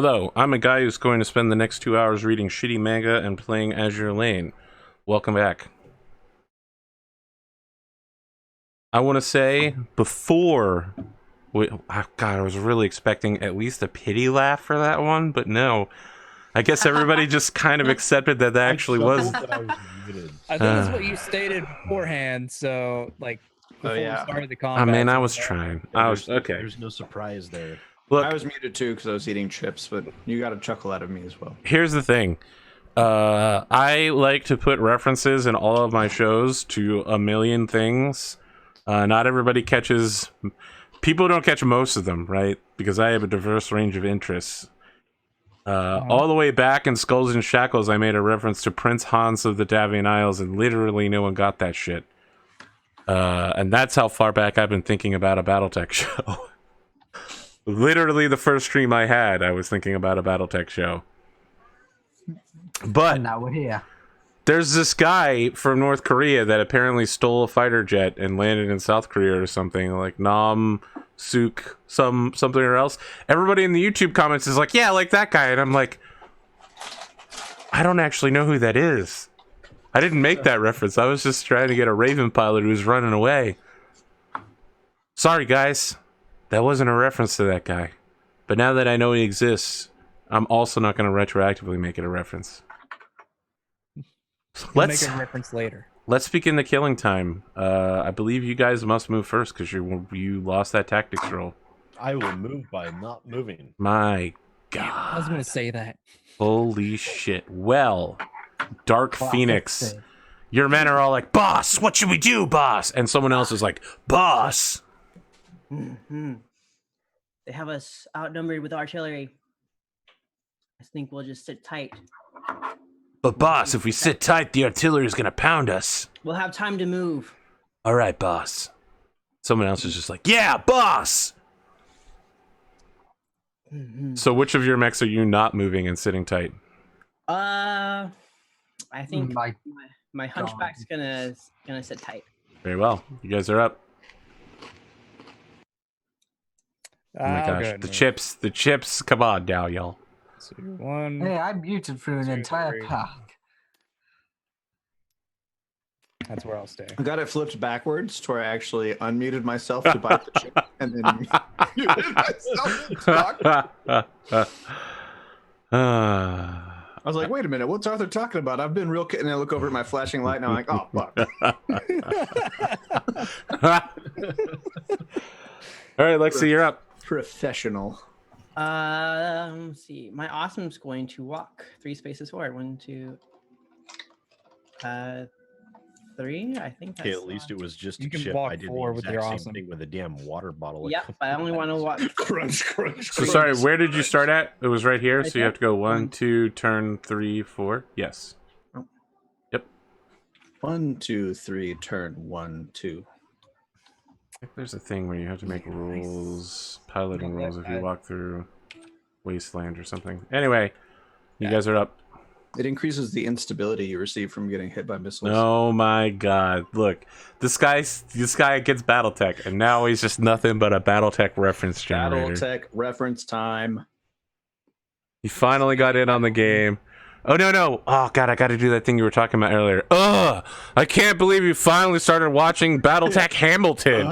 Hello, I'm a guy who's going to spend the next 2 hours reading shitty manga and playing Azure Lane. Welcome back. I want to say, before... God, I was really expecting at least a pity laugh for that one, but no. I guess everybody just kind of accepted that actually was... I think that's what you stated beforehand, so, like, before we started the combat. I mean, I was trying. Okay. There's no surprise there. Look, I was muted too because I was eating chips, but you got a chuckle out of me as well. Here's the thing. I like to put references in all of my shows to a million things. Not everybody catches... People don't catch most of them, right? Because I have a diverse range of interests. All the way back in Skulls and Shackles, I made a reference to Prince Hans of the Davian Isles, and literally no one got that shit. And that's how far back I've been thinking about a Battletech show. Literally the first stream I had, I was thinking about a Battletech show. But and now we're here. There's this guy from North Korea that apparently stole a fighter jet and landed in South Korea or something, like Nam Suk something or else. Everybody in the YouTube comments is like, yeah, like that guy, and I'm like, I don't actually know who that is. I didn't make that reference. I was just trying to get a Raven pilot who was running away. Sorry, guys. That wasn't a reference to that guy. But now that I know he exists, I'm also not going to retroactively make it a reference. Let's make a reference later. Let's begin the killing time. I believe you guys must move first because you lost that tactics roll. I will move by not moving. My God. I was going to say that. Holy shit. Well, Dark Phoenix, your men are all like, boss, what should we do, boss? And someone else is like, boss. Mm-hmm. They have us outnumbered with artillery. I think we'll just sit tight. But boss, if we sit tight, the artillery is gonna pound us. We'll have time to move. All right, boss. Someone else is just like, yeah, boss. Mm-hmm. So which of your mechs are you not moving and sitting tight? I think my hunchback's gonna sit tight. Very well. You guys are up. Oh my gosh, the chips, come on now, y'all. So one. Hey, I'm muted through an entire pack. That's where I'll stay. I got it flipped backwards to where I actually unmuted myself to bite the chip and then muted myself. I was like, wait a minute, what's Arthur talking about? I've been real kidding. And I look over at my flashing light and I'm like, oh, fuck. All right, Lexi, you're up. Professional. Let's see. My awesome's going to walk 3 spaces forward. 1, 2, 3. I think that's... Okay, at least it was just you a can chip. walk I did forward the with exact your same awesome thing with a damn water bottle. Yep, I only want to walk. Crunch, crunch, So sorry, where did you start at? It was right here, Right so you have to there. go 1, 2, turn 3, 4. Yes. Oh. Yep. 1, 2, 3, turn 1, 2. I think there's a thing where you have to make rules, piloting rules if you walk through Wasteland or something. Anyway, you guys are up. It increases the instability you receive from getting hit by missiles. Oh my God! Look, this guy gets BattleTech, and now he's just nothing but a BattleTech reference generator. BattleTech reference time. He finally got in on the game. Oh no! Oh God, I got to do that thing you were talking about earlier. Ugh! I can't believe you finally started watching BattleTech Hamilton.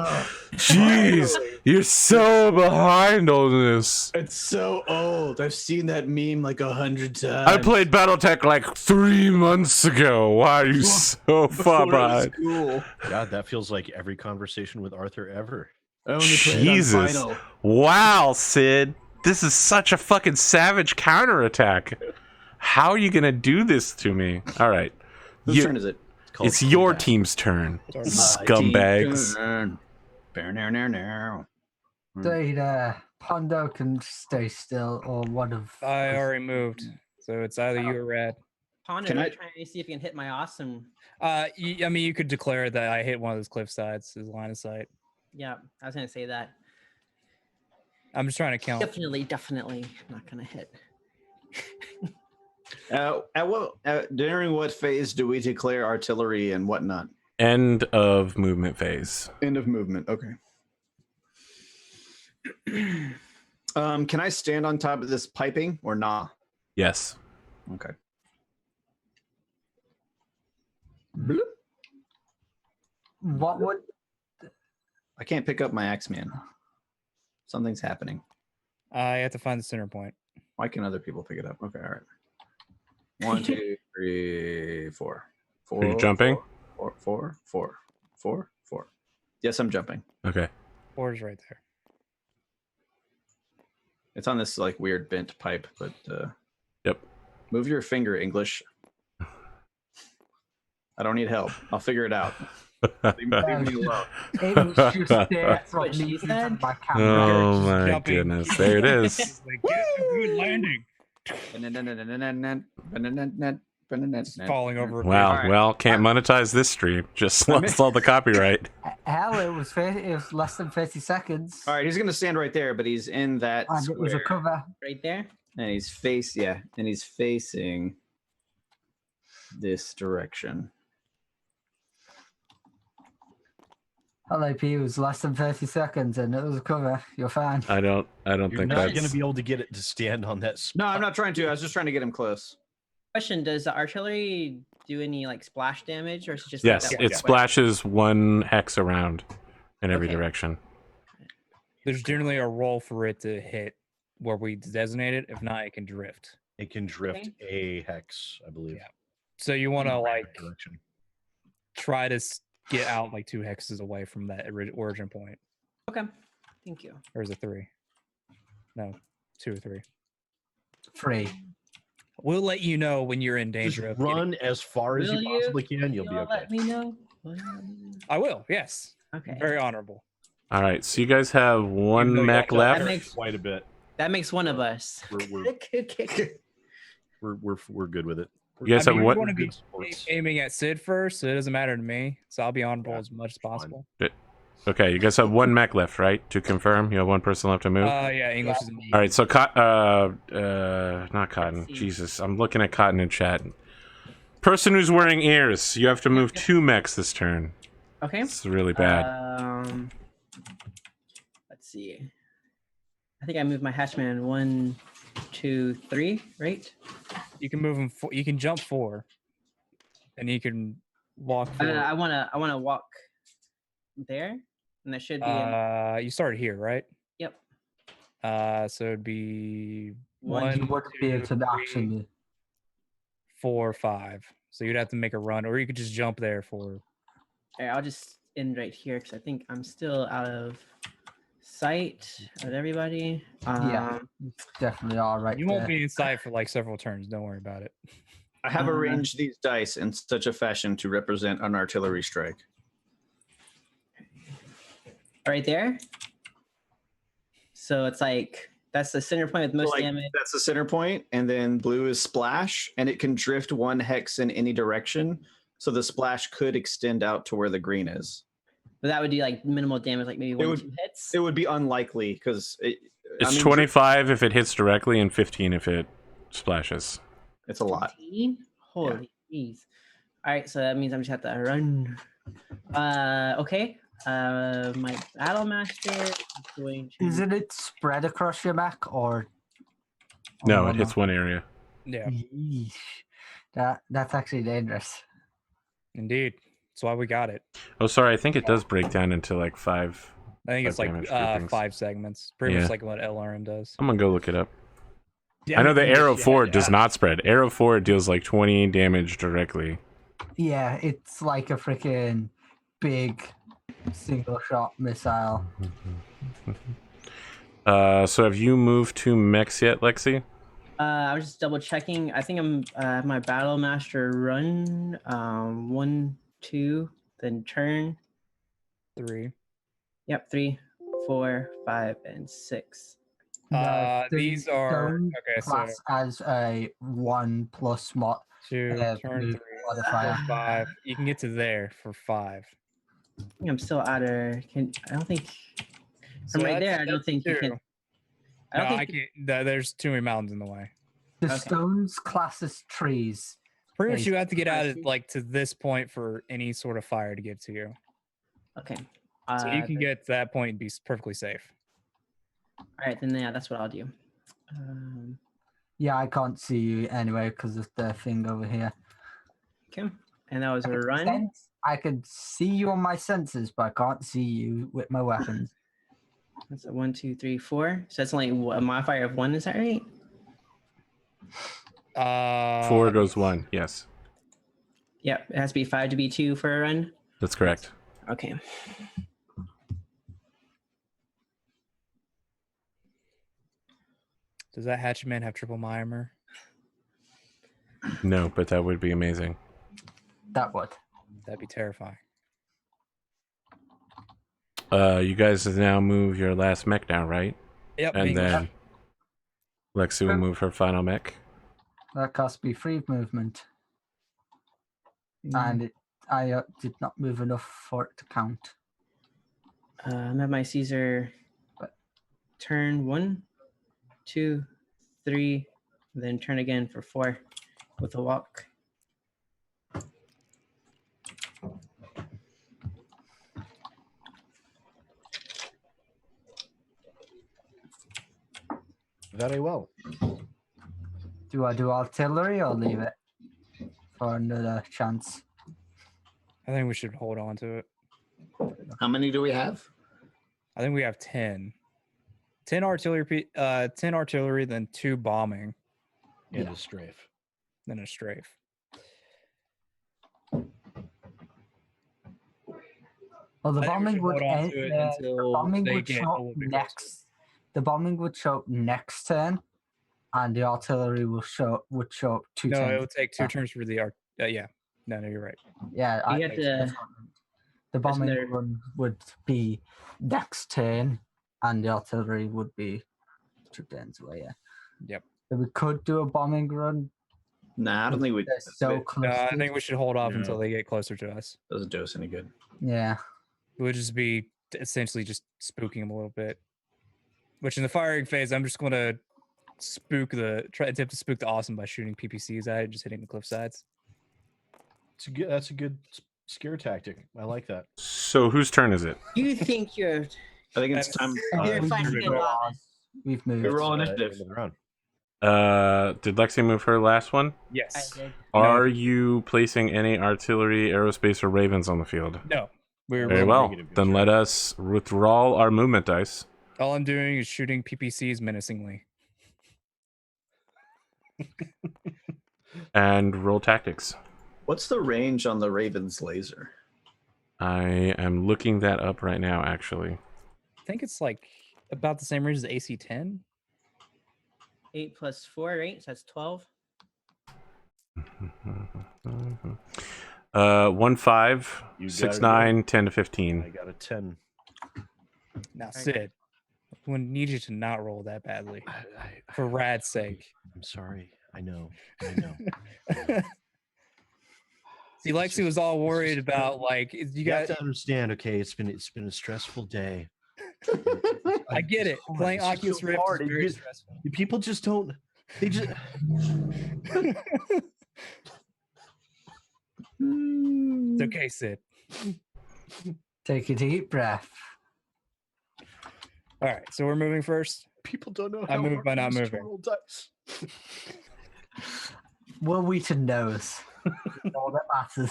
Jeez, you're so behind on this. It's so old. I've seen that meme like 100 times. I played BattleTech like 3 months ago. Why are you so far behind? Cool. God, that feels like every conversation with Arthur ever. I only played Jesus! on Final. Wow, Sid, this is such a fucking savage counterattack. How are you gonna do this to me? All right, Whose turn is it? It's your team's turn, scumbags. Stay there. Pondo can stay still, or one of. I already moved, so it's either you or Red. Ponder, Can I- trying to see if you can hit my awesome. I mean, you could declare that I hit one of those cliff sides as line of sight. Yeah, I was gonna say that. I'm just trying to count. Definitely not gonna hit. During what phase do we declare artillery and whatnot? End of movement phase. End of movement. Okay. Can I stand on top of this piping or nah? Yes. Okay. Bloop. What would I can't pick up my axe, man. Something's happening. I have to find the center point. Why can other people pick it up? Okay, all right. 1, 2, 3, 4. Are you jumping? 4. Yes, I'm jumping. Okay. 4 is right there. It's on this like weird bent pipe, but Yep. move your finger, English. I don't need help. I'll figure it out. Leave me alone. it was just there from What she me said? using my camera. Oh Just my jumping. goodness. There it is. It's like, get a good landing. It's falling over. a Wow. bridge. right. Well, can't monetize this stream. Just lost all the copyright. Hell, it was less than 30 seconds. All right, he's gonna stand right there, but he's in that And it was a square. cover. Right there. And he's facing this direction. Hello, P. It was less than 30 seconds and it was a cover. You're fine. I don't You're think not that's going to be able to get it to stand on that. No, I'm not trying to. I was just trying to get him close. Question: does the artillery do any like splash damage, or is it just Yes, like that it one splashes 1 hex around in every Okay. direction. There's generally a roll for it to hit where we designate it. If not, it can drift. It can drift a hex, I believe. Yeah. So you want to in a like random direction. try to get out like 2 hexes away from that origin point. Okay, thank you. Or is it 3? No, 2 or 3. 3. We'll let you know when you're in Just danger of run as far as Will you you? possibly can. You'll be Y'all okay. let me know. Will you let me know? I will. Yes. Okay. Very honorable. All right. So you guys have 1 though you mech also have left. That makes- Quite a bit. That makes one of us. We're good with it. You guys I have mean, what? we want to be Good sports. aiming at Sid first, so it doesn't matter to me. So I'll be honorable Yeah, as much as fine. possible. Okay, you guys have 1 mech left, right? To confirm, you have 1 person left to move. Yeah, English is in All right, so not Cotton. Let's see. Jesus, I'm looking at Cotton in chat. Person who's wearing ears, you have to move 2 mechs this turn. Okay. It's really bad. Let's see. I think I moved my hatchman 1, 2, 3, right? You can move him. You can jump 4, and you can walk 4. I wanna walk there, and that should be. You started here, right? Yep. So it'd be One, You 1, wouldn't be able 2, to 3, actually. 4, 5. So you'd have to make a run, or you could just jump there for. All right, I'll just end right here because I think I'm still out of sight of everybody. Yeah. Definitely all right. You won't there. be in sight for like several turns. Don't worry about it. I have arranged these dice in such a fashion to represent an artillery strike. Right there. So it's like that's the center point with most So, like, damage. that's the center point, and then blue is splash, and it can drift 1 hex in any direction. So the splash could extend out to where the green is. But that would do like minimal damage, like maybe 1 or would- 2 hits. It would be unlikely because It's 25 if it hits directly and 15 if it splashes. It's a lot. 15? Holy jeez. All right, so that means I'm just have to run. Okay. My Battlemaster is going to. Isn't it spread across your mech or? No, or it hits 1 area. Yeah, Yeesh. That's actually dangerous. indeed. That's why we got it. Oh, sorry, I think it does break down into like 5. I think it's like damage groupings. 5 segments. Pretty Yeah. much like what LRM does. I'm gonna go look it up. Damn I know it, the English, arrow you 4 had to does ask. not spread. Arrow 4 deals like 20 damage directly. Yeah, it's like a freaking big single shot missile. So have you moved 2 mechs yet, Lexi? I was just double checking. I think I'm my Battlemaster run 1, 2, then turn. 3. Yep, 3, 4, 5, and 6. These are don't okay. So class as a 1+ mod. 2, turn move 3, modifier. 5. You can get to there for 5. I think I'm still out of. I don't think. So From right there, I that's don't think you 2. can. I don't No, think. I can't. There's too many mountains in the way. The Okay. stones class as trees. Pretty much Nice. you have to get out of see. like to this point for any sort of fire to get to you. Okay. So you can get to that point and be perfectly safe. All right, then yeah, that's what I'll do. Yeah, I can't see you anyway because of the thing over here. Okay, and that was a run. I could see you on my senses, but I can't see you with my weapons. That's a 1, 2, 3, 4. So that's only a modifier of 1. Is that right? 4 goes 1. Yes, Yep. It has to be 5 to be 2 for a run. that's correct. Okay. Does that Hatchetman have triple my armor? No, but that would be amazing. That would. That'd be terrifying. You guys have now move your last mech now, right? Yep. And then Lexi will move her final mech. That cost me 3 movement. And I did not move enough for it to count. I'm at my Caesar turn 1, 2, 3, then turn again for 4 with a walk. Very well. Do I do artillery or leave it for another chance? I think we should hold on to it. How many do we have? I think we have 10. 10 artillery, 10 artillery, then 2 bombing, And a strafe. then a strafe. Well, the I think we bombing should would hold on end. to it The until bombing they would get show a up little bit closer. next. The bombing would show up next turn, and the artillery would show up 2 No, it turns. would take 2 Yeah. turns for the art. Yeah. No, you're right. Yeah, You get that's to- what I meant. The bombing there. run would be next turn, and the artillery would be 2 turns away. Yeah. Yep. So we could do a bombing run. Nah, I don't think we. They're so close. No, I think we should hold off No. until they get closer to us. Doesn't do us any good. Yeah. It would just be essentially just spooking them a little bit. Which in the firing phase, I'm just going to attempt to spook the awesome by shooting PPCs at it, just hitting the cliff sides. That's a good scare tactic. I like that. So whose turn is it? You think you're I think it's That's- time. you're we've fucking moved novice. on. We've moved. We roll End initiative. of the round. Did Lexi move her last one? I Yes. did. Are you placing any artillery, aerospace, or ravens on the field? No. We're Very roll well. negative, good Then job. let us withdraw our movement dice All I'm doing is shooting PPCs menacingly. and roll tactics. What's the range on the Raven's laser? I am looking that up right now, actually. I think it's like about the same range as AC-10. 8 plus 4, right? So that's 12. 1, 5, You 6, got it, 9, 10 to I 15. got a 10. Now, Okay. Sid, we need you to not roll that badly. For Rad's sake. I'm sorry. I know. I know. See, Lexi was all worried just- about like you You got. have to understand. Okay, it's been a stressful day. I get it. hard. Playing It's just Oculus so Rift hard. is It very gets- stressful. People just don't. They just. It's okay, Sid. Take a deep breath. All right, so we're moving first. People don't know. I how moved hard by it not is to moving. roll dice. Will Wheaton knows. All that matters.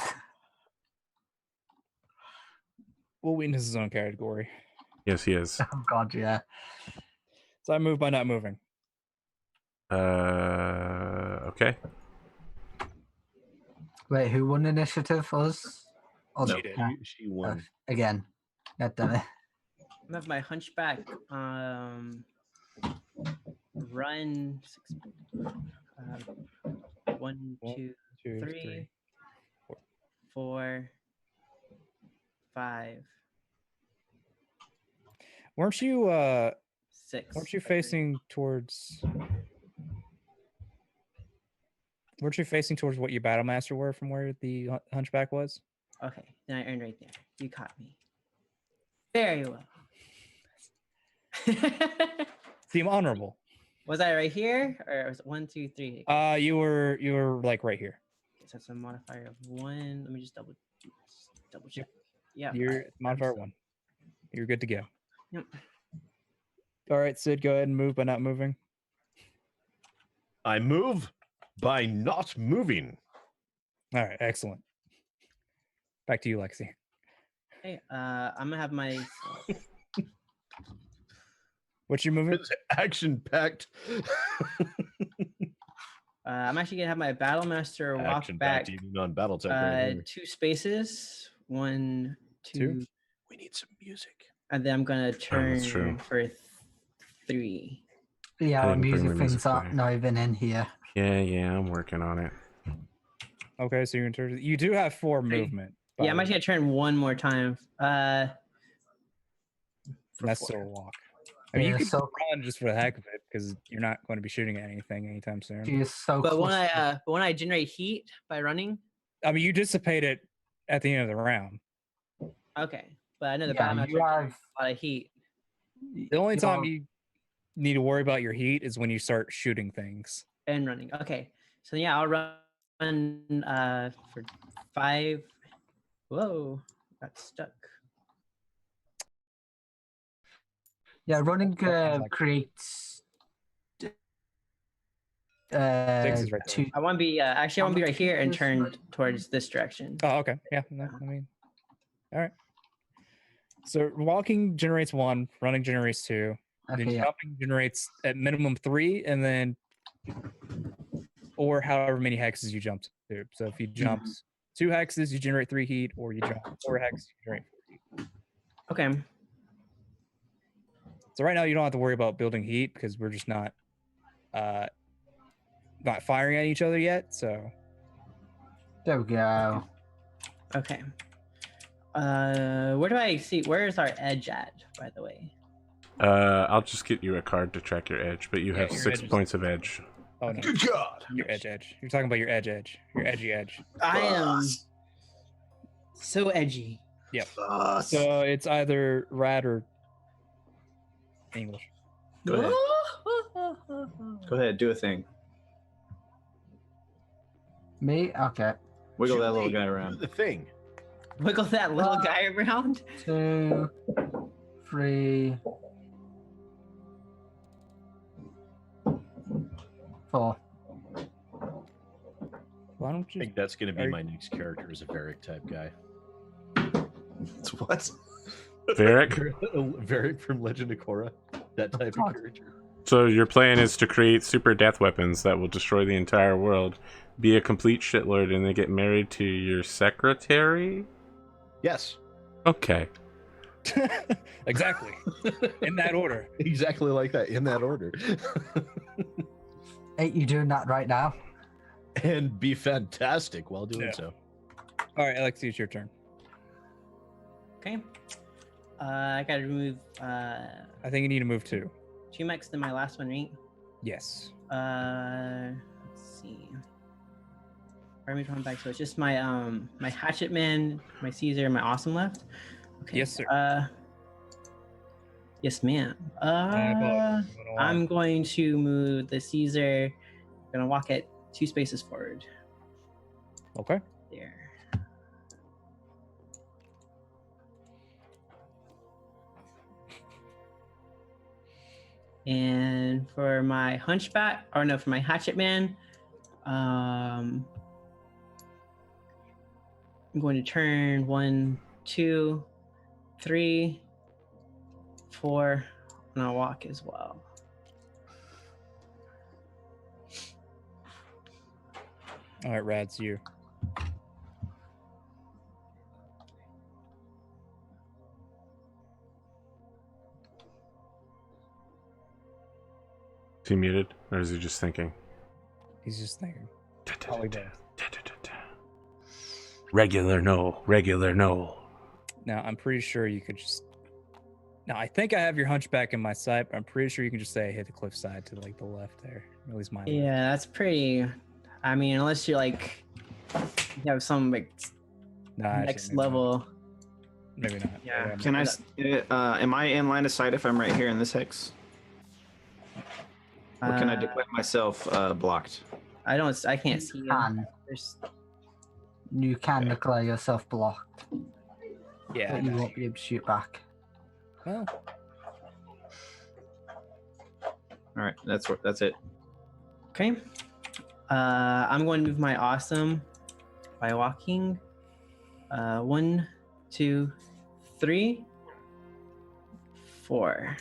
Will Wheaton is his own category. Yes, he is. Oh God, yeah. So I moved by not moving. Okay. Wait, who won initiative? Us? Oh, No, She did. she won. again. God damn it. I have my hunchback. Run 6. 1, 2, 2, 3, 4, 5, Weren't you 6. weren't you facing towards what your battle master were from where the hunchback was? Okay, then I earned right there. You caught me. Very well. Seem honorable. Was I right here, or was it 1, 2, 3? You were like right here. So that's a modifier of 1. Let me just double check. Yeah, You're alright, modifier so- 1. You're good to go. Yep. All right, Sid, go ahead and move by not moving. I move by not moving. All right, excellent. Back to you, Lexi. Okay, I'm gonna have my What's your movement? It's action packed. I'm actually gonna have my Battlemaster walk Action back packed even on Battletech. Right here. 2 spaces. 1, 2, Two? We need some music. and then I'm gonna turn true. for 3. Yeah, I our didn't bring music my music things are player. not even in here. Yeah, I'm working on it. Okay, so you do have 4 movement. Yeah, I'm by actually gonna turn one more time. the way. That's four. still a walk. I mean, Yeah, you could so- run just for the heck of it because you're not going to be shooting at anything anytime soon. She is so But when clustered. I generate heat by running, I mean, you dissipate it at the end of the round. okay. But I know the Yeah, Battlemaster you generates have- a lot of heat The only time You're- you need to worry about your heat is when you start shooting things. and running. Okay, so yeah, I'll run for 5. Whoa, got stuck. Yeah, running That sounds like- creates 6 is right there. 2. I want to be actually I want to be right here and turn towards this direction. Oh, okay. Yeah. No, I mean, all right. So walking generates 1, running generates 2, then Okay, yeah. jumping generates at minimum 3, and then or however many hexes you jump to. So if you jump 2 hexes, you generate 3 heat, or you jump 4 hexes, you generate 4 heat. Okay. So right now you don't have to worry about building heat because we're just not firing at each other yet. So There we go. Okay. Where do I see? Where is our edge at? By the way. I'll just get you a card to track your edge, but you Yeah, have your 6 edge is- points of edge. oh no, Good God. your edge. You're talking about your edge. Your edgy edge. I am so edgy. Yep. Boss. So it's either rad or English. Go ahead. Go ahead, do a thing. Me? Okay. Wiggle that little Julie, guy do around. the thing. Wiggle that little guy around. 2, 3, 4. Why don't I you? think that's going to be Are- my next character as a Varric type guy. What? Varric? Varric from Legend of Korra. That type of God. character. So your plan is to create super death weapons that will destroy the entire world, be a complete shitlord, and then get married to your secretary? Yes. Okay. Exactly. In that order. Exactly like that, in that order. Ain't you doing that right now? And be fantastic while doing Yeah. so. All right, Alexi, it's your turn. Okay. I gotta remove I think you need to move 2. 2 mechs in my last one, right? Yes. Let's see. Where am I going back? So it's just my my Hatchet Man, my Caesar, and my Awesome left. Okay. Yes, sir. Yes, ma'am. I'm I'm going to move the Caesar. Gonna walk it 2 spaces forward. okay. There. And for my Hunchback, or no, for my Hatchet Man, I'm going to turn 1, 2, 3, 4, and I'll walk as well. All right, Rad's you. Is he muted? Or is he just thinking? He's just thinking. Probably both. Regular no. Now, I'm pretty sure you could just. Now, I think I have your hunchback in my sight, but I'm pretty sure you can just say I hit the cliffside to like the left there. At least mine. Yeah, that's pretty. I mean, unless you're like, you have some like Nah, actually, next maybe not. level. Maybe not. Yeah. Can I? Am I in line of sight if I'm right here in this hex? Or can I declare myself blocked? I don't. I can't see you. There's, You can declare yourself blocked, Yeah. but you no. won't be able to shoot back. Well, All right, that's it. Okay. I'm going to move my awesome by walking. 1, 2, 3, 4.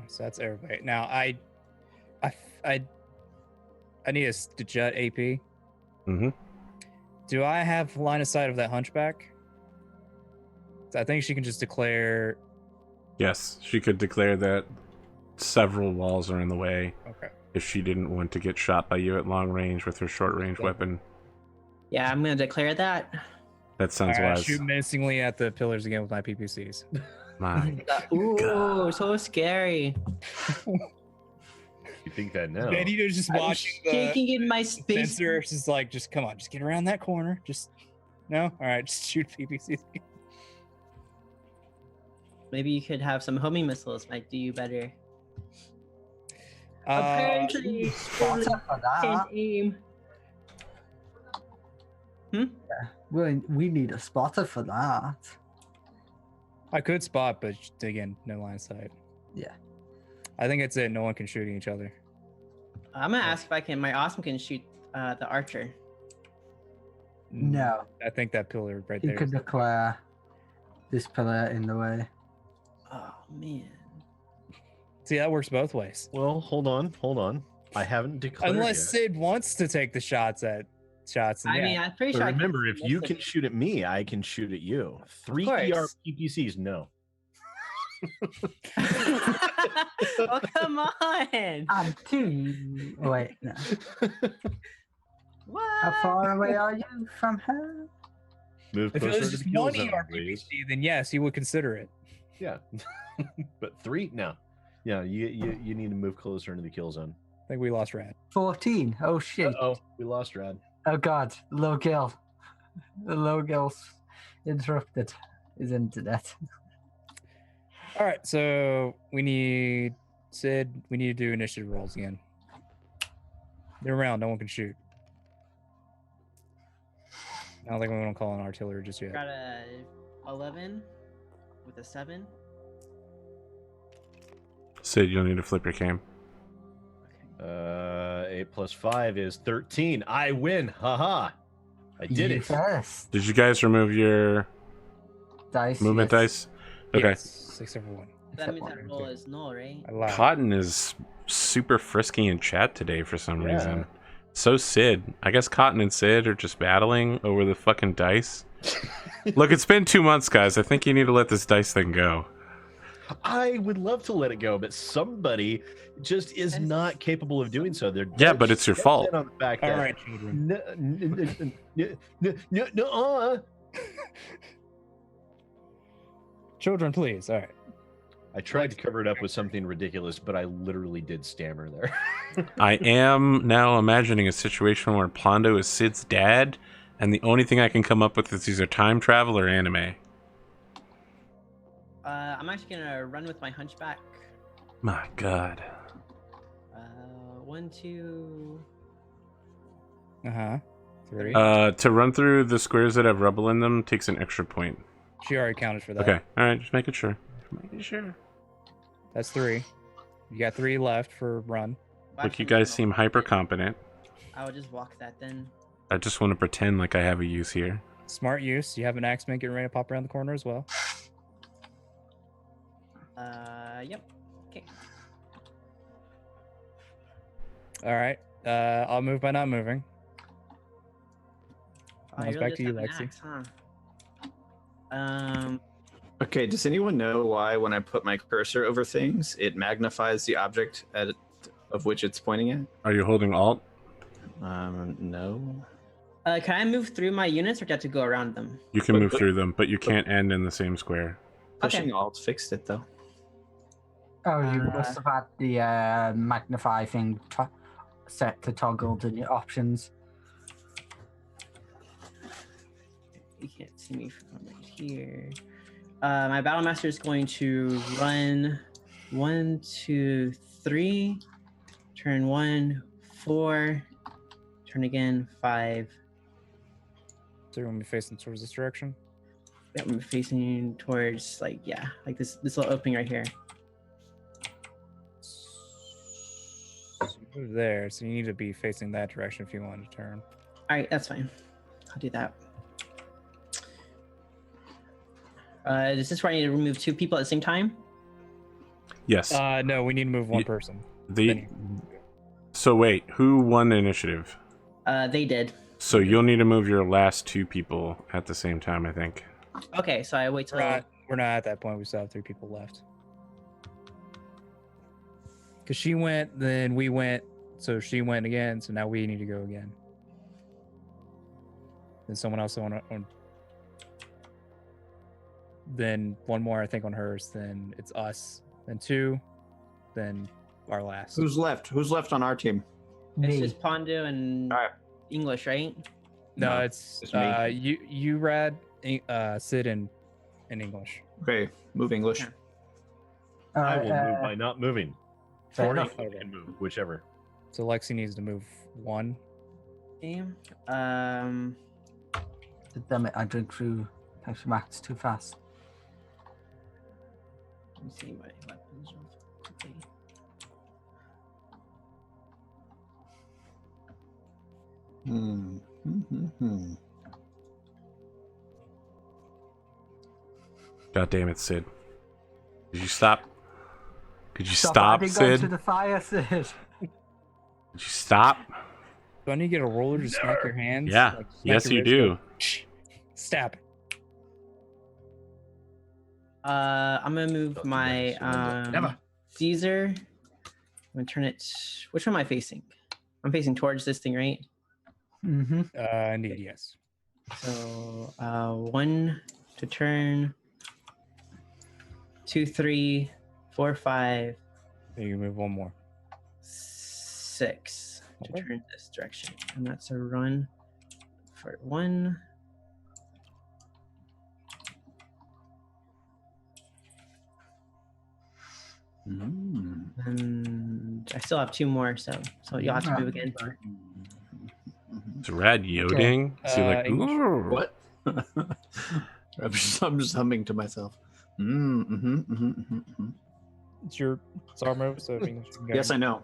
So that's everybody. Now I need to jut AP. Mm-hmm. Do I have line of sight of that hunchback? So I think she can just declare. Yes, she could declare that several walls are in the way Okay. if she didn't want to get shot by you at long range with her short range Yeah. weapon. Yeah, I'm going to declare that. That sounds All right, wise. shoot menacingly at the pillars again with my PPCs. My Ooh, God. so scary. You think that now? Benito's just I'm watching the shaking in my space. sensor. She's like, just come on, just get around that corner. Just no. All right, just shoot PPCs. Maybe you could have some homing missiles. Might do you better. Uh, Apparently, Spotter for can that. aim. We need a spotter for that. I could spot, but again, no line of sight. Yeah. I think it's it. No one can shoot each other. I'm gonna ask if I can. My awesome can shoot the archer. No, I think that pillar right you there. could declare this pillar in the way. Oh man. See, that works both ways. Well, hold on. I haven't declared Unless yet. Sid wants to take the shots. And I mean, I'm pretty But sure. remember, if you most can of- shoot at me, I can shoot at you. 3 Of ER course. PPCs, no. oh come on! And two. Oh, wait, no. What? How far away are you from her? Move If it closer was to just the kill one zone, ER please. PPC, then yes, you would consider it. Yeah. But 3, no. Yeah, you need to move closer into the kill zone. I think we lost Rad. 14. Oh, shit. Oh, we lost Rad. Oh, God. Low kill. The low kill's interrupted his internet. All right, so we need Sid. We need to do initiative rolls again. They're around. No one can shoot. I don't think we want to call an artillery just yet. Got a 11 with a 7. Sid, you'll need to flip your cam. 8 plus 5 is 13. I win. Haha. I did You it. first. Did you guys remove your Dice. movement yes. dice? Okay. Yes, 6 over 1. That Except means one that or roll two. is null, right? I lied. Cotton is super frisky in chat today for some Yeah. reason. So Sid. I guess Cotton and Sid are just battling over the fucking dice. Look, it's been 2 months, guys. I think you need to let this dice thing go. I would love to let it go, but somebody just is not capable of doing so. They're Yeah, but it's your dead fault. set on the fact All that right, children. no. Children, please. All right. I tried to cover it up with something ridiculous, but I literally did stammer there. I am now imagining a situation where Pondo is Sid's dad, and the only thing I can come up with is either time travel or anime. I'm actually gonna run with my hunchback. My God. 1, 2. Uh huh. 3. To run through the squares that have rubble in them takes an extra point. She already counted for that. Okay, all right, just making sure. Making sure. That's 3. You got 3 left for run. Look, you guys seem hyper competent. I will just walk that then. I just want to pretend like I have a use here. Smart use. You have an axeman getting ready to pop around the corner as well. Yep. Okay. All right. I'll move by not moving. Oh, Now it's you back really to you, just have an Lexi. axe, huh? Okay, does anyone know why when I put my cursor over things, it magnifies the object of which it's pointing at? Are you holding Alt? No. Can I move through my units or do I have to go around them? You can But- move but- through them, but you can't end in the same square. Pushing Alt fixed it though. Oh, you must have had the magnify thing set to toggle the options. You can't see me from right here. My Battlemaster is going to run 1, 2, 3. Turn 1, 4. Turn again 5. So you're going to be facing towards this direction? Yeah, I'm facing towards like this little opening right here. So you move there, so you need to be facing that direction if you want to turn. All right, that's fine. I'll do that. Is this where I need to remove 2 people at the same time? Yes. No, we need to move one Ye- person. The So wait, who won the initiative? They did. So you'll need to move your last 2 people at the same time, I think. Okay, so I wait till. We're not at that point. We still have 3 people left. Because she went, then we went, so she went again, so now we need to go again. Then someone else on then one more, I think, on hers, then it's us, then 2, then our last. Who's left? Who's left on our team? It's Me. just Pondo and All right. English, right? No, No, it's it's me. you Rad, Sid, and English. Okay, move English. Yeah. I will Alright, move by not moving. fair Or enough. you can move, whichever. So Lexi needs to move 1. Okay. Damn it, I drink through Pepsi Max too fast. Let me see my weapons. Okay. God damn it, Sid. Could you stop? Could you Stop stop, adding Sid? onto the fire, Sid. Could you stop? Do I need to get a roller to smack your hands? Yeah. Like, smack Yes, your you wrist, do. go, Stab. I'm gonna move Don't do my that, Never. Caesar. I'm gonna turn it. Which one am I facing? I'm facing towards this thing, right? Mm-hmm. Indeed, yes. So 1 to turn. 2, 3, 4, 5, Then you can move 1 more. 6 to Okay. turn this direction, and that's a run for 1. And I still have 2 more, so you'll have to move again. Is Rad yodeling? Is he like, English. "Ooh." What? I'm just humming to myself. It's our move, so English can go. Yes, I know.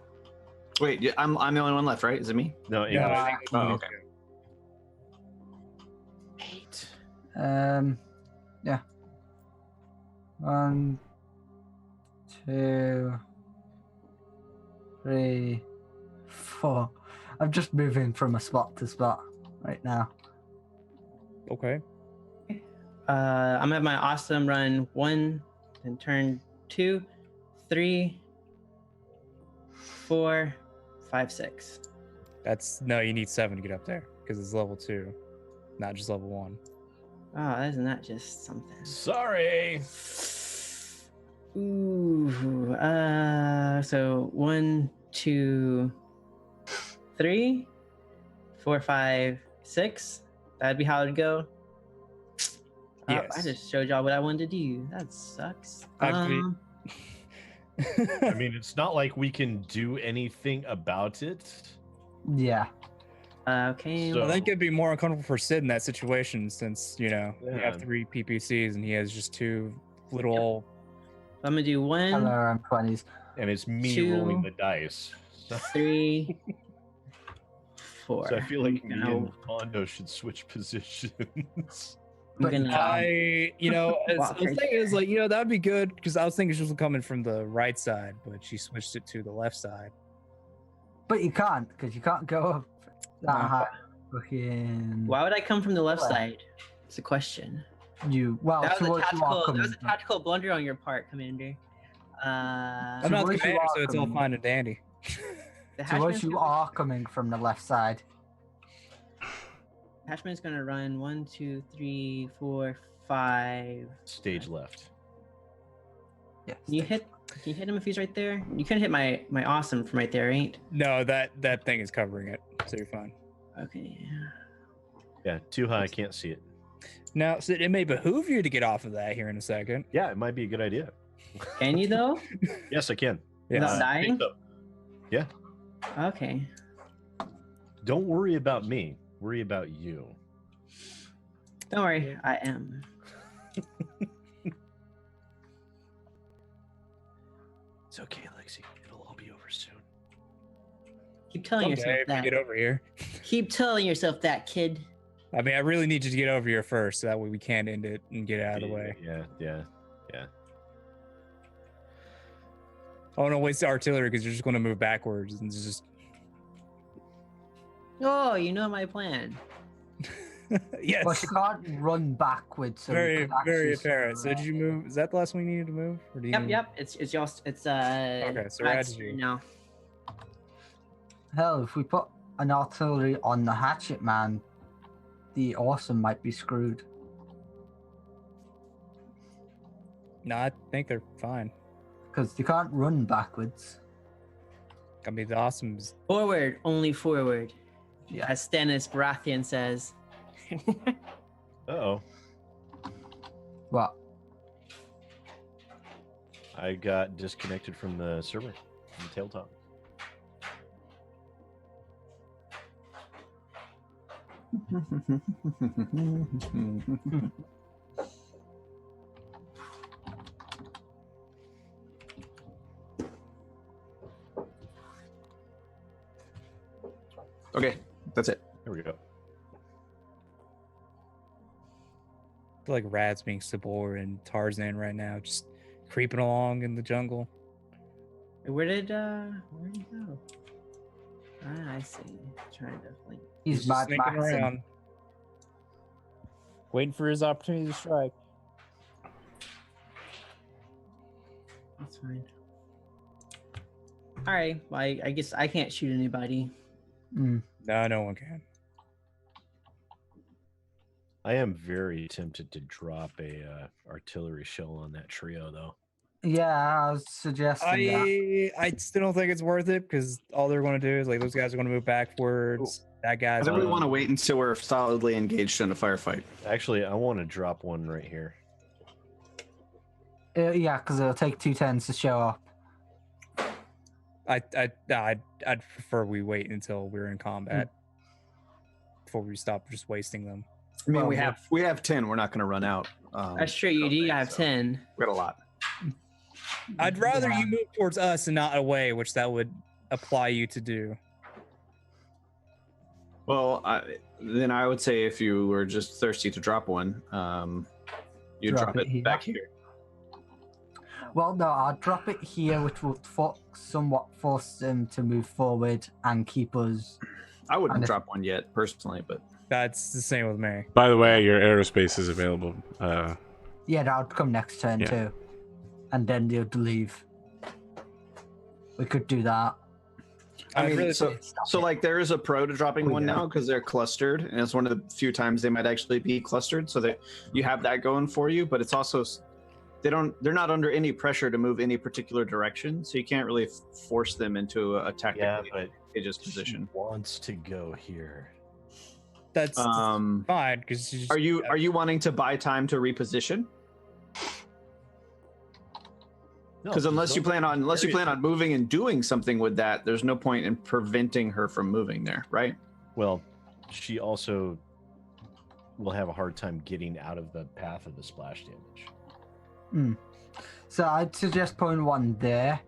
Wait, yeah, I'm the only one left, right? Is it me? No, Yeah, English. I think Oh, English okay. can go. 8. Yeah. 1, 2, 3, 4. I'm just moving from a spot to spot right now. Okay. I'm gonna have my awesome run 1, then turn 2, 3, 4, 5, 6. No, you need 7 to get up there because it's level 2, not just level 1. Oh, isn't that just something? Sorry. Ooh. So 1, 2, 3, 4, 5, 6. That'd be how it'd go. I Yes. just showed y'all what I wanted to do. That sucks. Actually- I mean, it's not like we can do anything about it. Yeah. Okay. So- I think it'd be more uncomfortable for Sid in that situation since, you have Yeah. 3 PPCs and he has just 2 little. I'm gonna do 1, Hello, M20s. And it's me 2, rolling the dice. So, 3, 4. so I feel like me I'm gonna- and Pondo should switch positions. I'm But gonna- The Walk right thing is, like, that'd be good because I was thinking she was coming from the right side, but she switched it to the left side. But you can't, because you can't go up that No. high. Fucking. Why would I come from the left Well. side? It's a question. Well, That was, towards you are coming. a tactical blunder on your part, Commander. I'm not the Towards you commander, are so it's all coming. fine and dandy. The Towards Hashman's you are coming from the left side. Hashman's gonna run 1, 2, 3, 4, 5. Stage left. Yes. Can you hit him if he's right there? You couldn't hit my awesome from right there, right? No, that thing is covering it, so you're fine. Okay. Yeah, too high. I can't see it. Now, Sid, it may behoove you to get off of that here in a second. Yeah, it might be a good idea. Can you though? Yes, I can. Without I think dying? so. Okay. Don't worry about me. Worry about you. Don't worry, I am. It's okay, Lexi. It'll all be over soon. Keep telling Someday, yourself if you that. get over here. Keep telling yourself that, kid. I mean, I really need you to get over here first, so that way we can end it and get out of the way. Yeah. I don't want to waste the artillery because you're just going to move backwards and just. Oh, you know my plan. Yes. But you can't run backwards. So you Very, can actually very apparent. So swing did you around. move? Is that the last one you needed to move? Or do you Yep. It's just Okay, so Rad's Rad's you. turn now. Hell, if we put an artillery on the hatchet man, the awesome might be screwed. No, I think they're fine. Because you can't run backwards. I mean, the awesome's. Forward, only forward. Yeah. As Stannis Baratheon says. Uh-oh. What? I got disconnected from the server from Tabletop. Okay, that's it. There we go. I feel like Rad's being Sabor and Tarzan right now, just creeping along in the jungle. Where did he go? Ah, I see. Trying to like He's just mad sneaking maxing. around, waiting for his opportunity to strike. that's fine. Alright, well I guess I can't shoot anybody. Mm. No, no one can. I am very tempted to drop a artillery shell on that trio, though. Yeah, I was suggesting that. I still don't think it's worth it because all they're going to do is like those guys are going to move backwards. That I guy's. think we gonna- want to wait until we're solidly engaged in a firefight. Actually, I want to drop one right here. Yeah, because it'll take 2 turns to show up. I'd prefer we wait until we're in combat before we stop just wasting them. I mean, Well, we have 10. We're not going to run out. That's true, you do have 10. We got a lot. I'd rather you move towards us and not away, which that would apply you to do. Well, then I would say if you were just thirsty to drop one, you drop it here. back here. Well, no, I'll drop it here, which will somewhat force them to move forward and keep us. I wouldn't And if- drop one yet, personally, but That's the same with me. By the way, your aerospace is available. Yeah, that would come next turn Yeah. too. And then they'll leave. We could do that. I mean, really so like there is a pro to dropping Oh, one yeah. now because they're clustered, and it's one of the few times they might actually be clustered, so that you have that going for you. But it's also they're not under any pressure to move any particular direction, so you can't really force them into a tactically but advantageous position. she wants to go here. That's fine because Are you wanting to buy time to reposition? No, Because unless you don't- plan on moving and doing something with that, there's no point in preventing her from moving there, right? Well, she also will have a hard time getting out of the path of the splash damage. So I'd suggest putting one there,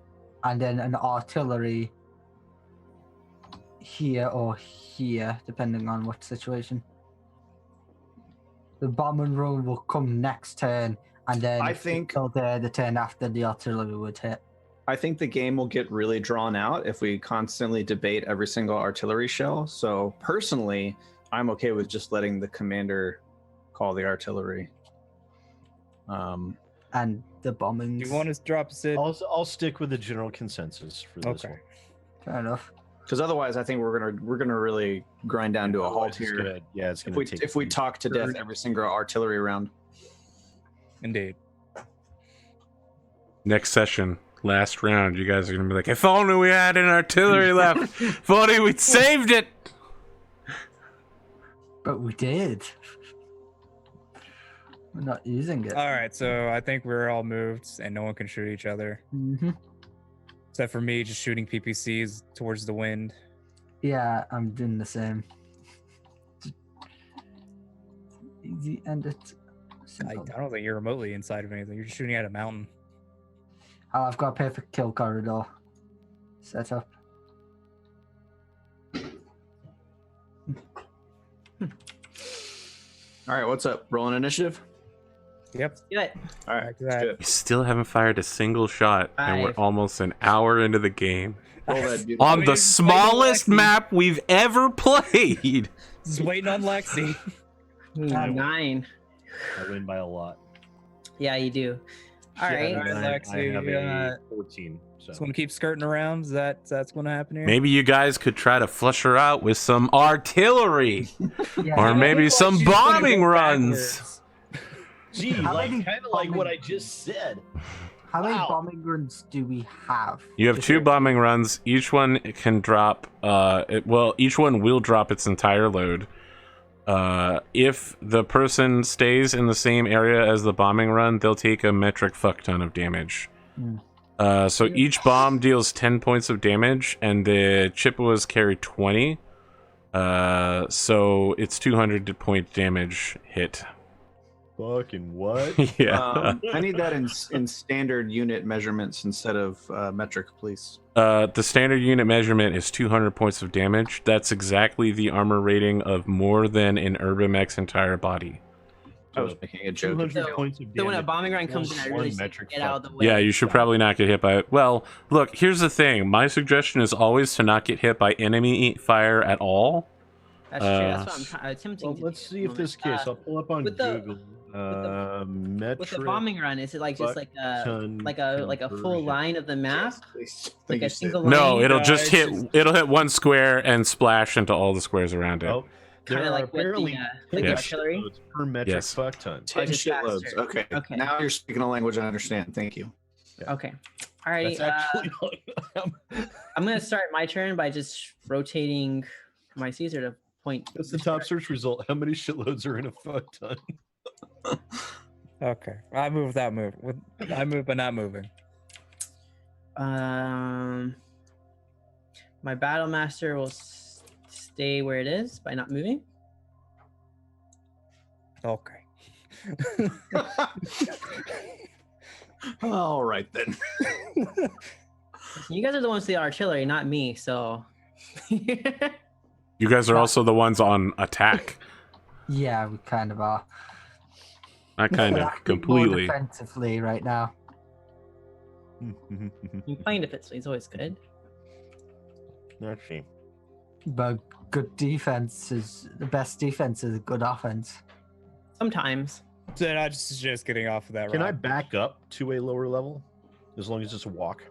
and then an artillery here or here, depending on what situation. The bomb and run will come next turn, and then I think- until the turn after the artillery would hit. I think the game will get really drawn out if we constantly debate every single artillery shell. So personally, I'm okay with just letting the commander call the artillery. And the bombings. Do you want to drop Sid? I'll stick with the general consensus for this Okay. one. Fair enough. Because otherwise, I think we're gonna really grind down to a halt Otherwise it's here gonna- it's if gonna take we some talk to death turn. every single artillery round. Indeed. Next session, last round, you guys are gonna be like, if only we had an artillery left. If only we'd saved it. But we did. We're not using it. All right, so I think we're all moved and no one can shoot each other. hmm Except for me just shooting PPCs towards the wind. Yeah, I'm doing the same. Easy and it. I don't think you're remotely inside of anything. You're just shooting at a mountain. Oh, I've got a perfect kill corridor set up. All right, what's up? Rolling initiative. Yep. Do it. All right, Back to let's that. do it. We still haven't fired a single shot, and we're 5. almost an hour into the game. Roll that beautiful. On Wait, the wait, smallest Lexi. map we've ever played. Just waiting on Lexi. 9. I win by a lot. Yeah, you do. All Shit, right. All right, I Lexi, have a 14. So Just want to keep skirting around. That's going to happen here? Maybe you guys could try to flush her out with some artillery, Yeah. or maybe Like some she's gonna bombing go runs. backwards. gee, How like many kind of like what I bombing- just said. How many Wow. bombing runs do we have? You have 2 bombing runs. Each one can drop. Each one will drop its entire load. If the person stays in the same area as the bombing run, they'll take a metric fuck ton of damage. So each bomb deals 10 points of damage, and the Chippewas carry 20. So it's 200 point damage hit. Fucking what? Yeah. I need that in standard unit measurements instead of metric, please. The standard unit measurement is 200 points of damage. That's exactly the armor rating of more than an Battlemech's entire body. I was making a joke. 200 So- points of damage. So when a bombing run comes in, I One really say metric get out of fuck. the way. Yeah, you should probably not get hit by it. Well, look, here's the thing. My suggestion is always to not get hit by enemy fire at all. That's true. That's what I'm attempting Well, to let's do see at if the this moment. case. I'll pull up on with the- Google. with Metric. the bombing run, is it like just like a ton like a full conversion. line of the map, Please. like Thank a you, Sid. single line? No, it'll No, just it's hit. just- It'll hit one square and splash into all the squares around it. Oh, kind there of are like with the apparently like 10 the Yes. artillery. shitloads per metric Yes. fuck ton. 10 just shitloads. faster. Okay. Okay. Now you're speaking a language I understand. Thank you. Okay. All right. That's actually I'm gonna start my turn by just rotating my Caesar to point. that's the top search result. How many shitloads are in a fuck ton? Okay. I move without move. I move but not moving. My battle master will stay where it is by not moving. Okay. All right then. You guys are the ones with the artillery, not me. So. You guys are also the ones on attack. Yeah, we kind of are. Not kind We're of acting more completely. defensively right now. You playing defensively is always good. Let's see. But good defense is the best defense is a good offense. Sometimes. So I just suggest getting off of that Can I rock. back up to a lower level? As long as it's a walk.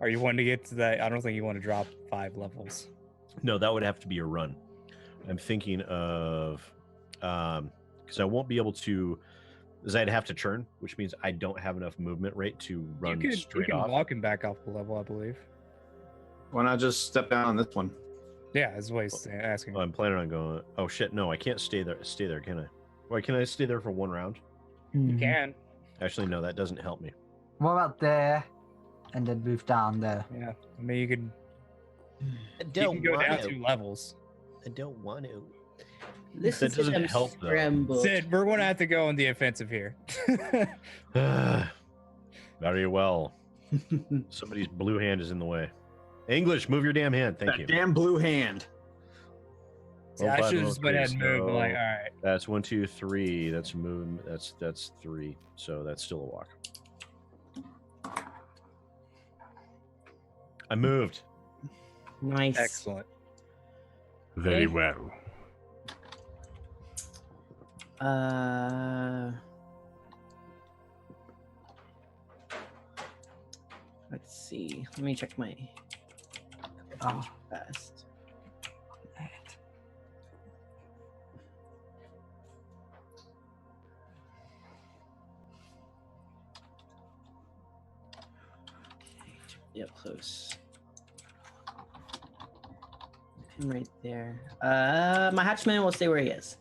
Are you wanting to get to that? I don't think you want to drop 5 levels. No, that would have to be a run. I'm thinking of because I won't be able to, because I'd have to turn, which means I don't have enough movement rate to run You straight can off. walk him back off the level, I believe. Why not just step down on this one? Yeah, is what he's asking. Oh, I'm planning on going. Oh shit! No, I can't stay there. Stay there, can I? Why can I stay there for one round? You can. Actually, no, that doesn't help me. What about there? And then move down there. Yeah. I mean, you could I you can go down 2 levels. I don't want to. This That is doesn't some help, though. scramble. Sid, we're going to have to go on the offensive here. Very well. Somebody's blue hand is in the way. English, move your damn hand. Thank That you. damn blue hand. See, I should have just went ahead and moved. But like, all right. That's 1, 2, 3. That's move. That's 3. So that's still a walk. I moved. Nice. Excellent. Very Okay. well. Let's see. Let me check my Oh, fast. Yep, close. Him right there. My hatchman will stay where he is.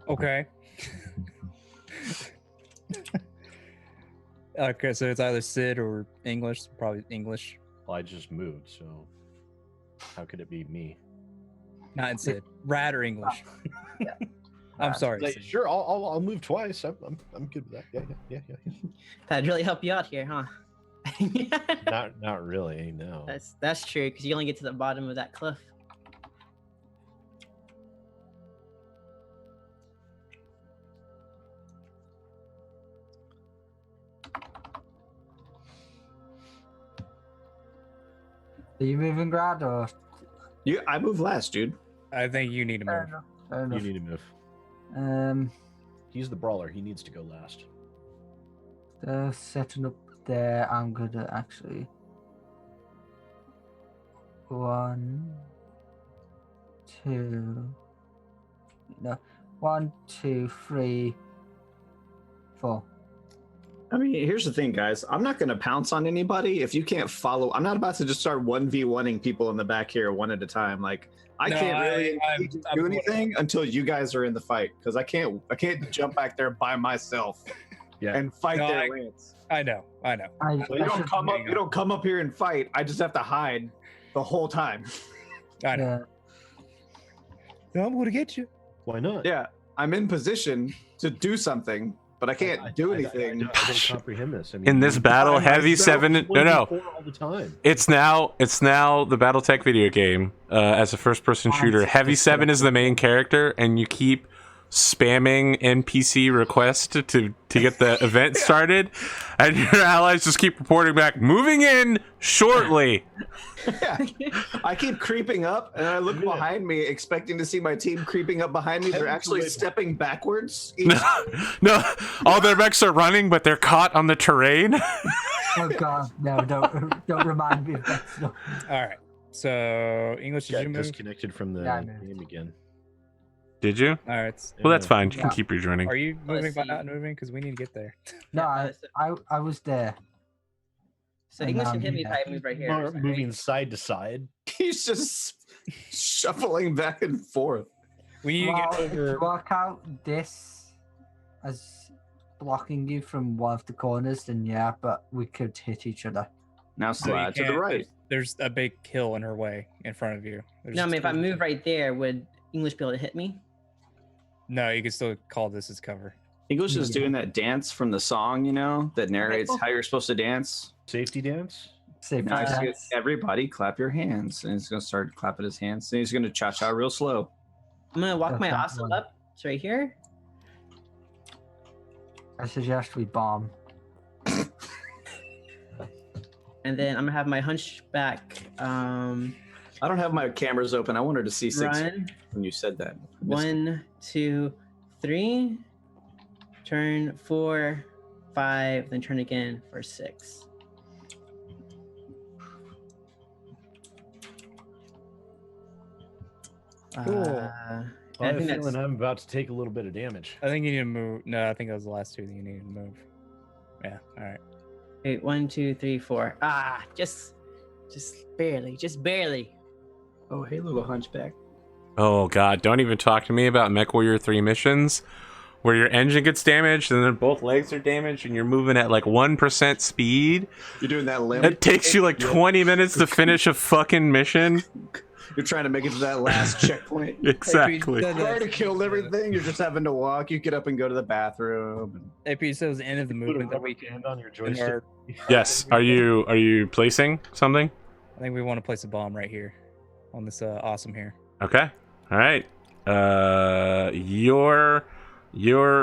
Okay. Okay, so it's either Sid or English. Probably English. Well, I just moved, so how could it be me? Not in Sid. Rad or English. I'm sorry. Like, Sid. sure, I'll move twice. I'm good with that. Yeah. That'd really help you out here, huh? Not really. No. That's true because you only get to the bottom of that cliff. Are you moving, Grad, or? I moved last, dude. I think you need to move. Fair You enough. need to move. Um, He's the brawler. He needs to go last. they're setting up there. I'm gonna actually. 1, 2. No, 1, 2, 3, 4. I mean, here's the thing, guys. I'm not going to pounce on anybody if you can't follow. I'm not about to just start 1v1ing people in the back here one at a time. Like, I No, can't really I'm do anything until you guys are in the fight because I can't jump back there by myself Yeah. and fight No, their lance. I know. I You don't should- come up. You don't come up here and fight. I just have to hide the whole time. I know. Yeah. No, I'm gonna get you. Why not? Yeah, I'm in position to do something, but I can't do anything. I don't comprehend this. I mean, In this you battle, find Heavy myself 7 no 24 all the time. It's now the Battletech video game as a first-person shooter. Heavy 7 is the main character, and you keep spamming NPC requests to get the event started, and your allies just keep reporting back, moving in shortly. Yeah. I keep creeping up, and I look behind me, expecting to see my team creeping up behind me. They're actually stepping backwards. No, all their mechs are running, but they're caught on the terrain. Oh God, no! Don't remind me of that stuff. All right. So English, did you Got move? disconnected from the Yeah, I moved. game again. Did you? All right. Well, that's fine. You can Yeah. keep rejoining. Are you moving Let's by see. not moving? Because we need to get there. No, Yeah, I was there. So And English now and I'm Hibby here. probably move right here. Are moving side to side. He's just shuffling back and forth. We need to Well, get if you over. work out this as blocking you from one of the corners, then yeah, but we could hit each other. Now So you slide to the can't- right. There's a big hill in her way in front of you. There's No, I mean if I two- move right there, would English be able to hit me? No, you can still call this as cover. English is doing that dance from the song, that narrates cool. how you're supposed to dance. Safety dance. Safe Now he's dance. gonna, everybody clap your hands. And he's going to start clapping his hands. And he's going to cha-cha real slow. I'm gonna walk my That's awesome one. up. It's right here. I suggest we bomb. And then I'm gonna have my hunchback I don't have my cameras open. I wanted to see 6 run. when you said that. I missed it. 1, 2, 3. Turn 4, 5, then turn again for 6. Cool. I I have a think feeling that's I'm about to take a little bit of damage. I think you need to move. No, I think that was the last two that you needed to move. Yeah. All right. wait, 1, 2, 3, 4. Just barely, just barely. Oh, hey, little hunchback. Oh god, don't even talk to me about Mechwarrior 3 missions where your engine gets damaged and then both legs are damaged and you're moving at like 1% speed. You're doing that limb. It takes you like 20 minutes to finish a fucking mission. You're trying to make it to that last checkpoint. Exactly. You already killed everything. You're just having to walk. You get up and go to the bathroom. AP says it was the end of the Put a movement that rubber we can. band on your in joystick. our- Yes. Are you placing something? I think we want to place a bomb right here on this awesome here. Okay. All right. Your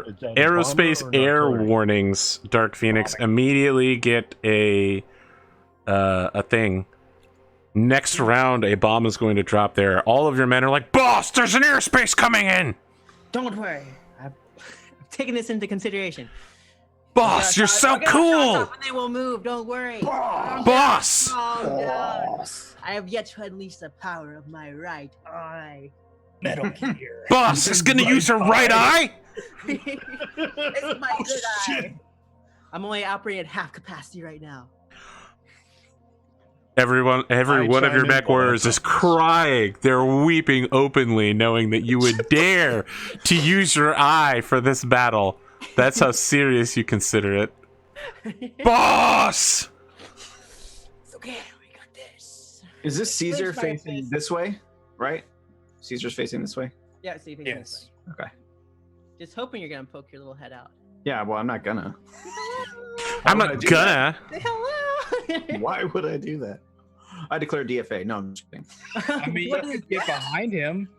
Is that a aerospace bomber or an air artillery? warnings, Dark Phoenix, immediately get a thing. Next round, a bomb is going to drop there. All of your men are like, "Boss, there's an airspace coming in." Don't worry. I've taken this into consideration. Boss, you're so I'll get our shots cool. off and they will move. Don't worry. Boss. Calm down. I have yet to unleash the power of my right eye. Metal Gear. Boss is gonna use her right eye. It's my good eye. I'm only operating at half capacity right now. Every one of your chime in Mechwarriors is crying. They're weeping openly, knowing that you would dare to use your eye for this battle. That's how serious you consider it. Boss! It's okay. We got this. Is this Caesar Please, fire facing face. this way? Right? Caesar's facing this way? Yeah, see if you can this Yes. way. Just hoping you're gonna poke your little head out. Yeah, well, I'm not gonna. I'm would I not do gonna. Say hello. Why would I do that? I declare DFA. No, I'm just kidding. I mean, you What could is get that? behind him,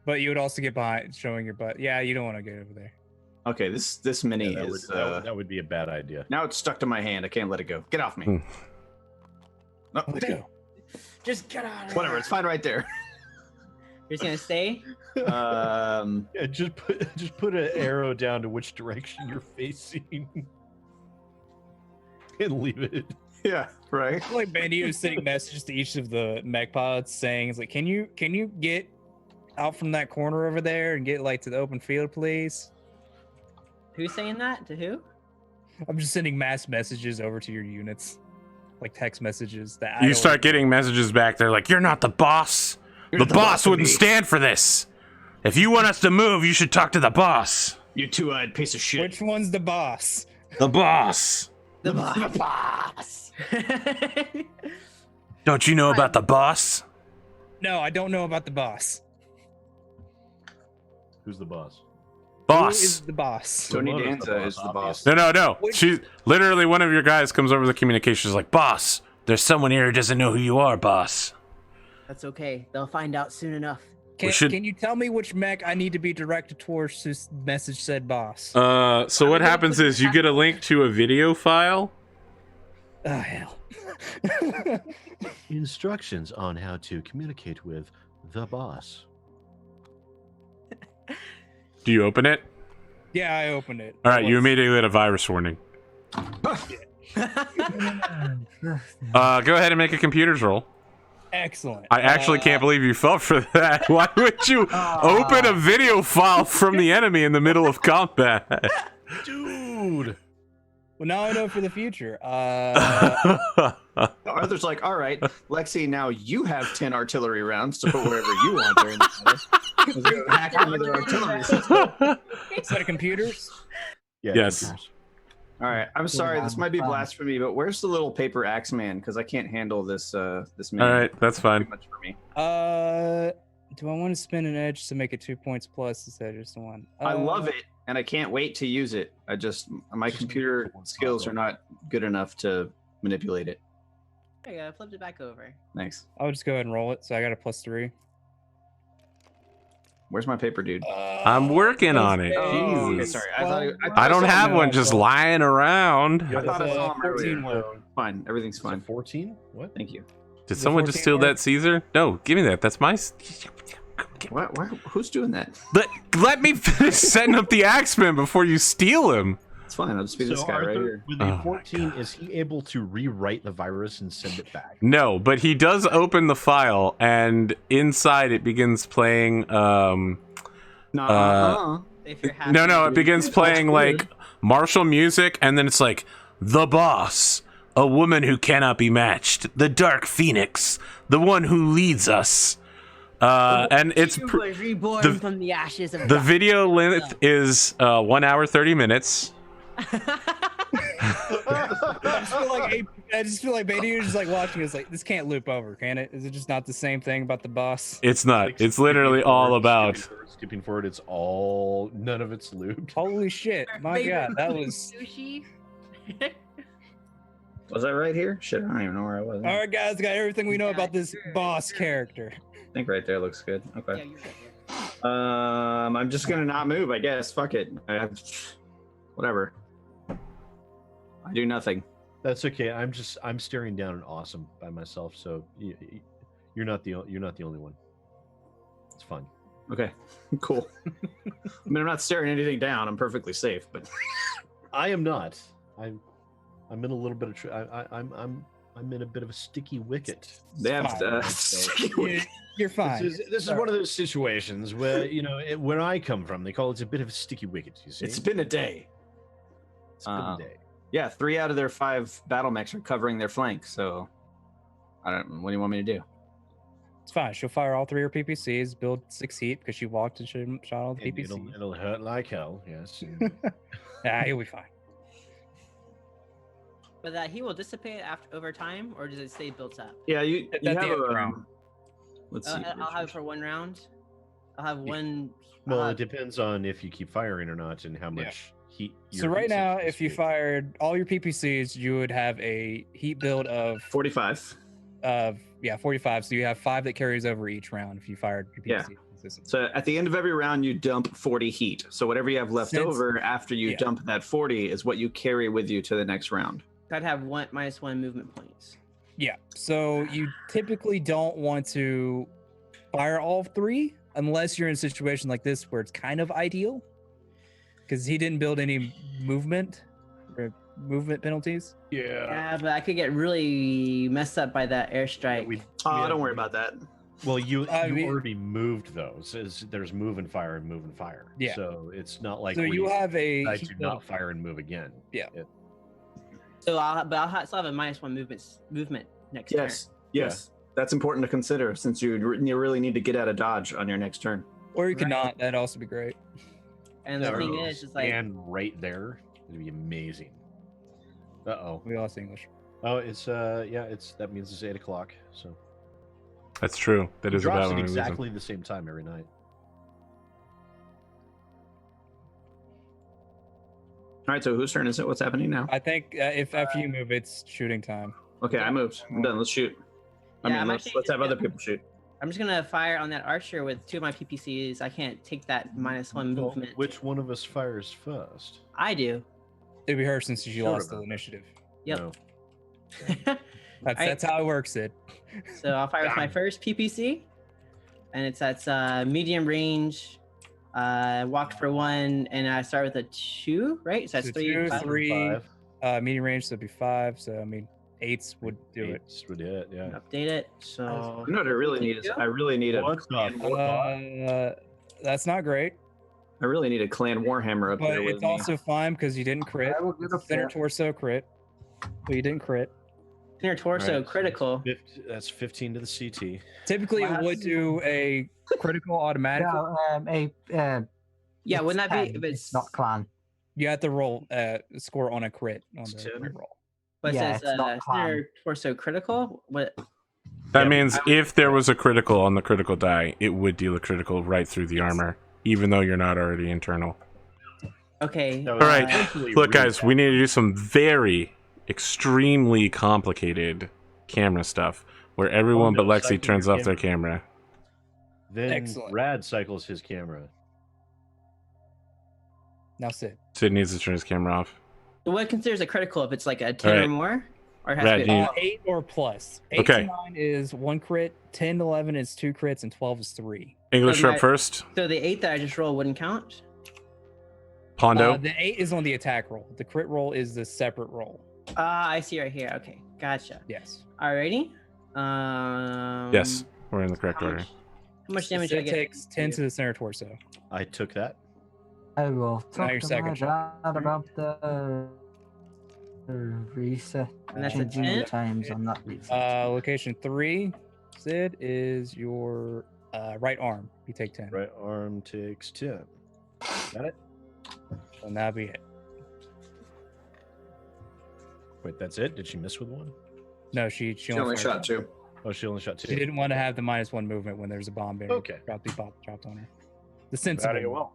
but you would also get behind, showing your butt. Yeah, you don't want to get over there. Okay, this mini Yeah, is that would be a bad idea. now it's stuck to my hand. I can't let it go. Get off me. Hmm. No, Let's go. Just get out of whatever. here. It's fine right there. You're just gonna stay? Yeah, just put an arrow down to which direction you're facing, and leave it. Yeah, right. Like Bandy was sending messages to each of the mech pods saying, "It's like, can you get out from that corner over there and get like to the open field, please?" Who's saying that? To who? I'm just sending mass messages over to your units, like text messages that You start getting messages back there like, you're not the boss. You're The not boss of wouldn't me. stand for this. If you want us to move, you should talk to the boss. You two-eyed piece of shit. Which one's the boss? The boss. The boss. Don't you know about the boss? No, I don't know about the boss. Who's the boss? Who Boss. is the boss? Tony Ramona's the Danza boss, is the boss. No. Which- She literally, one of your guys comes over the communications like, boss, there's someone here who doesn't know who you are, boss. That's okay. They'll find out soon enough. Can you tell me which mech I need to be directed towards to message said boss? So what happens is you get a link to a video file. Oh, hell. Instructions on how to communicate with the boss. Do you open it? Yeah, I opened it. All right, you Once. immediately get a virus warning. Go ahead and make a computers roll. Excellent. I actually can't believe you fell for that. Why would you open a video file from the enemy in the middle of combat? Dude! Well, now I know for the future. Arthur's like, all right, Lexi, now you have 10 artillery rounds to put wherever you want during the battle. 'Cause they're hacking into their artillery system. Set of computers. Yeah, Yes. computers. All right, I'm sorry, this might be Fun. blasphemy, but where's the little paper axe man? Because I can't handle this. This All mini. right, that's Too fine. much for me. Do I want to spin an edge to make it 2 points plus instead of just one? I love it, and I can't wait to use it. My Just computer make it one skills pop are not good enough to manipulate it. There you go. I flipped it back over. Thanks. I'll just go ahead and roll it. So I got a +3. Where's my paper, dude? I'm working on it. Oh, okay, Jesus. sorry. I thought I don't saw have him. one just lying around. I thought I saw him 14 earlier. work. Fine, everything's Is it fine. 14? What? Thank you. Did Is it someone just 14 steal work? that Caesar? No, give me that. That's my. What? Who's doing that? Let me finish setting up the Axeman before you steal him. It's fine. I'll just be this So guy right Arthur, here. with Oh the my 14, is he able to rewrite the virus and send it back? No, but he does open the file, and inside it begins playing. If you're happy. No, it begins playing That's weird. like martial music, and then it's like the boss, a woman who cannot be matched, the Dark Phoenix, the one who leads us. And it's You were reborn the- from the ashes of the God. video length is 1 hour 30 minutes. I just feel like Beatty is just like watching. It's like this can't loop over, can it? Is it just not the same thing about the boss? It's not. It's literally all about. Skipping forward. It's all none of it's looped. Holy shit! Our My favorite God, that food, was. sushi. Was I right here? Shit, I don't even know where I was. All right, guys, got everything we know Yeah, about this you're- boss you're- character. I think right there looks good. Yeah, Okay. you're right there. I'm just gonna not move, I guess. Fuck it. Whatever. I do nothing. That's okay. I'm staring down an awesome by myself. So you're not the only one. It's fun. Okay. Cool. I mean, I'm not staring anything down. I'm perfectly safe, but I am not. I'm in a little bit of. I'm in a bit of a sticky wicket. they have. Fine. You're fine. This is one of those situations where where I come from, they call it a bit of a sticky wicket. You see, It's been a day. It's been a day. Yeah, 3 out of their 5 Battlemechs are covering their flank. So, I don't. What do you want me to do? It's fine. She'll fire all 3 of her PPCs, build 6 heat because she walked and shot all the And PPCs. it'll hurt like hell. Yes. Yeah, you'll be fine. But that he will dissipate after over time, or does it stay built up? Yeah, you At have the end of the a. round. Let's see. I'll have it for 1 round. I'll have one. Well, I'll it depends on if you keep firing or not, and how much heat. So your right heat now, sinks if you to. fired all your PPCs, you would have a heat build of 45. 45. So you have 5 that carries over each round if you fired your Yeah. PPC consistently. So at the end of every round, you dump 40 heat. So whatever you have left Since- over after you yeah. dump that 40 is what you carry with you to the next round. I'd have -1 movement points. Yeah. So you typically don't want to fire all 3 unless you're in a situation like this where it's kind of ideal, because he didn't build any movement or movement penalties. Yeah, but I could get really messed up by that airstrike. Don't worry about that. Well, you we- already moved those. There's move and fire and move and fire. Yeah. So it's not like So we you have a decide heat to build. not fire and move again. Yeah. So I'll still have a -1 movement next turn. Yes. That's important to consider since you really need to get out of dodge on your next turn. Or you could Right. not. That'd also be great. And the thing is, it's like and right there, it'd be amazing. Uh-oh. We lost English. Oh, it's that means it's 8 o'clock. So That's true. That it is about drops when at we lose them. exactly the same time every night. All right, so whose turn is it? What's happening now? I think if after you move, it's shooting time. Okay, I moved. I'm done. Let's shoot. Yeah, I'm let's actually have just other gonna- people shoot. I'm just gonna fire on that archer with 2 of my PPCs. I can't take that -1 Well, movement. which one of us fires first? I do. It'd be her since you Sure lost the about that. initiative. Yep. No. That's how it works, Sid. So I'll fire with my first PPC, and it's at medium range. Walked for 1, and I start with a 2, right? So that's So 3. 2, 5. 3, medium range, so it'd be 5. So I mean, 8s would do it. Eights would hit, yeah. Update it. So You know what I really need is I really need a What the That's not great, I really need a clan Warhammer up but here with it's me. also fine because you didn't crit. I will get up Center there. torso crit. But you didn't crit. inner torso Alright, so critical. That's 15 to the CT. Typically, Wow. it would do a critical automatically. No, Yeah, it's wouldn't that be 10, if it's it's not clan? You have to roll score on a crit on It's the 10. crit roll. But Yeah, it says it's not clan. inner torso critical? What That Yeah, means if there was a critical on the critical die, it would deal a critical right through the armor, even though you're not already internal. okay. No, All right, essentially look, read guys, that. we need to do some very, extremely complicated camera stuff where everyone but no, Lexi cycle turns your off their camera. Then Excellent. Rad cycles his camera. Now Sid. Sid needs to turn his camera off. So what considers a critical if it's like a 10 or Alright. more? Or it has Rad, to be you- 8 or plus. 8 Okay. to 9 is 1 crit, 10 to 11 is 2 crits, and 12 is 3. English So up my- first. So the 8 that I just rolled wouldn't count? Pondo. The 8 is on the attack roll. The crit roll is the separate roll. I see right here. Okay, gotcha. Yes. Alrighty. Yes, we're in the correct order. How much damage do I Sid get? takes 10 to the center torso. I took that. I will Now talk your to second my shot. dad about the reset. And that's a changing the 10? times on that reset. Location 3, Sid, is your right arm. You take 10. Right arm takes 10. Got it? And that'll be it. Wait, that's it? Did she miss with one? No, she She only fired shot one. 2. Oh, she only shot 2. She didn't want to have the -1 movement when there's a bomb being Okay. dropped on her. The sensible. well.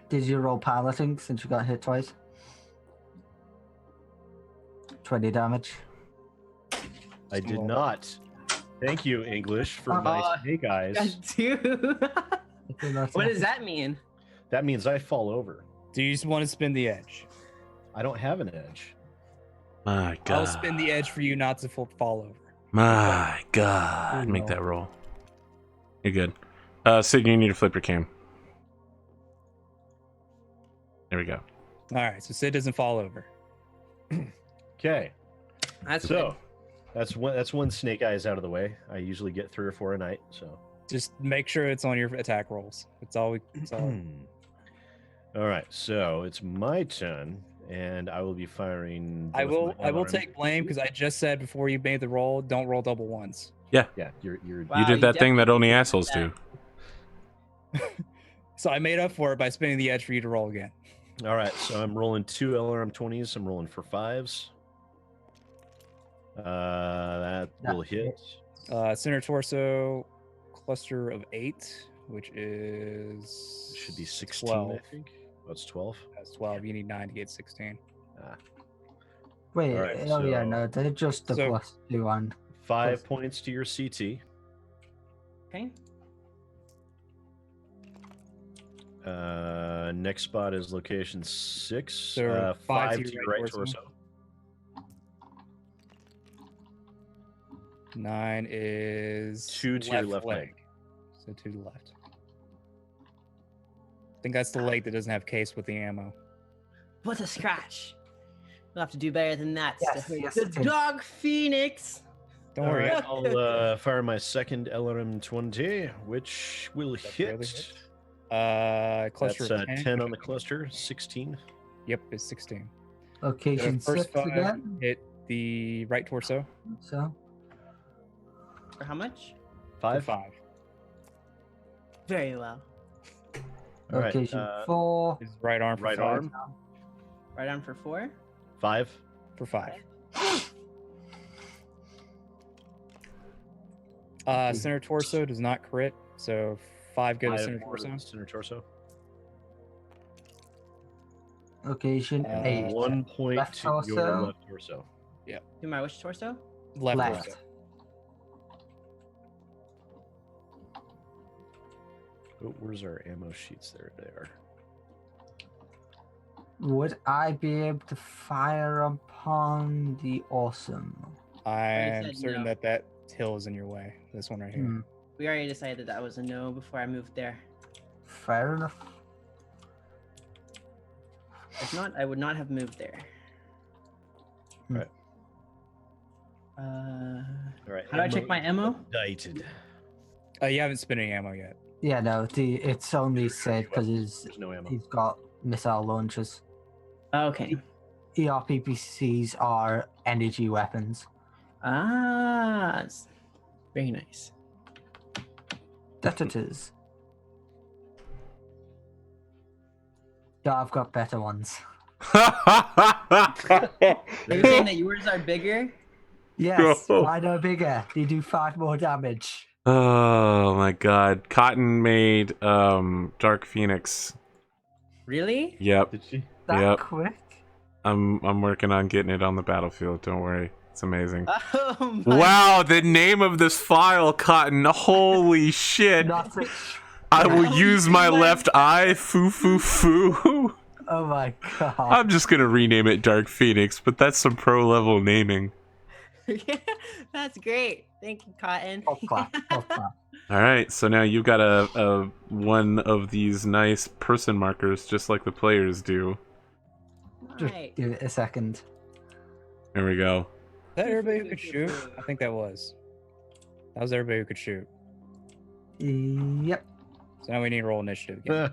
Did you roll piloting since you got hit twice? 20 damage. I did Oh. not. Thank you, English, for my Oh, snake eyes. Dude. What What does that mean? That means I fall over. Do you just want to spin the edge? I don't have an edge. My I'll God. spin the edge for you not to fall over. My God. Make that roll. You're good. Sid, you need to flip your cam. There we go. All right, so Sid doesn't fall over. Okay, That's so that's one snake eyes out of the way. I usually get 3 or 4 a night, so. Just make sure it's on your attack rolls. It's all. All right, so it's my turn, and I will be firing. I both will. my I will unarmed- take blame because I just said before you made the roll, don't roll double ones. Yeah, you're. Wow, You did that thing that only definitely assholes did do. So I made up for it by spinning the edge for you to roll again. All right, so I'm rolling 2 LRM 20s. I'm rolling for 5s. That will hit. Center torso, cluster of 8, which is It should be 16, 12. I think. Oh, it's 12. That's 12. You need 9 to get 16. Wait, All right, oh yeah, so- no, they're just the So- +2 and 5 points to your CT. Okay. Next spot is location 6. So 5 5 to your right torso. 9 is 2 to your left leg. So 2 to the left. I think that's the leg that doesn't have case with the ammo. What a scratch. We'll have to do better than that. Yes, to hurt yes, the it is. dog Phoenix. Don't All worry. right, I'll fire my second LRM 20, which will That really hit. hit. Cluster That's of 10. 10 on the cluster, 16. Yep, it's 16. location The first 6 5 again. hit the right torso So For how much? for 5. 5. Very well. All right, location 4. His right arm for right 5. arm. Right on for 4. 5. For 5. Center torso does not crit, so 5 go to 5 center for torso. the center torso. Location 8. 1 point Left to your torso. left torso. To my which torso? Left, Left. torso. Oh, where's our ammo sheets? There they are. Would I be able to fire upon the awesome? I'm said certain no. that hill is in your way. This one right here. Hmm, We already decided that was a no before I moved there. fair enough. If not, I would not have moved there. Right. Uh, All right. how do I check my ammo? Indicted. You haven't spent any ammo yet. Yeah, no, it's only said because There's no ammo. he's got missile launchers. Okay. ERPPCs are energy weapons. Ah, very nice. That it is. Yeah, I've got better ones. Are you saying that yours are bigger? Yes, Oh. I know bigger. They do 5 more damage. Oh my god. Cotton made Dark Phoenix. Really? Yep. Did she? That Yep. quick? I'm working on getting it on the battlefield. Don't worry. It's amazing. Oh my. Wow, the name of this file, Cotton. Holy shit. Not it. I will Holy use my shit. left eye. Foo foo foo. Oh my god. I'm just gonna rename it Dark Phoenix, but that's some pro level naming. That's great. Thank you, Cotton. Top clap, top clap. All right, so now you've got a one of these nice person markers, just like the players do. Just Right. give it a second. There we go. Is that everybody who could shoot? I think that was. That was everybody who could shoot. Yep, So now we need to roll initiative again.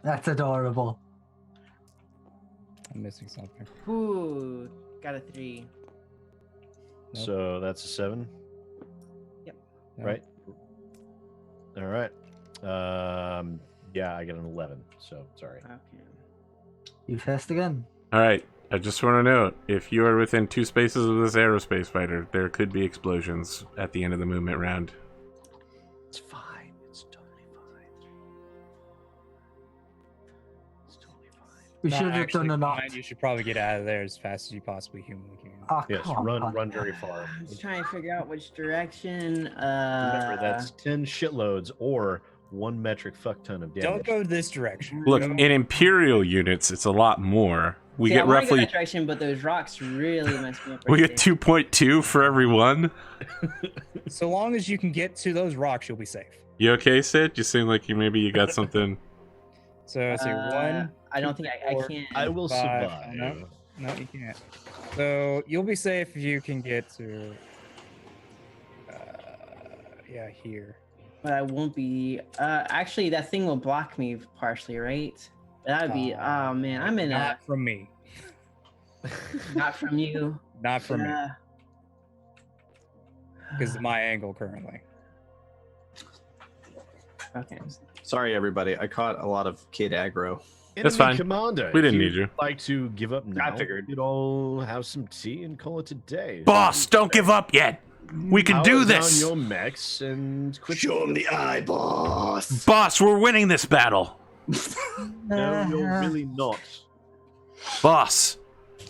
that's adorable. I'm missing something. Ooh, got a 3. Nope. So that's a 7, No. right? All right. Yeah, I got an 11. So sorry. Okay. You first again. All right, I just want to note, if you are within 2 spaces of this aerospace fighter, there could be explosions at the end of the movement round. It's fine. It's totally fine. It's totally fine. We No, should have actually, done a knot. fine, you should probably get out of there as fast as you possibly humanly can. Oh, Yes, come on. run very far. I'm just trying to figure out which direction. Remember, that's 10 shitloads or 1 metric fuck ton of damage. Don't go this direction. Look, Go- in Imperial units, it's a lot more. We See, I get wanna go roughly that direction, but those rocks really mess me up. we right get there. 2.2 for every one. so long as you can get to those rocks, you'll be safe. You okay, Sid? You seem like you got something. So let's see, 1. I don't think I four, can't. I will 5. survive. No, you can't. So you'll be safe if you can get to. Yeah, here. But I won't be. Actually, that thing will block me partially, right? That would be. Oh man, I'm in a. Not from me. Not from you. Not from me, Uh, because my angle currently. Okay. Sorry, everybody. I caught a lot of kid aggro. That's Enemy fine. Commander, We didn't if need you'd you. like to give up now? figured. We'd all have some tea and call it a day. Boss, don't give up yet. We can do Power this. down your mechs and quit. Show him the eye, boss. Boss, we're winning this battle. No, you're really not. Boss,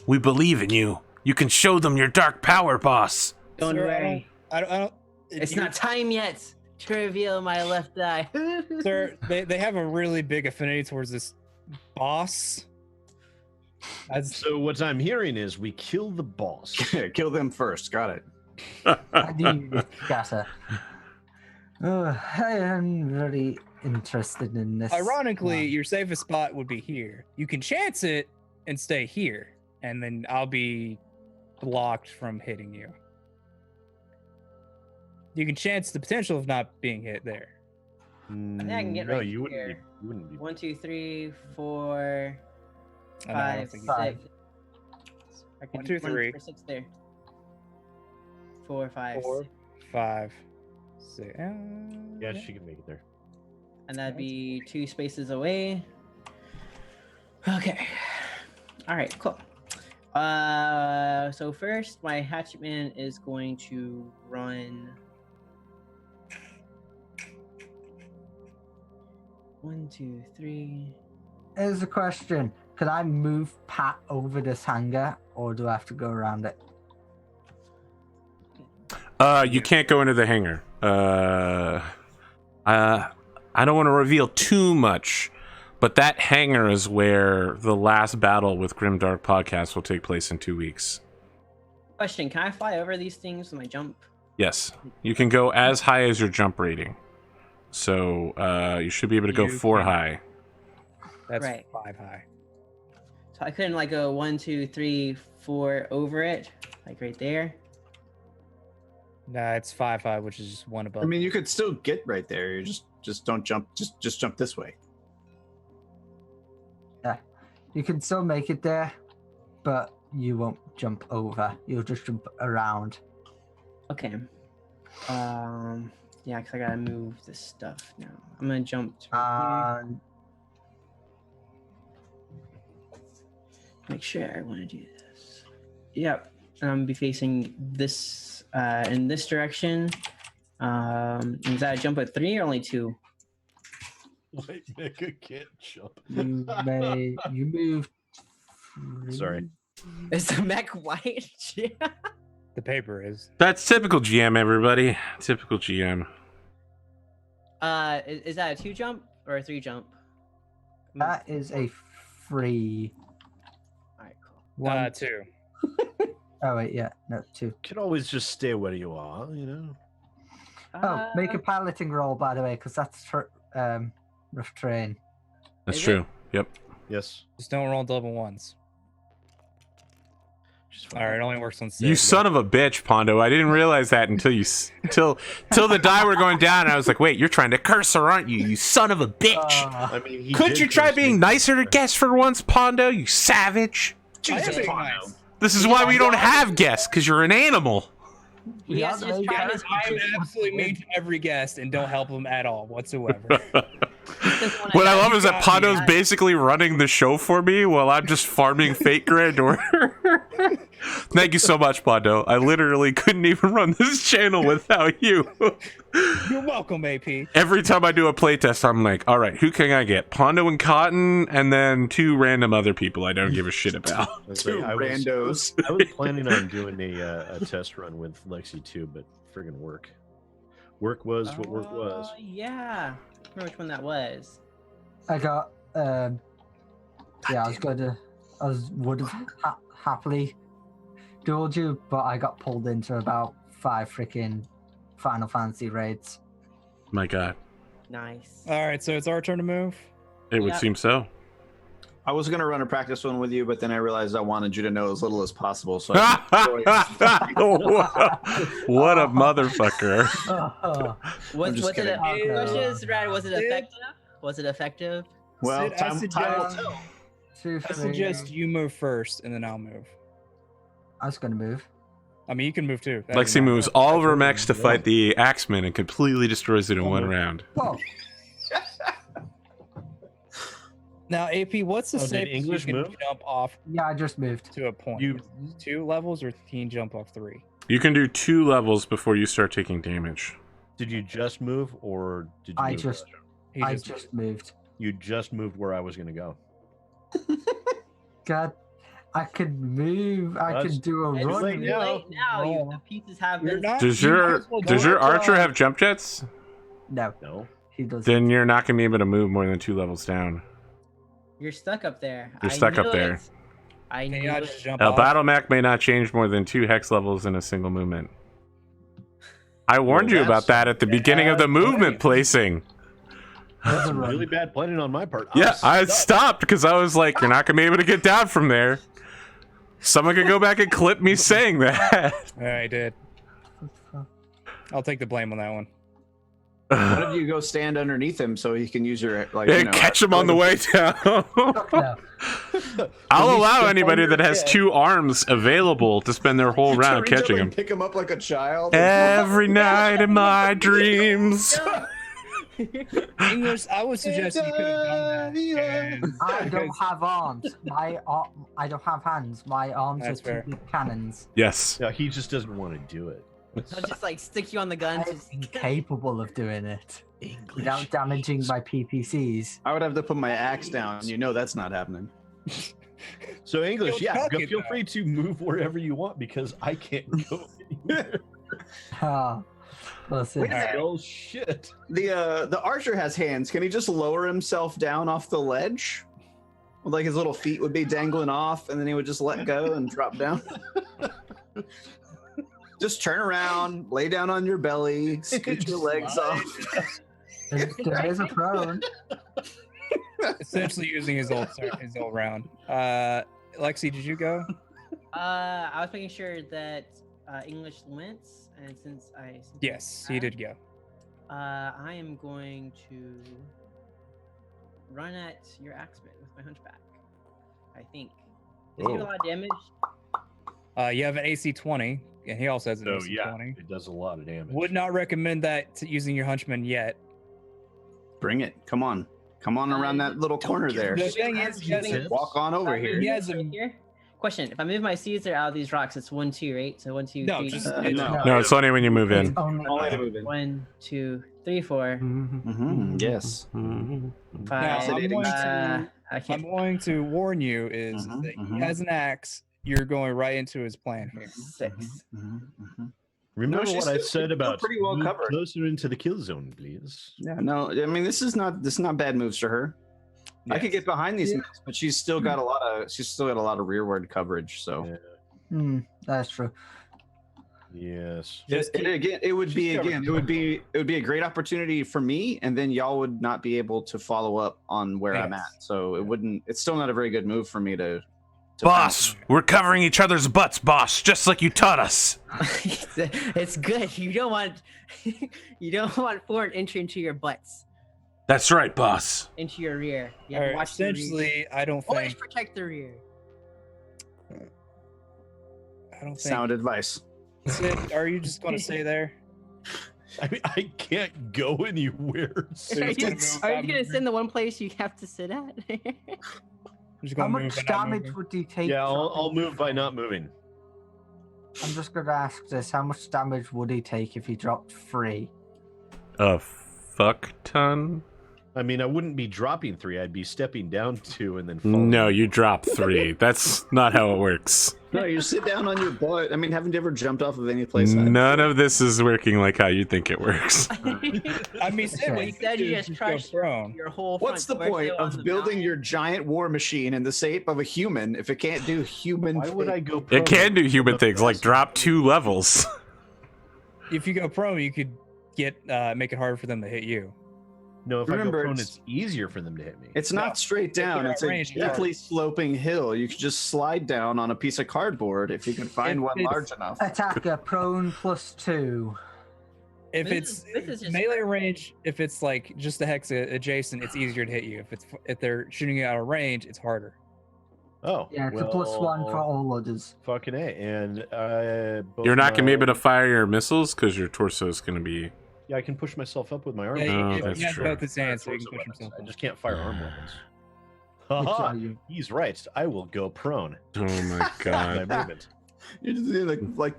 we believe in you. You can show them your dark power, boss. Don't Sir, worry. I don't. It's not time yet to reveal my left eye. Sir, they have a really big affinity towards this boss. So what I'm hearing is we kill the boss. Kill them first. Got it. I do scatter. Oh, I am very interested in this. Ironically, your safest spot would be here. You can chance it and stay here, and then I'll be blocked from hitting you. You can chance the potential of not being hit there. I think I can get no, right you wouldn't here. be. You wouldn't be. 1, 2, 3, 4, I know, I don't 5, think 6. you- I can 1, 2, 3. 4, 6 there. 4, 5, 4, 6. 5, 6. Yeah, she can make it there. And that'd be 2 spaces away. Okay. All right, cool. So first, my hatchman is going to run 1, 2, 3. Here's a question. Could I move Pat over this hangar, or do I have to go around it? You can't go into the hangar. I don't want to reveal too much, but that hangar is where the last battle with Grimdark Podcast will take place in 2 weeks. Question: can I fly over these things with my jump? Yes, you can go as high as your jump rating. So you should be able to go You 4 can. high. That's Right. 5 high. So I couldn't like go 1, 2, 3, 4 over it, like right there. Nah, it's 5 high, which is just one above. I mean, you could still get right there. You just don't jump. Just jump this way. You can still make it there, but you won't jump over. You'll just jump around. Okay. Yeah, because I gotta move this stuff now. I'm gonna jump to right And here. Make sure I want to do this. Yep. And I'm gonna be facing this in this direction. Is that a jump at 3 or only 2? White mecha can't jump. you move. Sorry. Is the mech white? Yeah. The paper is. That's typical GM, everybody. Typical GM. Is that a 2 jump or a 3 jump? That is a free All right, cool. one. 2. Oh wait, yeah, no, 2. Can always just stay where you are, you know. Oh, make a piloting roll, by the way, because that's for rough terrain. That's Is it? true. Yep. Yes. Just don't roll double ones. She's fine. All right, it only works on 6. You son of a bitch, Pondo. I didn't realize that until till the die were going down. I was like, wait, you're trying to curse her, aren't you? You son of a bitch. I mean, he Couldn't did you try curse being me. nicer to guests for once, Pondo? You savage. Jesus, being Pondo. nice. This is why we don't have guests, because you're an animal. He has to just try his I am absolutely mean to every guest and don't help them at all whatsoever. What I love is that got me. Pondo's basically running the show for me while I'm just farming fake Grand Order. Thank you so much, Pondo. I literally couldn't even run this channel without you. You're welcome, AP. Every time I do a playtest, I'm like, all right, who can I get? Pondo and Cotton, and then 2 random other people I don't give a shit about. I was Two like, I was randos. planning on doing a test run with Lexi too, but friggin' work. Work was what work was. Yeah. I remember which one that was. I got yeah, I would have happily dueled you, but I got pulled into about 5 freaking Final Fantasy raids. My God, Nice. All right, so it's our turn to move. it would Yeah. seem so. I was gonna run a practice one with you, but then I realized I wanted you to know as little as possible. So I What a motherfucker. Was just it kidding. was it effective? Was it effective? well, Sid, I time will suggest- tell. 2, I 3. suggest you move first, and then I'll move. I was gonna move. I mean, you can move too. That doesn't Lexi matter. moves all of her mechs to fight the Axeman and completely destroys it in one round. Whoa! Now, AP, what's the Oh, did safest English you can move? jump off Yeah, I just moved. to a point? You- 2 levels, or can you jump off 3? You can do 2 levels before you start taking damage. Did you just move, or did you? I move just- earlier? He I just- just moved. You just moved where I was going to go. God, I could move. I That's- could do a It's run. late too now. late now. No. The pieces have You're been. not- Does you might your as well does go your outside. archer have jump jets? No, No. he doesn't. Then you're not gonna be able to move more than 2 levels down. You're stuck up there. You're I stuck up knew there. it. I Can knew you not it. just jump A off? Battlemech may not change more than 2 hex levels in a single movement. I warned you about that at the beginning of the movement placing. That's some really bad planning on my part. Yeah, I stuck. stopped because I was like, you're not gonna be able to get down from there. Someone could go back and clip me saying that. Yeah, I did. I'll take the blame on that one. One of you go stand underneath him so he can use your like. And catch him on the way down. Fuck no. I'll Can you allow step anybody on your that has head? 2 arms available to spend their whole round catching him. Pick him up like a child. Every night in my dreams. English, I would suggest you could have done that. and- I don't because- have arms. I don't have hands. My arms That's are fair. 2 big cannons. Yes. No, he just doesn't want to do it. I'll just like stick you on the gun. I'm Just... incapable of doing it without damaging my PPCs. I would have to put my axe down. You know that's not happening. So English, You'll yeah, chuck it, feel though. free to move wherever you want because I can't go anywhere. Ah, listen. Wait a minute. Oh shit! The archer has hands. Can he just lower himself down off the ledge? Like his little feet would be dangling off, and then he would just let go and drop down. Just turn around, lay down on your belly, scoot your legs off. There is a prone. Essentially using his old round. Lexi, did you go? I was making sure that English went, and since Yes, he did go. I am going to run at your axeman with my hunchback. I think. Does he do a Oh. lot of damage? You have an AC 20, and he also has an So AC yeah, 20. it does a lot of damage. Would not recommend that to using your hunchman yet. Bring it. Come on around that little corner there. The thing is, he has a- Walk on over If I here. move He has right a- here. Question: if I move my Caesar out of these rocks, it's 1, 2, right? So 1, 2, No, 3. just no. No, it's only when you move in. Only Only to move in. 1, 2, 3, 4, Yes. 5. Fascinating. I I'm can't. going to warn you is Mhm, that mhm. he has an axe. You're going right into his plan here. 6. Remember she's what I still- said she's about pretty well move covered. closer into the kill zone, please. Yeah, no, I mean this is not bad moves for her. I could get behind these moves, but she's still got a lot of rearward coverage. So Yeah. that's true. Yes. it would be a great opportunity for me, and then y'all would not be able to follow up on where I'm Yes. at. So it wouldn't. It's still not a very good move for me to Boss, we're covering each other's butts, boss, just like you taught us. It's good. You don't want foreign entry into your butts, That's right, boss. into your rear. You have All to right, watch the rear. essentially, I don't Always think. protect the rear. I don't think. sound advice. Sid, are you just going to stay there? I mean, I can't go anywhere. So Are you're you, just gonna move, are you not gonna move? send the one place you have to sit at? I'm just How gonna move much and not damage moving. would he take? Yeah, from- I'll move by not moving. I'm just gonna ask this: how much damage would he take if he dropped 3? A fuck ton? I mean, I wouldn't be dropping 3. I'd be stepping down 2 and then falling. No, you drop 3. That's not how it works. No, you sit down on your butt. I mean, haven't you ever jumped off of any place? None of this is working like how you think it works. I mean, Sid, what you Instead, could do you is just go crush prone. your whole. What's the front point torso on of the building mountain. your giant war machine in the shape of a human if it can't do human? Why would I go? It prone? can do human things like drop 2 levels. If you go prone, you could make it harder for them to hit you. No, if Remember, I go prone, it's- it's easier for them to hit me. It's No, not straight down. you're It's at a range, you gently are. sloping hill. You could just slide down on a piece of cardboard if you can find If one it's- large enough. Attacker prone +2. If This it's is just- melee range, if it's like just the hex adjacent, it's easier to hit you. If they're shooting you out of range, it's harder. Oh, Yeah, it's a +1 for all others. Fucking A. And both You're not going to be my- able to fire your missiles because your torso is going to be... Yeah, I can push myself up with my arm. Yeah, Oh, he that's has true. both his Fire hands, so he can torso push weapons. himself. I up. just can't fire arm weapons. Haha, are you? he's right. I will go prone. Oh my My god. movement. You're just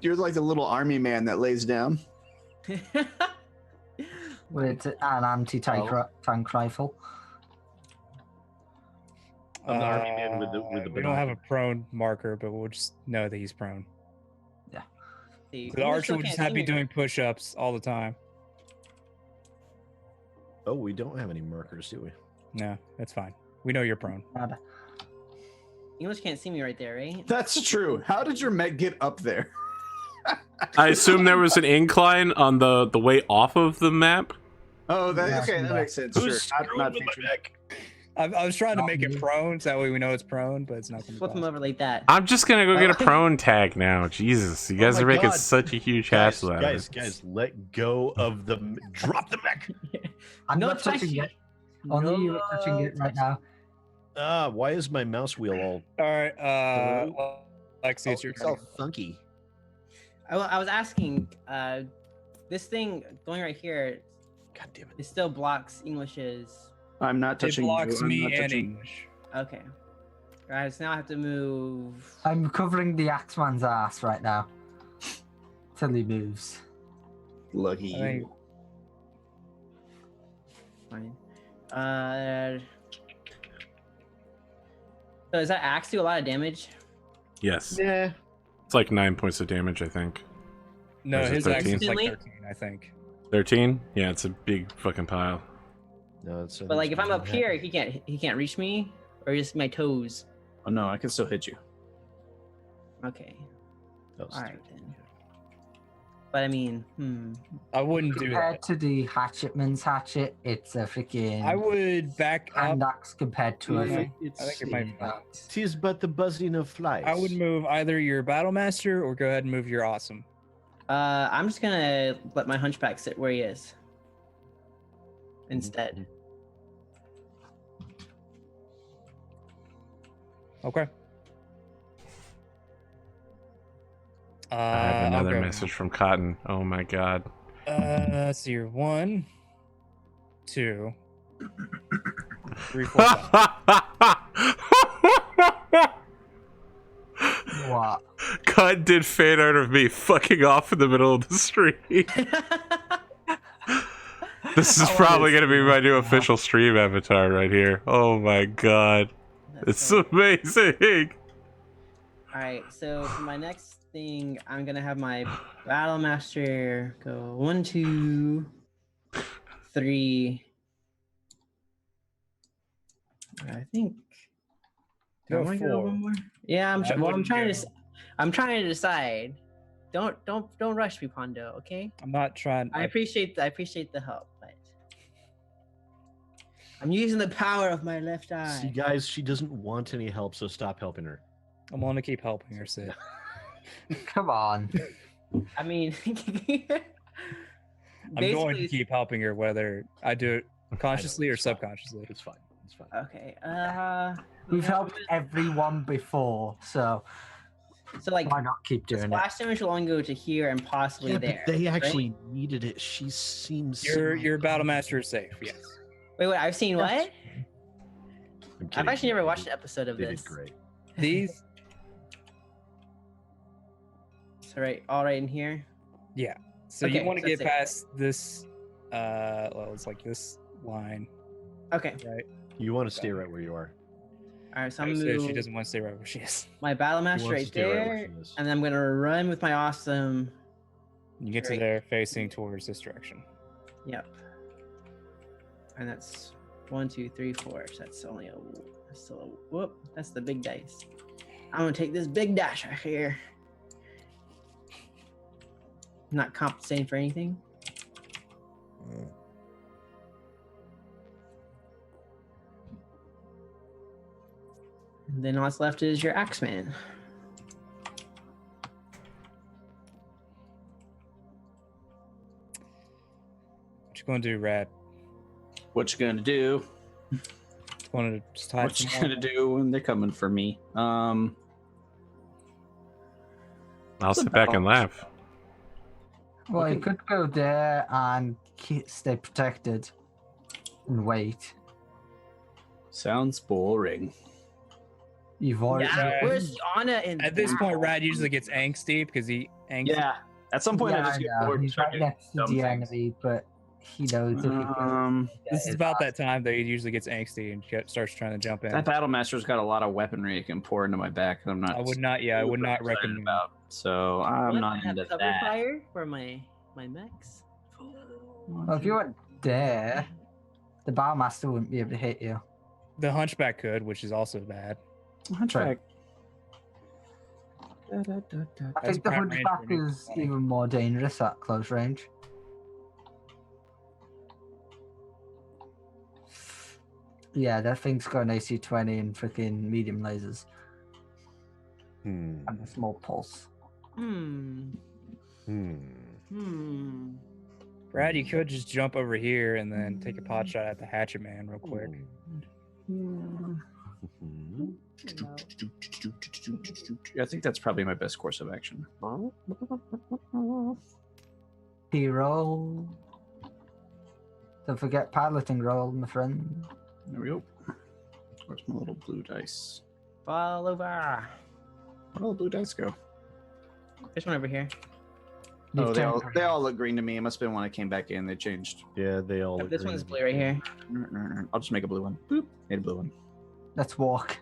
you're like the little army man that lays down. With an anti-tank tank rifle. I'm the army man with the We don't have a binocular. prone marker, but we'll just know that he's prone. See, The English archer still would just can't have see be me. doing push-ups all the time. Oh, we don't have any markers, do we? No, that's fine. We know you're prone. English can't see me right there, right? That's true. How did your mech get up there? I assume there was an incline on the way off of the map. Oh, Yeah. okay, that makes sense. Who's Sure. screwing Not with my featured. mech? I was trying to Not make it me. prone, so that way we know it's prone, but it's not going to Flip him be over like that. I'm just gonna go get a Okay. prone tag now. Jesus, you guys Oh are my making God. such a huge Guys, hassle out of it. guys, let go of the drop the mech. I'm No not touching touching. it. Only you are touching it right now. Why is my mouse wheel all? All right, Lexi, Oh, it's your it's turn. all funky. I was asking, this thing going right here, God damn it! it still blocks English's. I'm not It touching blocks you. I'm me not and touching- English. Okay. Alright, so now I have to move. I'm covering the Axeman's ass right now. Till he moves. Lucky I think- you. Fine. So does that axe do a lot of damage? Yes, Yeah. it's like 9 points of damage, I think. No, Or is it his axe 13? is like Instantly? 13, I think. 13? Yeah, it's a big fucking pile. No, it's. But like if I'm up here, he can't reach me, or just my toes. Oh no, I can still hit you. Okay. That was Alright 13, then. But I mean, I wouldn't do Compared that. to the Hatchetman's hatchet, it's a freaking I would back up. hand axe compared to a Yeah. freaking I think it might be fine. axe. Tis but the buzzing of flies. I would move either your Battlemaster or go ahead and move your Awesome. I'm just gonna let my hunchback sit where he is. Instead. Okay. I have I'll another go. message from Cotton. Oh my god. Let's see here. 1, 2, 3, 4, 5. What? Cotton did fan art of me fucking off in the middle of the street. This is probably going to be my new official stream avatar right here. Oh my god. It's so... amazing. Alright, so for my next thing, I'm gonna have my Battlemaster go 1, 2, 3. I think. Do I Go wanna go 4. one more? Yeah, I well, wouldn't go. I'm trying to decide. Don't rush me, Pondo. Okay. I'm not trying. I appreciate the help, but I'm using the power of my left eye. See, guys, she doesn't want any help, so stop helping her. I'm going to keep helping her, Sid. Come on. I mean, I'm going to keep helping her, whether I do it consciously or it's fine. subconsciously. It's fine. It's fine. Okay. We've helped everyone before, so So like, why not keep the doing it? splash damage will only go to here and possibly Yeah, there. but they right? actually needed it. She seems. Your Battlemaster is safe, yes. Wait. I've seen what? I'm I've kidding. actually never watched an episode of They this. did great. These, So all right in here. so you Okay, want to so get that's it. past this, well, it's like this line, Okay. right? You want to stay right where you are. All right. So So I'm gonna she move doesn't want to stay right where she is. my You Battlemaster want to right stay right there, where she is. and then I'm gonna run with my awesome. You get to Great. there facing towards this direction. Yep. And that's 1, 2, 3, 4. So that's only a. That's still a whoop. That's the big dice. I'm gonna take this big dash right here. Not compensating for anything. And then all that's left is your Axeman. What you going to do, Rad? What you gonna do? Want to just hide What you some gonna do when they're coming for me? I'll It's a sit back and balance. laugh. Well, you Okay. could go there and stay protected and wait. Sounds boring. You've already. Yeah, where's Anna in At this that? point, Rad usually gets angsty because he angsty. Yeah. At some point, I Yeah, just get know. bored. and He's start right doing next to dumb the things. enemy, but he knows if he can. This is about that time that he usually gets angsty and starts trying to jump in. That Battlemaster's got a lot of weaponry it can pour into my back. I'm not. I would not. Yeah, I would super not excited recommend. about. So I'm What? not I have into cover that. fire for my mechs. Well, if you weren't there, the Battlemaster wouldn't be able to hit you. The Hunchback could, which is also bad. Hunchback. I That's think the prime range Hunchback for me. is even more dangerous at close range. Yeah, that thing's got an AC 20 and freaking medium lasers Hmm. and a small pulse. Hmm. Hmm. Hmm. Brad, you could just jump over here and then take a pot shot at the Hatchet Man real quick. Mhm. I think that's probably my best course of action. Hero. Don't forget piloting roll, my friend. There we go. Where's my little blue dice? Fall over. Where'd all the blue dice go? There's one over here. Oh, You've turned- they all look green to me. It must have been when I came back in. They changed. Yeah, they all. This agree. one's blue right here. I'll just make a blue one. Boop. Made a blue one. Let's walk.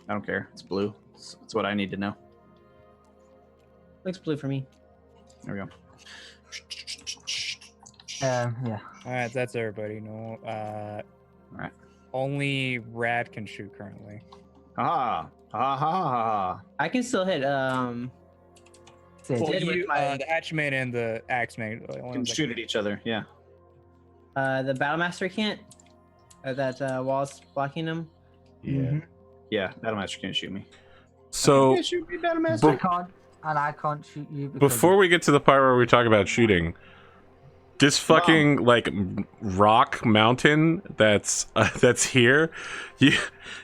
I don't care. It's blue. It's what I need to know. Looks blue for me. There we go. Yeah. All right, that's everybody. No, Alright. only Rad can shoot currently. Ah. Ha ha ha. I can still hit. Sid. Well, did with you, my- the Hatchman and the Axeman. the only Can ones that shoot at each other. Yeah. The Battlemaster can't. That wall's blocking him. Yeah. Mhm. Yeah. Battlemaster can't shoot me. So Can't shoot me, Battlemaster. I can't, and I can't shoot you. Because before we get to the part where we talk about shooting, this fucking like rock mountain that's here, you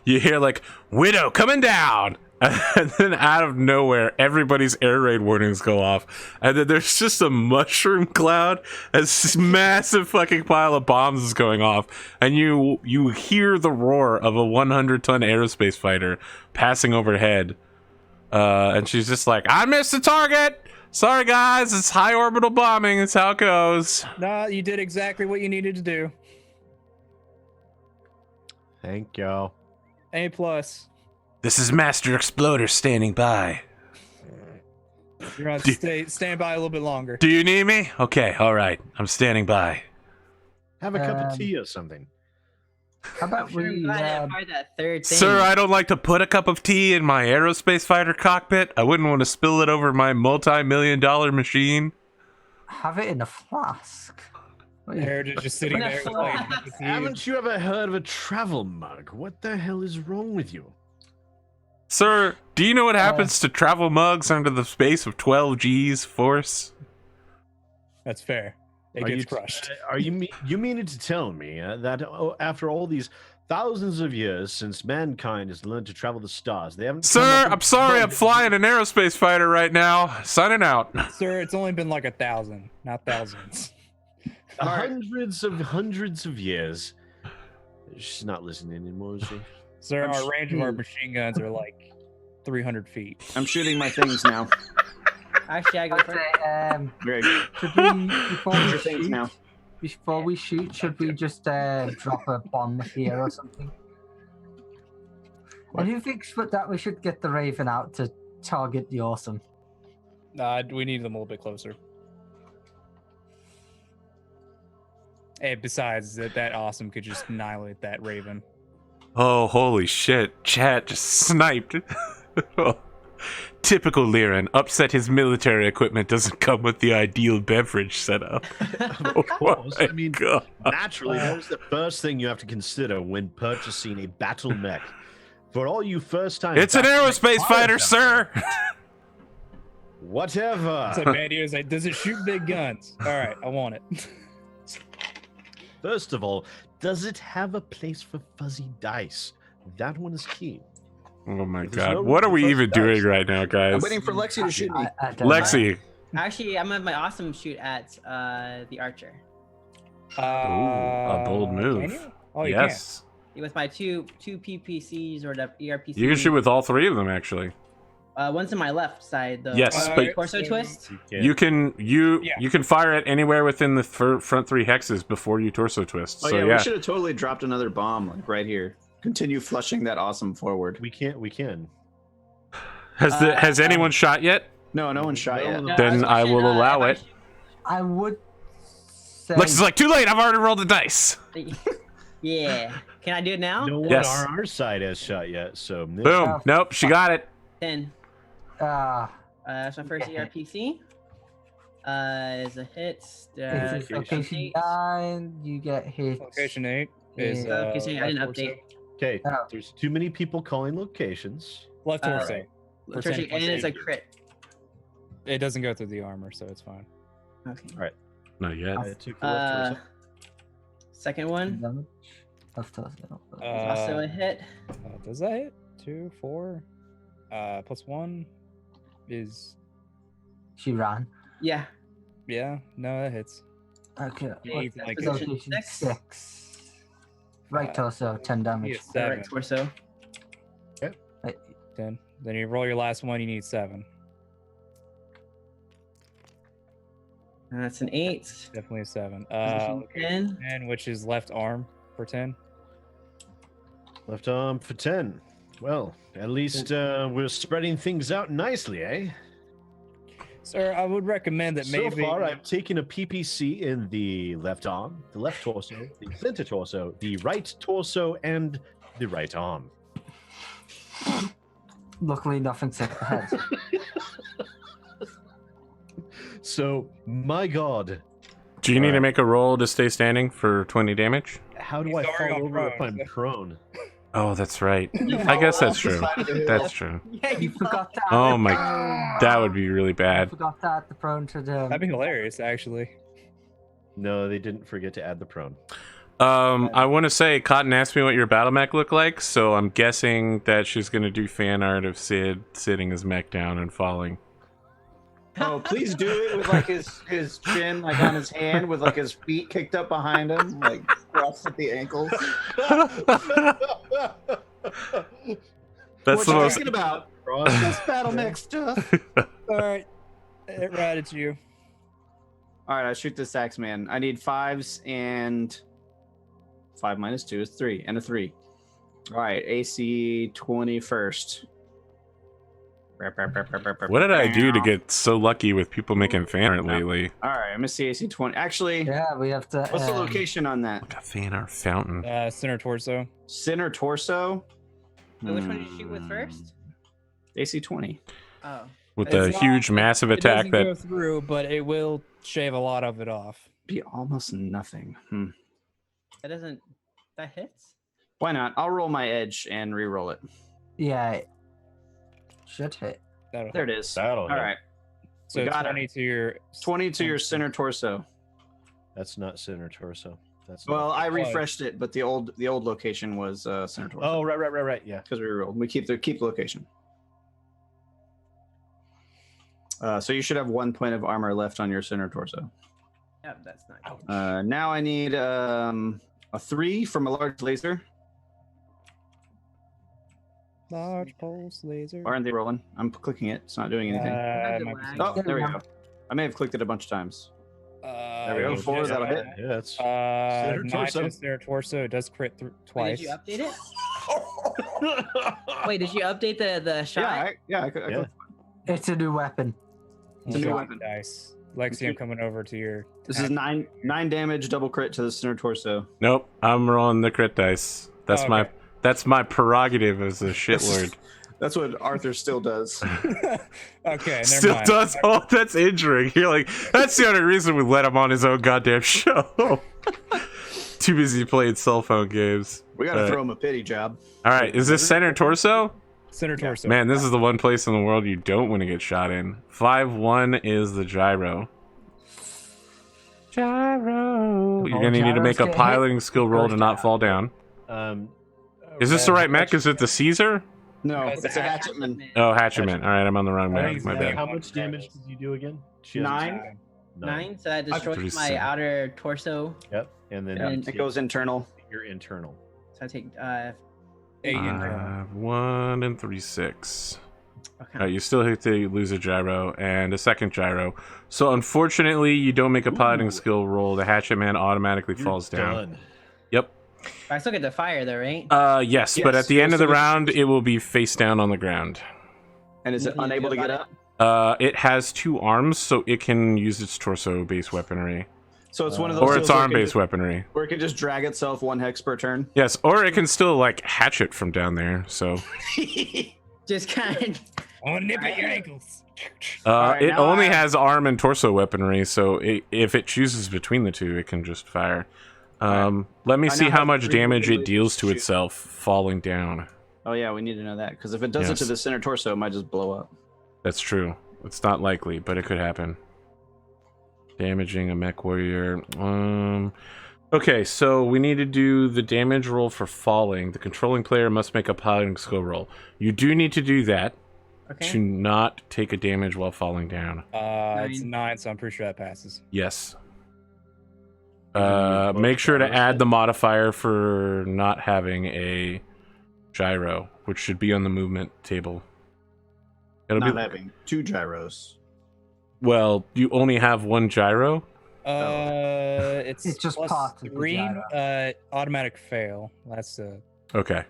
hear like Widow coming down, and then out of nowhere everybody's air raid warnings go off, and then there's just a mushroom cloud as this massive fucking pile of bombs is going off, and you hear the roar of a 100-ton aerospace fighter passing overhead, and she's just like, I missed the target. Sorry, guys, it's high orbital bombing. It's how it goes. No, you did exactly what you needed to do. Thank you. A plus. This is Master Exploder standing by. You're gonna have to stand by a little bit longer. Do you need me? Okay, all right. I'm standing by. Have a cup of Um, tea or something. How about Sure, I'm we? glad I fired that third thing. Sir, I don't like to put a cup of tea in my aerospace fighter cockpit. I wouldn't want to spill it over my multi-million-dollar machine. Have it in a flask. What are you- Heritage just sitting there. No. Like, with you. Haven't you ever heard of a travel mug? What the hell is wrong with you? Sir, do you know what happens to travel mugs under the space of 12 G's force? That's fair. It Are gets you- crushed. Are you meaning to tell me that after all these thousands of years since mankind has learned to travel the stars, they haven't? come Sir, up with I'm sorry, I'm bugs? flying an aerospace fighter right now. Signing out. Sir, it's only been like 1,000, not thousands. Hundreds of years. She's not listening anymore, is she? Sir, I'm our range of our machine guns are like 300 feet. I'm shooting my things now. Actually, I go I'd first. say, Very should we, before Shoot we your things shoot, now. before we shoot, should we just drop a bomb here or something? What? And who thinks that we should get the Raven out to target the Awesome? We need them a little bit closer. Hey, besides that Awesome could just annihilate that Raven. Oh, holy shit. Chat just sniped. Typical Liran. Upset his military equipment doesn't come with the ideal beverage setup. Of course. my I mean, God. naturally, that is the first thing you have to consider when purchasing a battle mech. For all you first-time, It's an battle mech aerospace fighter, pilots out sir. there, Whatever. It's like, man, he was like, does it shoot big guns? All right, I want it. First of all, does it have a place for fuzzy dice? That one is key. Oh my There's no God. What are we first even dice. doing right now, guys? I'm waiting for Lexi to shoot me. I don't know. Lexi. Actually, I'm gonna have my awesome shoot at the archer. a bold move. Can you? Oh, you Yes. with my two PPCs or the ERPCs. You can shoot with all three of them, actually. One's in my left side, though. Yes, but- torso twist. You can fire it anywhere within the front 3 hexes before you torso twist. Oh so yeah, yeah, we should have totally dropped another bomb like right here. Continue flushing that awesome forward. We can. has anyone shot yet? No one shot yet. No, Then was I will wondering, allow if it. I would say. Lex is like, too late. I've already rolled the dice. Yeah. Can I do it now? No one Yes. on our side has shot yet, so Boom. Nope, she got it. 10. That's my first ERPC. Is a hit. It's location 9. You get hit. Location 8 is. Yeah. Location 8, I didn't left torso. update. Okay, Oh. there's too many people calling locations. Left torso. For 10 And plus it's a 8. crit. It doesn't go through the armor, so it's fine. Okay. Not yet. I took the left torso. Second one. Damage. Left torso. Also a hit. Does that hit? 2, 4, plus 1 is. She ran. Yeah. Yeah, no, that hits. Okay. Yeah, what- you can, like, Position location 6. 6. Right torso, 10 damage. Yes. 7. Right torso. 10. Then you roll your last one, you need 7. That's an 8. Definitely a 7. Position 10. 10, which is left arm for 10. Left arm for 10. Well, at least we're spreading things out nicely, eh? Sir, I would recommend that So maybe. far, I've taken a PPC in the left arm, the left torso, the center torso, the right torso, and the right arm. Luckily, nothing took the head. So, my God, Do you need to Alright. make a roll to stay standing for 20 damage? how do He's I already fall on over if prone, I'm prone? Oh, that's right. I guess that's true. That's true. Yeah, You forgot that. Oh my, that would be really You bad. forgot that the prone to the. That'd be hilarious, actually. No, they didn't forget to add the prone. I want to say Cotton asked me what your battle mech looked like, so I'm guessing that she's gonna do fan art of Sid sitting his mech down and falling. Oh, please do it with like his chin like on his hand with like his feet kicked up behind him, like crossed at the ankles. That's what the you most. talking about? Cross. This battle mech stuff. All right, right, it's you. All right, I shoot this axe man. I need 5s and 5 minus 2 is 3 and a 3. All right, AC 20 first. What did I do to get so lucky with people making fan art lately? All right, I'm gonna see AC 20. Actually, Yeah, we have to. what's the location on that? Like a fan art fountain. Center torso. Center torso. Wait, which one did you shoot with first? AC 20. Oh. With the It's huge, not- massive It attack doesn't go that. through, but it will shave a lot of it off. Be almost nothing. That doesn't. That hits? Why not? I'll roll my edge and re-roll it. Yeah. Should hit. That'll There hit. it is. That'll All hit. right, So we got it. 20 to your 20 to your center torso. That's not center torso. That's Well, not... I refreshed it, but the old location was center torso. Oh, right. Yeah. Because we re-rolled. We keep the location. So you should have 1 point of armor left on your center torso. Yep, that's not good. Now I need a 3 from a large laser. large pulse laser. Why aren't they rolling? I'm clicking it. It's not doing anything. Might be Oh, something. there we go. I may have clicked it a bunch of times. There we go. you 4, just- that'll hit. Yeah, that's Center torso. torso. Center torso. It does crit Wait, twice. did you update it? Wait, did you update the shot? I could. Yeah. It's a new weapon. It's a new Shot weapon. Dice. Lexi, I'm coming over to your. This is 9 damage, double crit to the center torso. Nope, I'm rolling the crit dice. That's Oh, okay. that's my prerogative as a shitlord. That's what Arthur still does. Okay, never Still mind. does. Oh, that's injuring. You're like, that's the only reason we let him on his own goddamn show. Too busy playing cell phone games. We gotta throw him a pity job. All right, is this center torso? Center torso. Man, this is the one place in the world you don't want to get shot in. 5-1 is the gyro. Gyro. You're gonna need to make a gyros get piloting skill roll to not fall down. Is this the right mech? Is it the Caesar? No, That's it's a hatchetman. Oh, Hatchetman. All right, I'm on the wrong I mech. think My it's bad. How much damage did you do again? She has 9. 9, so that destroys my 37. outer torso. Yep. And then And It goes internal. your internal. So So I take 8 and gyro. 1 and 3, 6. okay. You still have to lose a gyro and a second gyro. So unfortunately, you don't make a piloting skill roll. The hatchet man automatically falls down. Done. Yep. But I still get the fire though, right? Yes, but at the Yes, end of the you'll still get round, it will be face down on the ground. And is it Nothing you unable do to get about up? It has 2 arms, so it can use its torso-based weaponry. So it's one of those Or deals its where it can arm-based just- weaponry. where it can just drag itself 1 hex per turn. Yes, or it can still, like, hatchet from down there, so... Just kind of. Oh, nip at your ankles. Alright, it now only I- has arm and torso weaponry, so if it chooses between the two, it can just fire. Let me I see now how have much 3 damage it lasers deals to to shoot. itself falling down. Oh yeah, we need to know that because if it does it to Yes. the center torso, it might just blow up. That's true. It's not likely, but it could happen. Damaging a mech warrior. Okay, so we need to do the damage roll for falling. The controlling player must make a piloting skill roll. You do need to do that Okay. to not take a damage while falling down. It's 9. 9, so I'm pretty sure that passes. Yes. both Make sure to gyros add then? the modifier for not having a gyro, which should be on the movement table. It'll Not be having 2 gyros. well. You only have 1 gyro. It's just plus part of the 3. gyro. Automatic fail. That's Okay.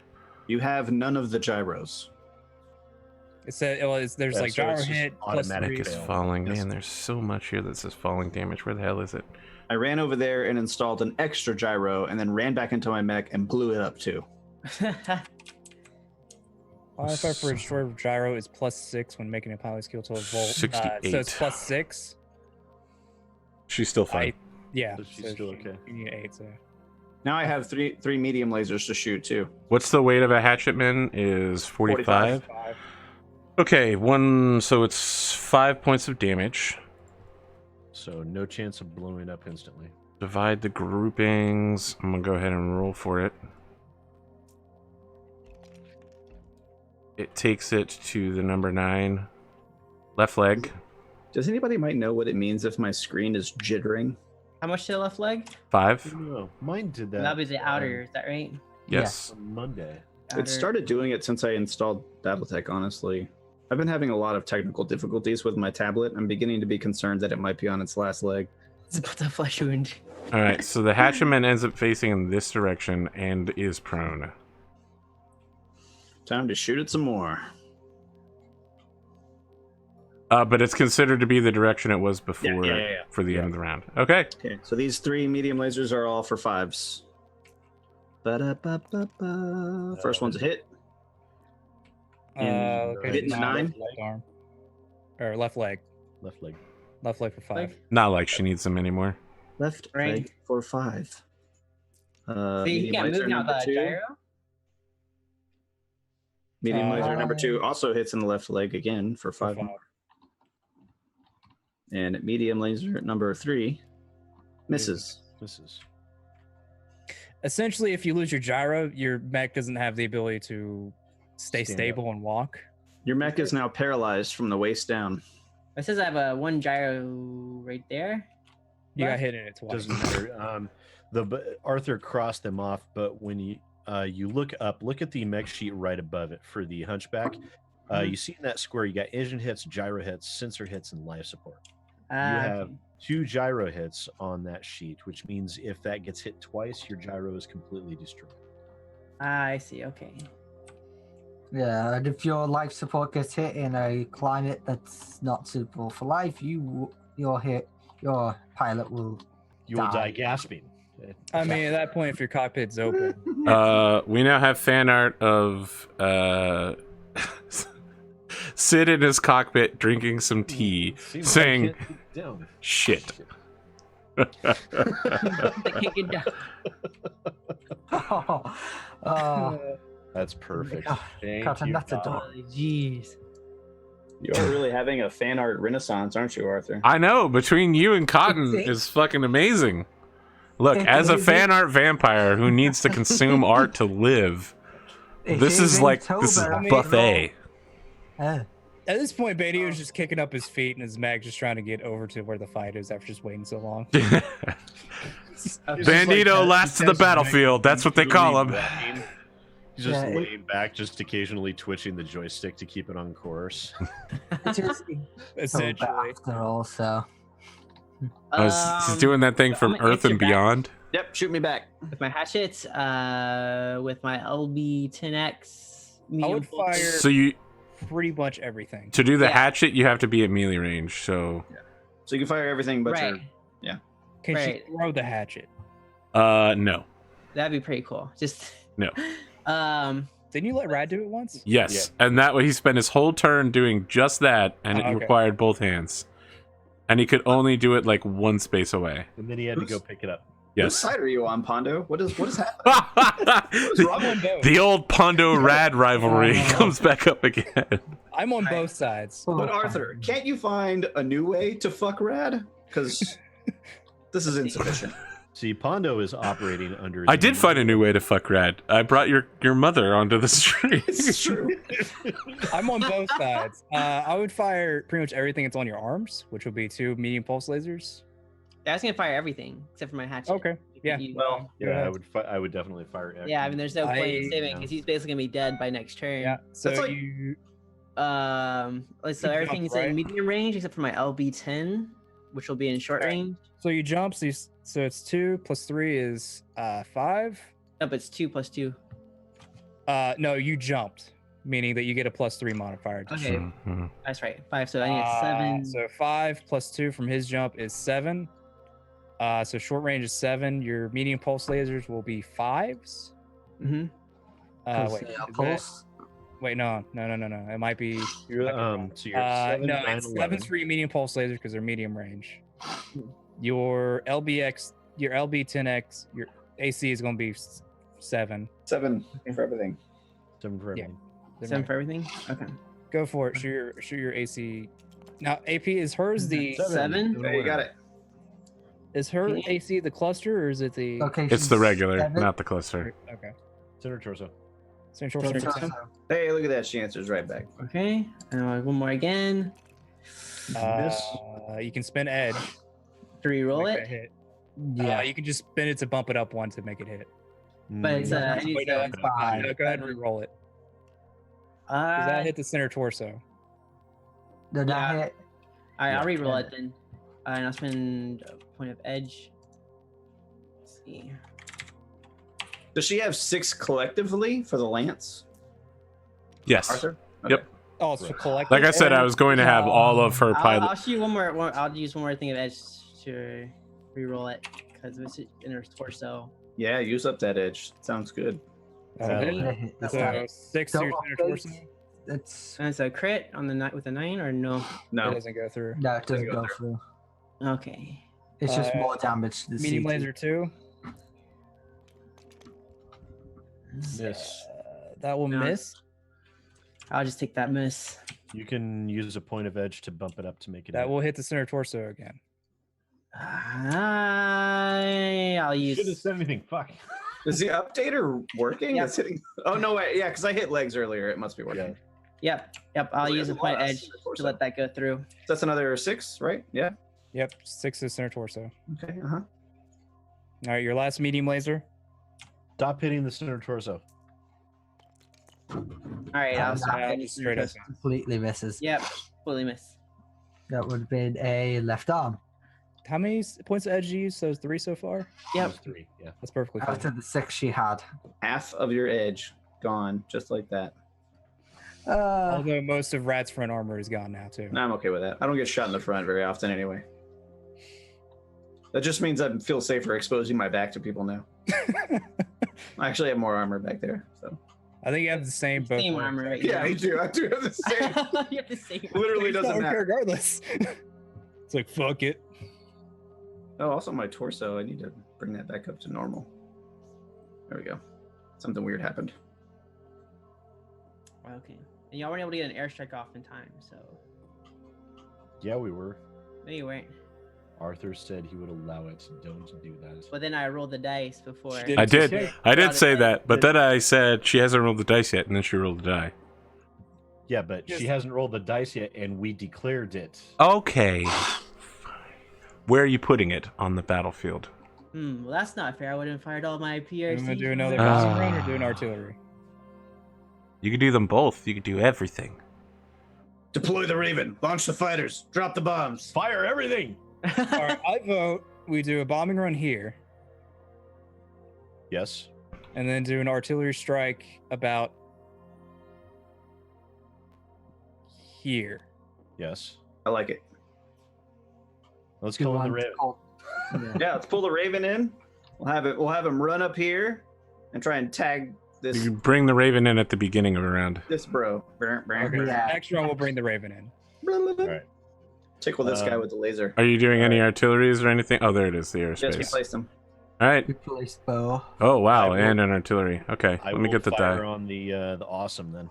You have none of the gyros. It's there's Yeah, like so gyro it's just hit plus automatic 3. It's fail. falling. Yes. Man, there's so much here that says falling damage. Where the hell is it? I ran over there and installed an extra gyro, and then ran back into my mech and blew it up too. Modifier for a destroyed gyro is plus 6 when making a piloting skill to a volt. So 68. it's plus 6. She's still fine. Yeah. So she's still okay. You need 8. So. Now I have three medium lasers to shoot too. What's the weight of a hatchetman? Is 45. 5. Okay, so it's 5 points of damage. So no chance of blowing up instantly. Divide the groupings. I'm gonna go ahead and roll for it. It takes it to the number 9. Left leg. Does anybody might know what it means if my screen is jittering? How much to the left leg? 5. No, mine did that. That'll be the outer, is that right? Yes. on Monday. Outer. It started doing it since I installed Battletech, honestly. I've been having a lot of technical difficulties with my tablet. I'm beginning to be concerned that it might be on its last leg. It's about the flesh wound. All right. So the hatchetman ends up facing in this direction and is prone. Time to shoot it some more. But it's considered to be the direction it was before yeah. for the end of the round. Okay. Okay, so these 3 medium lasers are all for 5s. Ba-da-ba-ba-ba. First one's a hit. Okay. Hitting the 9. Left arm. Or left leg. Left leg. Left leg for 5. Leg. Not like she needs them anymore. Left Right. leg for 5. See, he Medium can't laser move now number the 2. gyro. Medium laser number 2 Uh, also hits in the left leg again for 5 more. And medium laser number 3 misses. Misses. Essentially, if you lose your gyro, your mech doesn't have the ability to stay Stand stable and walk. Your mech is now paralyzed from the waist down. It says I have a 1 gyro right there. You got Left. hit in it twice. Doesn't matter. Arthur crossed them off, but when you look up, look at the mech sheet right above it for the hunchback. You see in that square, you got engine hits, gyro hits, sensor hits, and life support. You have 2 gyro hits on that sheet, which means if that gets hit twice, your gyro is completely destroyed. I see. Okay. Yeah, and if your life support gets hit in a climate that's not suitable for life, your pilot will. You will die Die. gasping. I mean, at that point, if your cockpit's open, We now have fan art of Sid in his cockpit drinking some tea, Seems saying, like I can't get down. "Shit." I can't get down. Oh, That's perfect. God, Thank God, and you. that's a God. dog. Holy jeez. You're really having a fan art renaissance, aren't you, Arthur? I know. Between you and Cotton It's- is fucking amazing. Look, It's as a amazing. fan art vampire who needs to consume art to live, this is Inktober. buffet. at this point, Beatty was just kicking up his feet, and his mag just trying to get over to where the fight is after just waiting so long. It's just Bandito like last to the that's battlefield. That's what they call him. rapping. He's just Yeah. laying back, just occasionally twitching the joystick to keep it on course. It is Essentially. after all, so He's doing that thing I'm from gonna Earth answer and back. Beyond. Yep, shoot me back. With my hatchet, with my LB 10X. I medium would full- fire So you pretty much everything. to do the Yeah. hatchet, you have to be at melee range. So So you can fire everything, but Right. Can Right. she throw the hatchet? no, That'd be pretty cool. Just No. Didn't you let Rad do it once? yes, and that way he spent his whole turn doing just that, and it Oh, okay. required both hands, and he could only do it like one space away. And then he had to go pick it up. Which Yes. side are you on, Pondo? What is happening? What's wrong with both. The old Pondo Rad rivalry comes back up again. I'm on both sides. But Arthur, can't you find a new way to fuck Rad? Because this is insufficient. See, Pondo is operating under. I did find a new way to fuck Rad. I brought your mother onto the street. It's true. I'm on both sides. I would fire pretty much everything that's on your arms, which would be 2 medium pulse lasers. I was gonna fire everything except for my hatchet. Okay. Yeah. Well, Yeah, I would definitely fire. Yeah, I mean, there's no point in saving yeah. because he's basically gonna be dead by next turn. Yeah. So That's like- you So jump, everything's right? in medium range except for my LB10, which will be in short Okay. range. so you jump. So it's 2 plus 3 is 5. No, but it's 2 plus 2. No, you jumped, meaning that you get a +3 modifier. to Okay, Mhm. that's right. 5. So I need 7. So 5 plus 2 from his jump is 7. So short range is 7. Your medium pulse lasers will be 5s. Mm-hmm. Wait, is that- pulse. wait, no. It might be. You're, so you're 7, No, 9, it's 11. 7's for your medium pulse lasers because they're medium range. Your LBX, your LB10X, your AC is going to be 7. 7 for everything. 7 for Yeah. everything. 7 for everything? Okay. Go for it. Shoot your AC. Now AP is hers the 7? There you got it. is her Yeah. AC the cluster or is it the Okay, It's the she's regular, 7. not the cluster. okay? Center torso. So short Torso. range. Hey, look at that. She answers right back. Okay. And one more again. You can spin edge. To reroll make that it. hit. Yeah. You can just spin it to bump it up 1 to make it hit. But it's Yeah. it needs Wait, to no, go- Fine. go ahead and re-roll it. 'Cause that hit the center torso. Did Yeah. I hit? Alright, I'll Yeah. reroll it then. And I'll spend a point of edge. Let's see. Does she have 6 collectively for the lance, Yes. Arthur? Yep. Oh, it's for Right. collective. Like I said, I was going to have all of her I'll pilot. shoot one more. I'll use one more thing of edge to reroll it because it's in her torso. Yeah, use up that edge. Sounds good. That'll hit. I hit this So time. 6 to your Don't center upgrade. torso. It's And it's a crit on the night with a 9 or no? It No. doesn't go through. no, it doesn't go go there. through. Okay. It's just Uh, more damage to the Medium CT. laser 2. Miss. That will No. miss. I'll just take that miss. You can use a point of edge to bump it up to make it. That hit. will hit the center torso again. I'll use. Should have said anything. Fuck. Is the updater working? Yep. It's hitting. Oh no, wait. Yeah, because I hit legs earlier. It must be working. Yeah. Yep. I'll Oh, use a yeah, point of well, edge that's torso. to let that go through. That's another 6, right? Yeah. Yep, 6 is center torso. Okay. Uh huh. All right, your last medium laser. Stop hitting the center torso. All right. I'll stop. Yeah, hitting just straight up. torso. Completely misses. Yep. Fully miss. That would have been a left arm. How many points of edge do you use? So it's 3 so far? Yep. Those 3. Yeah. That's perfectly Out fine. of the 6 she had. Half of your edge gone, just like that. Although most of Rat's front armor is gone now, too. I'm okay with that. I don't get shot in the front very often anyway. That just means I feel safer exposing my back to people now. I actually have more armor back there. So I think you have the same both. Same ways. armor. Right yeah, now. I do. I do have the same. You have the same. Literally It's not doesn't okay matter. regardless. It's like, fuck it. Oh, also my torso. I need to bring that back up to normal. There we go. Something weird happened. Okay. And y'all weren't able to get an airstrike off in time, so Yeah, we were. no, you weren't. Arthur said he would allow it. Don't do that. But then I rolled the dice before. She did. I did. Okay. I did Got it, say right. that, but then I said she hasn't rolled the dice yet, and then she rolled the die. Yeah, but Just- she hasn't rolled the dice yet, and we declared it. Okay. Where are you putting it on the battlefield? Well, that's not fair. I would have fired all my You PRC. want to do another Ah. boxing run or do an artillery? You could do them both. You could do everything. Deploy the Raven. Launch the fighters. Drop the bombs. Fire everything. All right, I vote we do a bombing run here, Yes. and then do an artillery strike about here. Yes. I like it. Let's You call in the want Raven. call- Yeah. Yeah, let's pull the Raven in. We'll have him run up here and try and tag this You bring the Raven in at the beginning of a round. this bro. Okay. Yeah. Next round, we'll bring the Raven in. All right. Tickle this guy with the laser. Are you doing any artilleries or anything? Oh, there it is, the Yes, we airspace. placed him. All right. Replace bow. Oh, wow, I will- and an artillery. Okay, I let me will get the fire die. on the awesome then.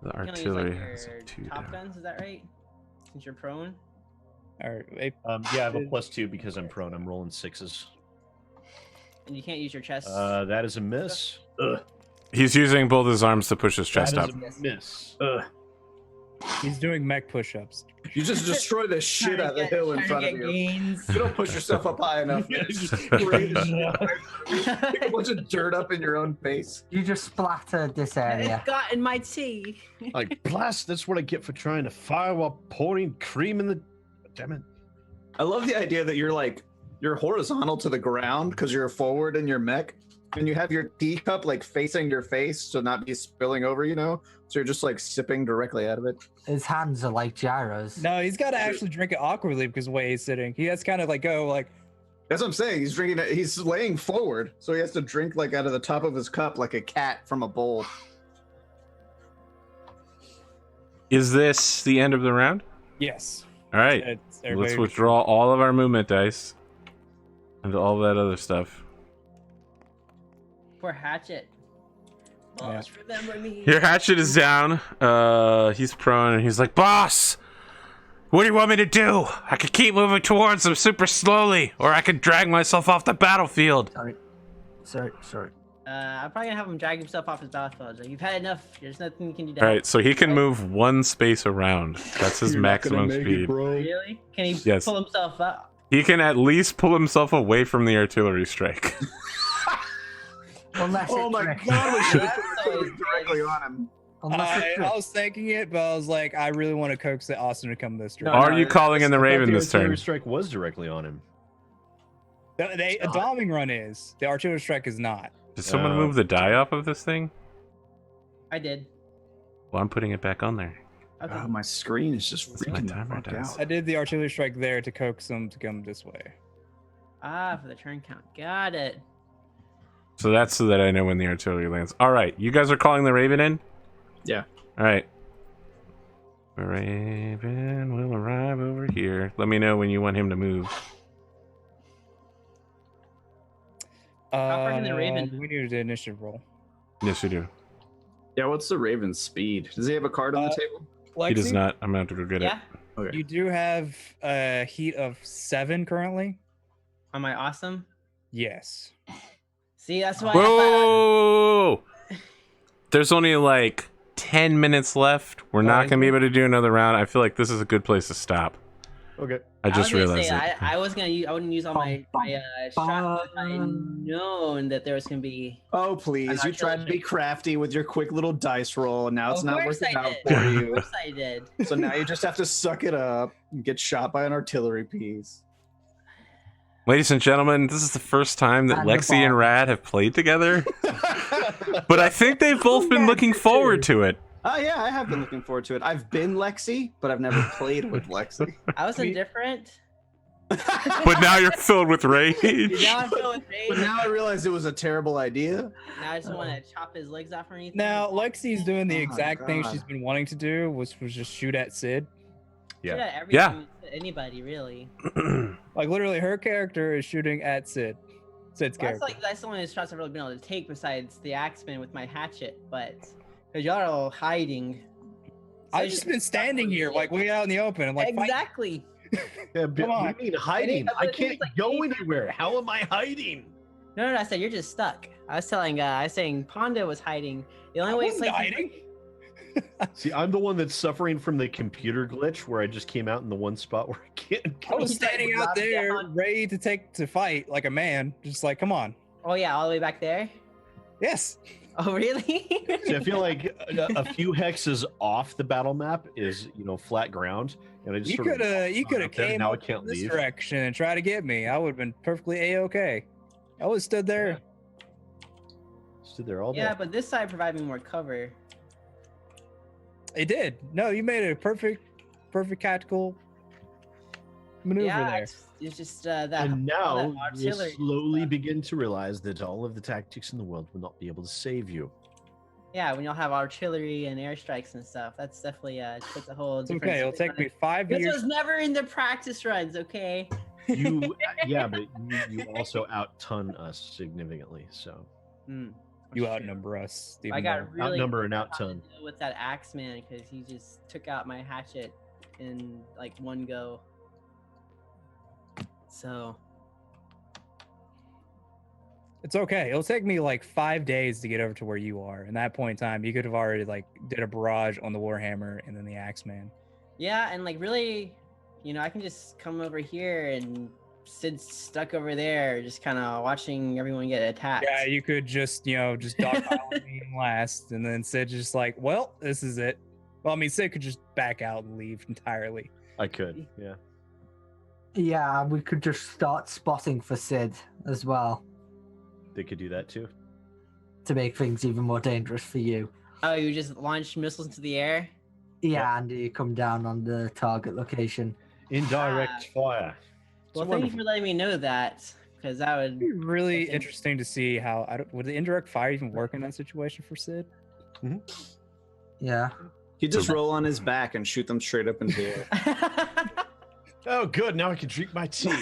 The You're gonna use, artillery like, has a your 2 top down. guns, is that right? Since you're prone. All right. Yeah, I have a +2 because I'm prone. I'm rolling 6s. And you can't use your chest. That is a miss. He's using both his arms to push his chest That up. is a miss. He's doing mech push-ups. You just destroy the shit out of the hill in front of you. Gains. You don't push yourself up high enough. man. Just spray the shit out. Pick a bunch of dirt up in your own face. You just splattered this area. It's got in my tea. Like, blast, that's what I get for trying to fire while pouring cream in the... Damn it. I love the idea that you're horizontal to the ground because you're forward in your mech, and you have your teacup like facing your face to not be spilling over, you know? So you're just like sipping directly out of it. His hands are like gyros. No, he's got to actually drink it awkwardly because of the way he's sitting. He has to kind of like go like, That's what I'm saying. He's drinking it. He's laying forward, so he has to drink like out of the top of his cup like a cat from a bowl. Is this the end of the round? yes. All right. It's- Let's everybody- withdraw all of our movement dice and all that other stuff. Poor Hatchet. Yeah. Boss, remember me. Your hatchet is down. He's prone and he's like, "Boss, what do you want me to do? I could keep moving towards them super slowly, or I could drag myself off the battlefield." Sorry. I'm probably gonna have him drag himself off his battlefield. Like, you've had enough. There's nothing you can do to All help. right, so he can move one space around. That's his maximum speed. Really? Can he Yes. pull himself up? He can at least pull himself away from the artillery strike. Unless Oh it my drifts. god, we should have That's put always it directly on him. Unless it I drifts. was thinking it, but I was like, I really want to coax the Austin to come this turn. No, Are you calling in the I thought Raven the this turn? artillery strike was directly on him. A bombing run is. The artillery strike is not. Did someone move the die off of this thing? I did. Well, I'm putting it back on there. Okay. Oh, my screen is just That's my freaking the timer fuck dice. out. I did the artillery strike there to coax them to come this way. For the turn count. Got it. So that's so that I know when the artillery lands. All right, you guys are calling the Raven in? Yeah. All right. The Raven will arrive over here. Let me know when you want him to move. far can the Raven? We need to do initiative roll. Yes, you do. Yeah, what's the Raven's speed? Does he have a card on the table? He does Lexi, not. I'm going to have to go get Yeah. it. You do have a heat of 7 currently. Am I awesome? Yes. See, that's why. Whoa! There's only like 10 minutes left. We're not going to be able to do another round. I feel like this is a good place to stop. Okay. I just realized say, it. I was gonna use. I wouldn't use all my shots if I had known that there was gonna be. Oh, please. You tried to be crafty with your quick little dice roll, and now it's Of not course working I out did. for Of you. course I did. So now you just have to suck it up and get shot by an artillery piece. Ladies and gentlemen, this is the first time that And the Lexi and bomb. Rad have played together. But I think they've both been looking forward to it. Oh, yeah, I have been looking forward to it. I've been Lexi, but I've never played with Lexi. I was indifferent. But now you're filled with rage. Now I feel with But rage. now I realize it was a terrible idea. Now I just want to chop his legs off or anything. Now Lexi's doing the Oh, exact thing God. she's been wanting to do, which was just shoot at Sid. Shoot Yeah. at Yeah. everything, anybody really. Like literally, her character is shooting at Sid. Sid's character. That's the only shots I've really been able to take besides the axeman with my hatchet. But because y'all are all hiding. I've just been standing here, like way out in the open. I'm like, fight. exactly. Yeah, but Come on. what do you mean hiding? I I think can't it's like go 8 anywhere. How am I hiding? No, I said you're just stuck. I was saying Pondo was hiding. The only I way wasn't place hiding. See, I'm the one that's suffering from the computer glitch where I just came out in the one spot where I can't I was He's like, standing out drop there, down. ready to fight like a man. Just like, come on. Oh yeah, all the way back there. Yes. Oh, really? So I feel like a few hexes off the battle map is, flat ground, and I just You sort of could have walk came up there, and now I up can't this leave. direction and try to get me. I would have been perfectly a-okay. I would have stood there. Stood there all day. Yeah, but this side provided me more cover. It did. No, you made a perfect tactical maneuver there. It's just that. And all now that you artillery slowly stuff. begin to realize that all of the tactics in the world will not be able to save you. Yeah, when y'all have artillery and airstrikes and stuff, that's definitely puts a whole It's different. okay. It'll spin take on me it. 5 This years. was never in the practice runs, okay? Yeah, but you also out-ton us significantly. So Mm, You that's true. outnumber us. I Even got really outnumber and how to out-ton. deal with that Axeman because he just took out my hatchet in like one go. So It's okay. It'll take me like 5 days to get over to where you are. And that point in time, you could have already like did a barrage on the Warhammer and then the Axeman. yeah, and like really, I can just come over here and Sid's stuck over there, just kind of watching everyone get attacked. Yeah, you could just dogpile me last, and then Sid just like, well, this is it. Well, I mean, Sid could just back out and leave entirely. I could, yeah. Yeah, we could just start spotting for Sid as well They could do that too. to make things even more dangerous for you. Oh, you just launch missiles into the air? Yeah, and you come down on the target location. Indirect fire. It's Well, thank you wonderful. for letting me know that, because that would. It'd be really Okay. interesting to see how would the indirect fire even work in that situation for Sid? Yeah. You just roll on his back and shoot them straight up into the air. Oh, good. Now I can drink my tea.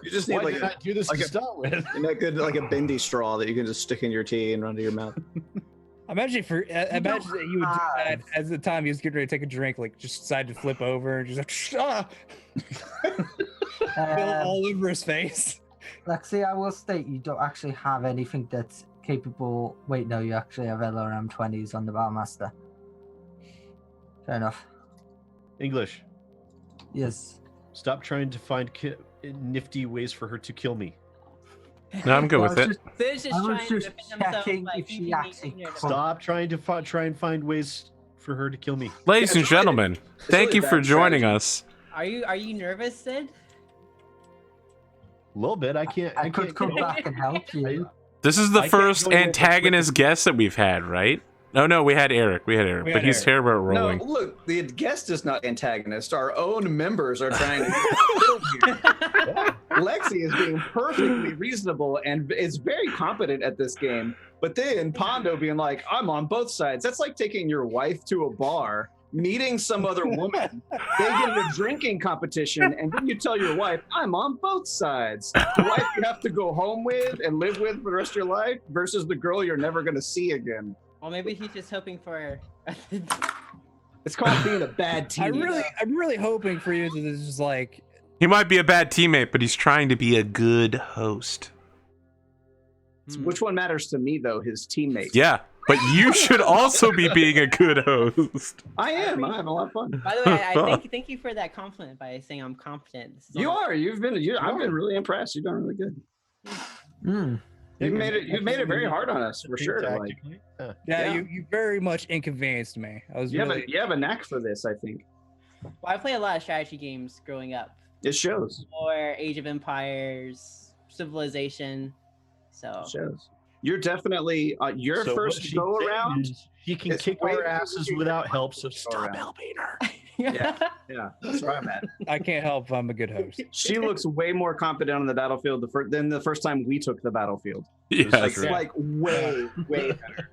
You just need Why like did I do this like to a- start with? a good like a bendy straw that you can just stick in your tea and run to your mouth. Imagine imagine that you would do that have- as the time he was getting ready to take a drink, like just decided to flip over and just like spill all over his face. Lexi, I will state you don't actually have anything that's capable. Wait, no, you actually have LRM-20s on the Battlemaster. Fair enough. English. Yes. Stop trying to find nifty ways for her to kill me. No, I'm good I with was it. just- Sid's just I was trying to just defend himself checking by if she keeping actually me ignorant. could. Stop trying to try and find ways for her to kill me. Ladies Yeah, and it's really- gentlemen, thank really you for bad joining strategy. us. Are you nervous, Sid? A little bit. I can't. I could can't come get- back and help you. This is the I can't first go with- antagonist guest that we've had, right? No, we had Eric. We had Eric, We but had he's Eric. terrible at No, rolling. look, the guest is not antagonist. Our own members are trying to kill you. Lexi is being perfectly reasonable and is very competent at this game. But then Pondo being like, I'm on both sides. That's like taking your wife to a bar, meeting some other woman. They get in a drinking competition, and then you tell your wife, I'm on both sides. The wife you have to go home with and live with for the rest of your life versus the girl you're never going to see again. Well, maybe he's just hoping for. It's called being a bad team. I'm really hoping for you that this is like He might be a bad teammate, but he's trying to be a good host. Which one matters to me, though? His teammates. Yeah, but you should also be being a good host. I am. I'm having a lot of fun. By the way, I thank you for that compliment by saying I'm competent. This is You all- are. I've been really impressed. You've done really good. Mm. You've made it very hard on us for sure. Like, Tactically. Yeah. yeah, Yeah. you very much inconvenienced me. I was you really have a knack for this. I think Well, I played a lot of strategy games growing up, it shows. or Age of Empires, Civilization. So It shows. You're definitely your So what first she's go saying around. is she can It's kick way our too asses easy without for help. us So to go stop around. helping her. Yeah. Yeah, that's where I'm at. I can't help if I'm a good host. She looks way more competent on the battlefield than the first time we took the battlefield. Yeah, Like, true. like way better.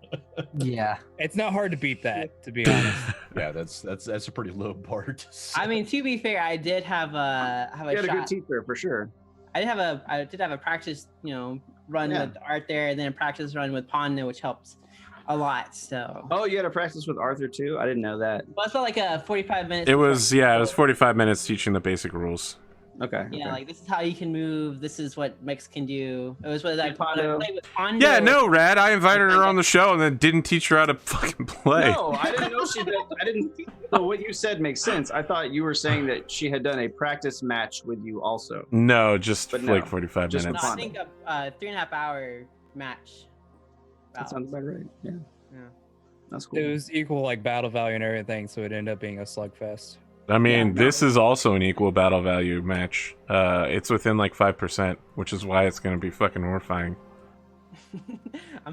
Yeah. It's not hard to beat that, to be honest. Yeah, that's a pretty low bar to set. I mean, to be fair, I did have a You had a good shot. teacher for sure. I did have a practice, run Yeah. with Art there, and then a practice run with Pondo, which helped a lot. So, Oh, you had a practice with Arthur too? I didn't know that. well, it's not like a 45 minutes. It was 45 minutes teaching the basic rules. Okay. Yeah, okay. like this is how you can move. This is what mechs can do. It was what I Pondo. played with Pondo. Yeah, no, Rad. I invited her on the show and then didn't teach her how to fucking play. No, I didn't know she did. I didn't. So what you said makes sense. I thought you were saying that she had done a practice match with you also. No, just But like no, 45 just No, minutes. I think a 3.5 hour match. That sounds about right. Yeah. Yeah. That's cool. It was equal like battle value and everything, so it ended up being a slugfest. I mean, Yeah, this is also an equal battle value match. It's within like 5%, which is why it's going to be fucking horrifying.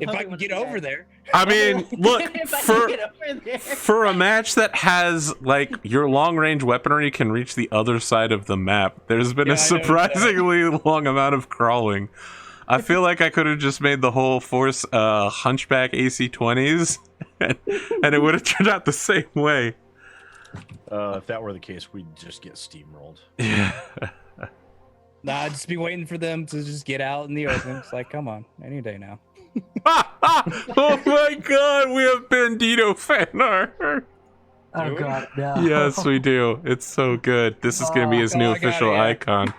If I can get over there. I mean, look, If I can get over there. for a match that has, like, your long-range weaponry can reach the other side of the map, there's been Yeah, a I noticed that. surprisingly long amount of crawling. I feel like I could have just made the whole force Hunchback AC-20s, and it would have turned out the same way. If that were the case, we'd just get steamrolled. Yeah. Nah, I'd just be waiting for them to just get out in the open. It's like, come on, any day now. Oh my god, we have Bandito fan art. Oh Dude. god, no. Yes, we do. It's so good. This is going to be his new I got it, official yeah. icon.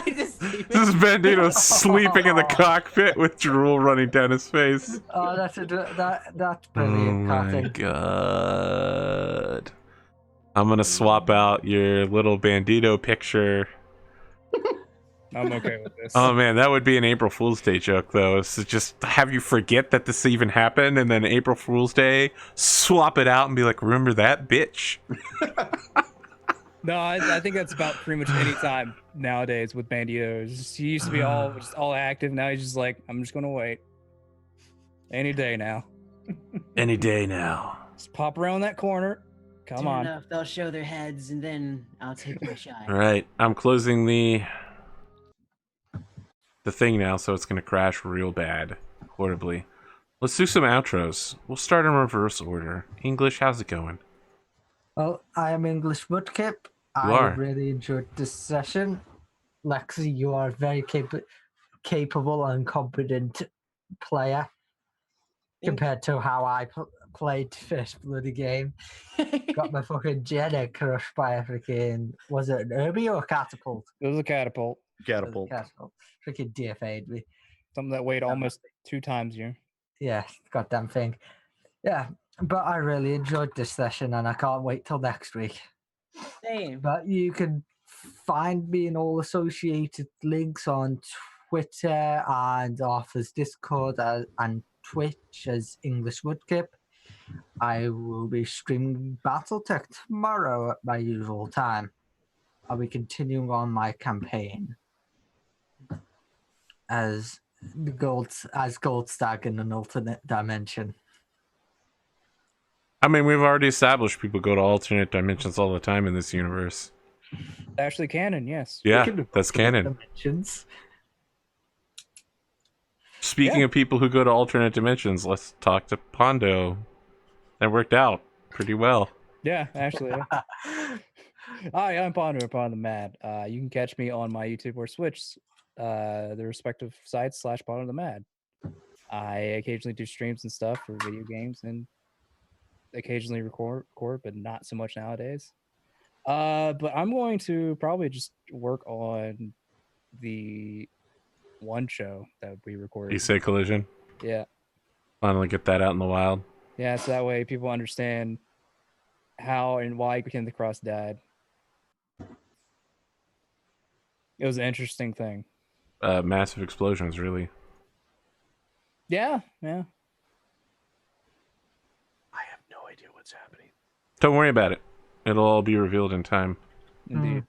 Just leave it. This is Bandito sleeping in the cockpit with drool running down his face. Oh, that's Oh brilliant, my Carter. god. I'm going to swap out your little Bandito picture. I'm okay with this. Oh man, that would be an April Fool's Day joke though. So just have you forget that this even happened, and then April Fool's Day, swap it out and be like, remember that, bitch? No, I think that's about pretty much any time nowadays with Banditos. He used to be all active. Now he's just like, I'm just gonna wait. Any day now. Any day now. Just pop around that corner. Come Soon on. enough, they'll show their heads, and then I'll take my shot. All right, I'm closing the thing now, so it's gonna crash real bad, horribly. Let's do some outros. We'll start in reverse order. English, how's it going? Well, I am Englishmudkip. I are. really enjoyed this session. Lexi, you are a very capable and competent player compared to how I played first bloody game. Got my fucking Jenna crushed by a freaking, was it an Irby or a catapult? It was a catapult. Catapult. Catapult. Freaking DFA'd me. Something that weighed almost 2 times you. Yeah, goddamn thing. Yeah, but I really enjoyed this session and I can't wait till next week. Same. But you can find me in all associated links on Twitter and Arthur's Discord and Twitch as Englishmudkip. I will be streaming Battletech tomorrow at my usual time. I'll be continuing on my campaign as Gold Stag in an alternate dimension. I mean, we've already established people go to alternate dimensions all the time in this universe. Actually canon, yes. Yeah, Speaking of that's alternate canon. dimensions, Speaking of people who go to alternate dimensions, let's talk to Pondo. That worked out pretty well. Yeah, actually. Yeah. Hi, I'm Pondothemad. You can catch me on my YouTube or Switch, the respective sites / Pondothemad. I occasionally do streams and stuff for video games and occasionally record, but not so much nowadays. But I'm going to probably just work on the one show that we recorded. You say Collision? Yeah. Finally get that out in the wild. Yeah, so that way people understand how and why Ken the Cross died. It was an interesting thing. Massive explosions, really. Yeah. I have no idea what's happening. Don't worry about it. It'll all be revealed in time. Indeed.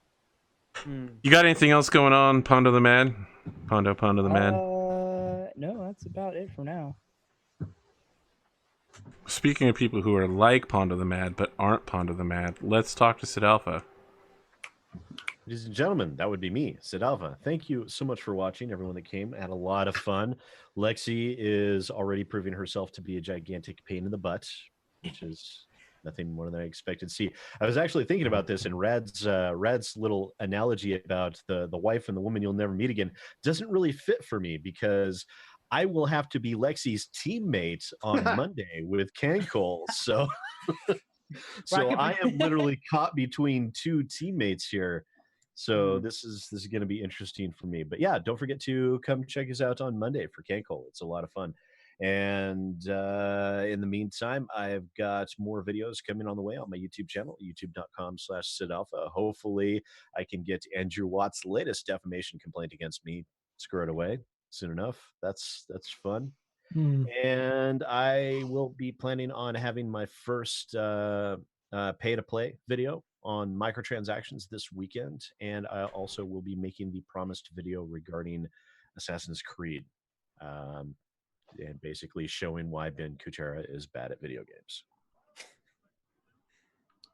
You got anything else going on, Pondo the Mad? Pondo the Mad? No, that's about it for now. Speaking of people who are like Pondo the Mad but aren't Pondo the Mad, let's talk to SidAlpha. Ladies and gentlemen, that would be me, SidAlpha. Thank you so much for watching, everyone that came. I had a lot of fun. Lexi is already proving herself to be a gigantic pain in the butt, which is nothing more than I expected to see. I was actually thinking about this, and Rad's little analogy about the wife and the woman you'll never meet again doesn't really fit for me, because I will have to be Lexi's teammate on Monday with Cancol. So, I am literally caught between two teammates here. So this is going to be interesting for me. But yeah, don't forget to come check us out on Monday for Cancol. It's a lot of fun. And in the meantime, I've got more videos coming on the way on my YouTube channel, youtube.com/SidAlpha. Hopefully I can get Andrew Watt's latest defamation complaint against me squared away. soon enough. That's fun. Hmm. And I will be planning on having my first pay to play video on microtransactions this weekend, and I also will be making the promised video regarding Assassin's Creed, and basically showing why Ben Kuchera is bad at video games.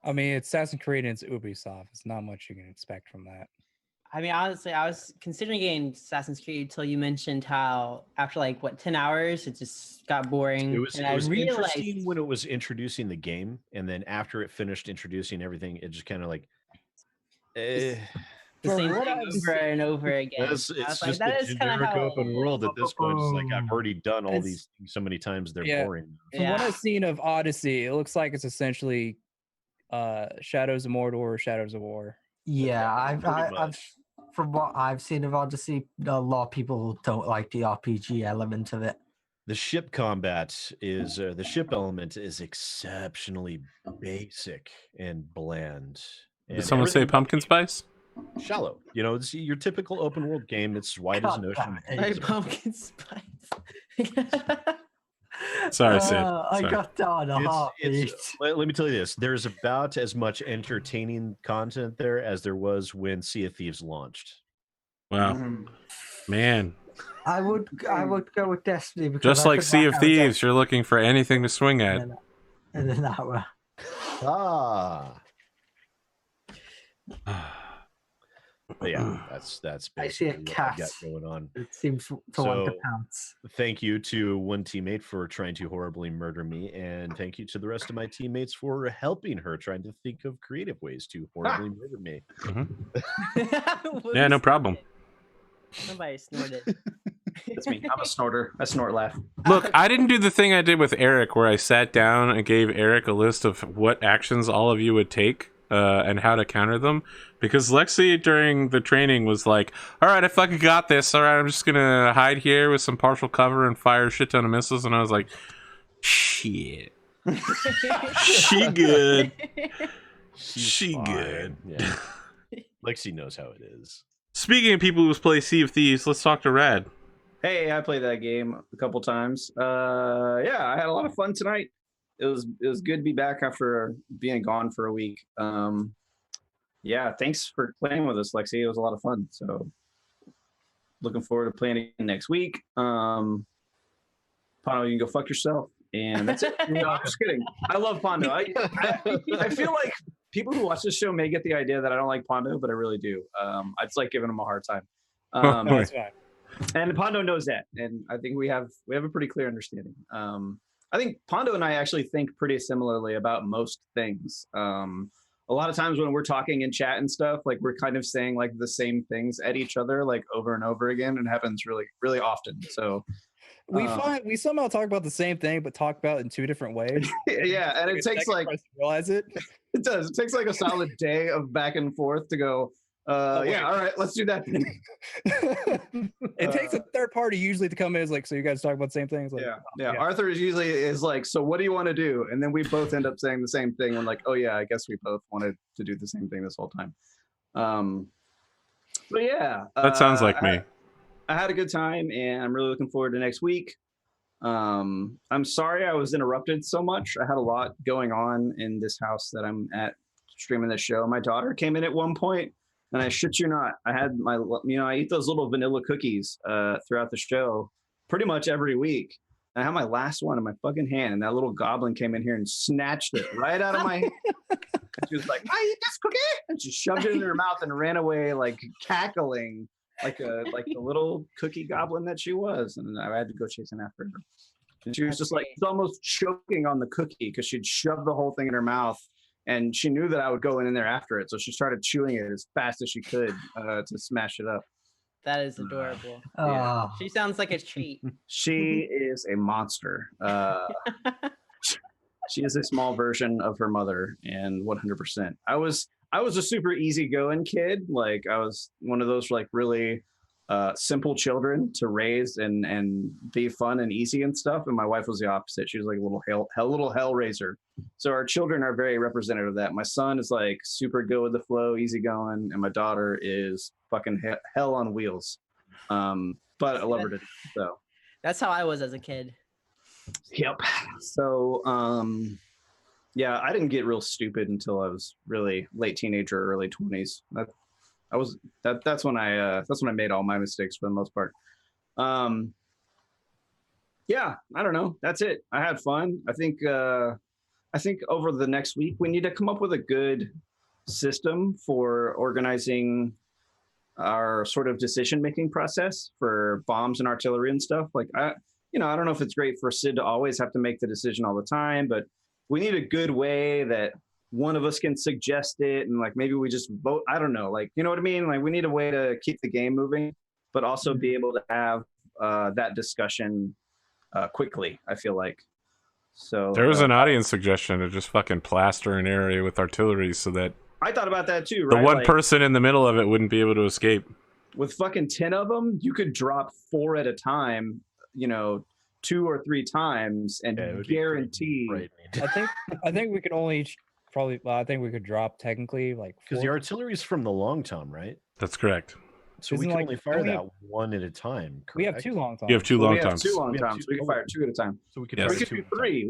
I mean, it's Assassin's Creed and it's Ubisoft. It's not much you can expect from that. I mean, honestly, I was considering getting Assassin's Creed until you mentioned how after 10 hours, it just got boring. It was I realized interesting when it was introducing the game, and then after it finished introducing everything, it just kind of the For same what thing I've over and over again. It's I was just like, a that is kind of generic how open world at this point. It's like I've already done all It's- these things so many times, they're Yeah. boring. From what Yeah. I've seen of Odyssey, it looks like it's essentially Shadows of Mordor or Shadows of War. Yeah, pretty I've much. from what I've seen of Odyssey, a lot of people don't like the RPG element of it. The ship combat is the ship element is exceptionally basic and bland. Did And someone say everything about pumpkin spice? shallow? You know, it's your typical open world game. It's wide as an God ocean. damn it. Hey, pumpkin spice. Sorry, Sid. I Sorry. got down a heartbeat. Let me tell you this: there's about as much entertaining content there as there was when Sea of Thieves launched. Wow, Mhm. man. I would go with Destiny because Just I like could Sea whack of out Thieves, you're looking for anything to swing at. in an hour. Ah, but yeah, that's I see a basically what I've got cat. going on. It seems to want to So- pounce. Thank you to one teammate for trying to horribly murder me, and thank you to the rest of my teammates for helping her trying to think of creative ways to horribly murder me. Yeah, no problem. Somebody snorted. That's me. I'm a snorter. I snort laugh. Look, I didn't do the thing I did with Eric where I sat down and gave Eric a list of what actions all of you would take and how to counter them. Because Lexi during the training was like, all right, I fucking got this. All right, I'm just going to hide here with some partial cover and fire a shit ton of missiles. And I was like, shit. She good. She's She fine. good. Yeah. Lexi knows how it is. Speaking of people who play Sea of Thieves, let's talk to Rad. Hey, I played that game a couple times. Yeah, I had a lot of fun tonight. It was good to be back after being gone for a week. Yeah, thanks for playing with us, Lexi. It was a lot of fun. So looking forward to playing again next week. Pondo, you can go fuck yourself. And that's it. No, I'm just kidding. I love Pondo. I feel like people who watch this show may get the idea that I don't like Pondo, but I really do. I just like giving him a hard time. No, that's fine. And Pondo knows that, and I think we have a pretty clear understanding. I think Pondo and I actually think pretty similarly about most things. A lot of times when we're talking in chat and stuff, like we're kind of saying like the same things at each other, like over and over again, and it happens really, really often. So We somehow talk about the same thing, but talk about it in two different ways. yeah, and it takes like for us to realize it. it does. It takes like a solid day of back and forth to go. Yeah, all right, let's do that. It takes a third party usually to come in. Is like, so you guys talk about the same things. Like, Yeah. Arthur is like, so what do you want to do? And then we both end up saying the same thing. We're like, oh yeah, I guess we both wanted to do the same thing this whole time. But yeah, That sounds like me. I had a good time, and I'm really looking forward to next week. I'm sorry I was interrupted so much. I had a lot going on in this house that I'm at streaming this show. My daughter came in at one point, and I shit you not, I had my, I eat those little vanilla cookies throughout the show pretty much every week. And I had my last one in my fucking hand, and that little goblin came in here and snatched it right out of my hand. And she was like, I eat this cookie, and she shoved it in her mouth and ran away, like cackling, like the little cookie goblin that she was. And I had to go chasing after her. And she was just like, it's almost choking on the cookie because she'd shoved the whole thing in her mouth. And she knew that I would go in there after it. So she started chewing it as fast as she could to smash it up. That is adorable. Yeah. Oh, She sounds like a treat. She is a monster. She is a small version of her mother, and 100%. I was a super easygoing kid. Like I was one of those like really simple children to raise and be fun and easy and stuff. And my wife was the opposite. She was like a little hellraiser. So our children are very representative of that. My son is like super go with the flow, easygoing, and my daughter is fucking hell on wheels. But I love her to death. So That's how I was as a kid. yep. So yeah, I didn't get real stupid until I was really late teenager, early 20s. That's when I made all my mistakes for the most part. Yeah, I don't know. That's it. I had fun. I think over the next week we need to come up with a good system for organizing our sort of decision-making process for bombs and artillery and stuff. Like I don't know if it's great for Sid to always have to make the decision all the time, but we need a good way that one of us can suggest it, and like maybe we just vote. I don't know, like, you know what I mean? Like we need a way to keep the game moving, but also be able to have that discussion quickly, I feel like. So There was an audience suggestion to just fucking plaster an area with artillery so that I thought about that too, right? the one like, person in the middle of it wouldn't be able to escape. with fucking 10 of them, you could drop 4 at a time, 2 or 3 times, and guarantee. Right. I think we could only probably. Well, I think we could drop technically like Because the 4. artillery's from the long tom, right? That's correct. So Isn't we can like- only fire don't we that have- one at a time. Correct? We have 2 long times. You have 2 Well, long we have times. 2 long We have times. two- We can fire 2 at a time. So we could Yes. fire We could two do at a time. 3.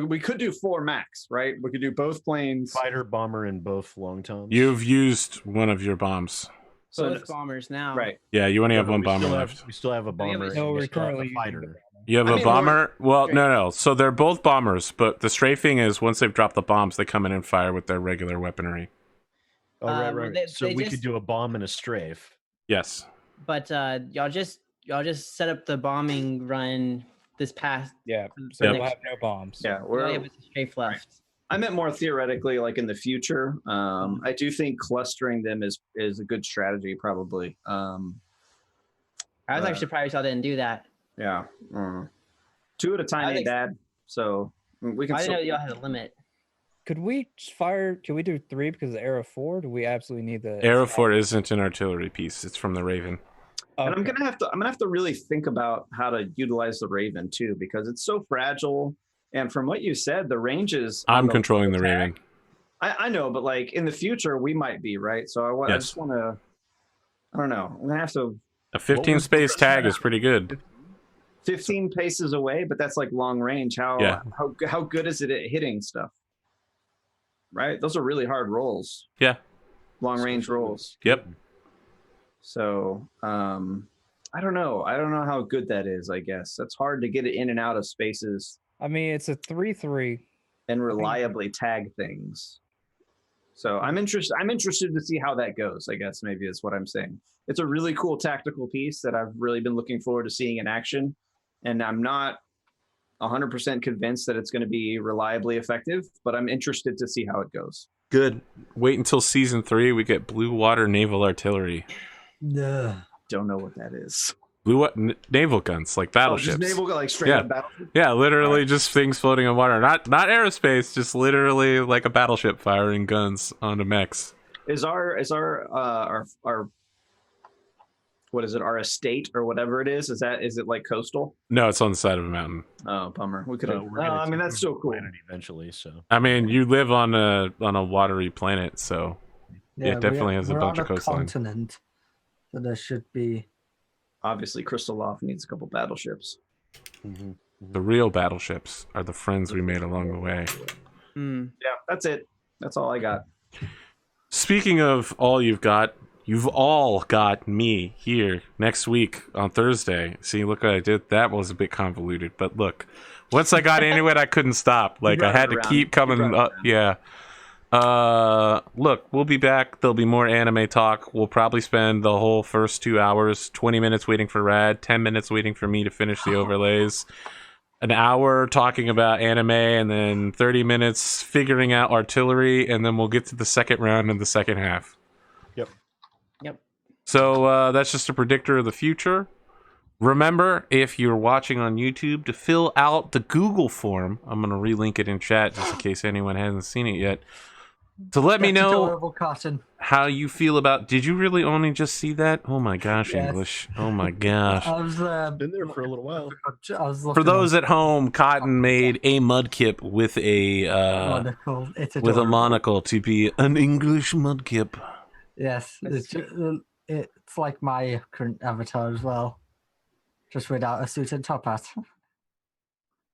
We could do 4 max, right? We could do both planes. Fighter, bomber, and both long toms. You've used one of your bombs. So Both bombers now. right. Yeah, you only have but one we bomber still left. we still have a bomber. and No, we we're still have currently a using the fighter. bomber. You have I a mean, bomber? Well, Straight. no. So they're both bombers, but the strafing is once they've dropped the bombs, they come in and fire with their regular weaponry. Oh, right, Well, right. they- so they we just- could do a bomb and a strafe. Yes. But y'all just set up the bombing run this past. Yeah. for So Yep. we'll have no bombs. Yeah, We only have a strafe left. I meant more theoretically, like in the future. I do think clustering them is a good strategy, probably. I was Uh, actually surprised y'all didn't do that. Yeah. 2 at a time I ain't think- bad. So we can I didn't know still. y'all had a limit. Could we fire? Can we do 3 because of the Arrow 4? Do we absolutely need the Arrow 4 isn't an artillery piece. It's from the Raven. And I'm Okay. gonna have to really think about how to utilize the Raven too, because it's so fragile. And from what you said, the ranges. on I'm the controlling the attack- Raven. I know, but like in the future, we might be right. So I Yes. just want to. I don't know. I'm gonna have to. A 15 was the space first tag one? is pretty good. 15 paces away, but that's like long range. Yeah. How good is it at hitting stuff? Right, those are really hard rolls. Yeah. Long range rolls. Yep. So I don't know. I don't know how good that is. I guess that's hard to get it in and out of spaces I mean, it's a 3-3. and reliably tag things. So I'm interested to see how that goes. I guess maybe is what I'm saying. It's a really cool tactical piece that I've really been looking forward to seeing in action, and I'm not 100% convinced that it's going to be reliably effective, but I'm interested to see how it goes. Good. Wait until season 3. We get blue water naval artillery. Ugh. Don't know what that is. Naval guns, like Oh, battleships. just naval, like straight Yeah. up battleship. Yeah, literally just things floating on water. Not aerospace, just literally like a battleship firing guns onto mechs. Is our what is it? Our estate or whatever it is? Is it like coastal? No, it's on the side of a mountain. Oh, bummer. We could have. We're gonna I mean, take that's so over the cool. planet eventually. So I mean, you live on a watery planet, so Yeah, it definitely has a we're bunch on of coastline. continent, so there should be. Obviously, Crystal Loft needs a couple battleships. The real battleships are the friends we made along the way. Hmm. Yeah, that's it. That's all I got. Speaking of all you've all got me here next week on Thursday. See, look what I did. That was a bit convoluted, but look, once I got into it, I couldn't stop. Like I brought had it to around. keep You coming brought it up. around. Yeah. Look, we'll be back. There'll be more anime talk. We'll probably spend the whole first 2 hours, 20 minutes waiting for Rad, 10 minutes waiting for me to finish the overlays, an hour talking about anime, and then 30 minutes figuring out artillery, and then we'll get to the second round in the second half. Yep. So that's just a predictor of the future. Remember, if you're watching on YouTube, to fill out the Google form. I'm going to relink it in chat just in case anyone hasn't seen it yet. To let me That's know adorable, Cotton. how you feel about... Did you really only just see that? Oh my gosh, Yes. English. Oh my gosh. I was been there for a little while. I was For looking those on at home, Cotton made a mudkip with a monocle. It's with a adorable. monocle to be an English mudkip. Yes, it's it's like my current avatar as well, just without a suit and top hat.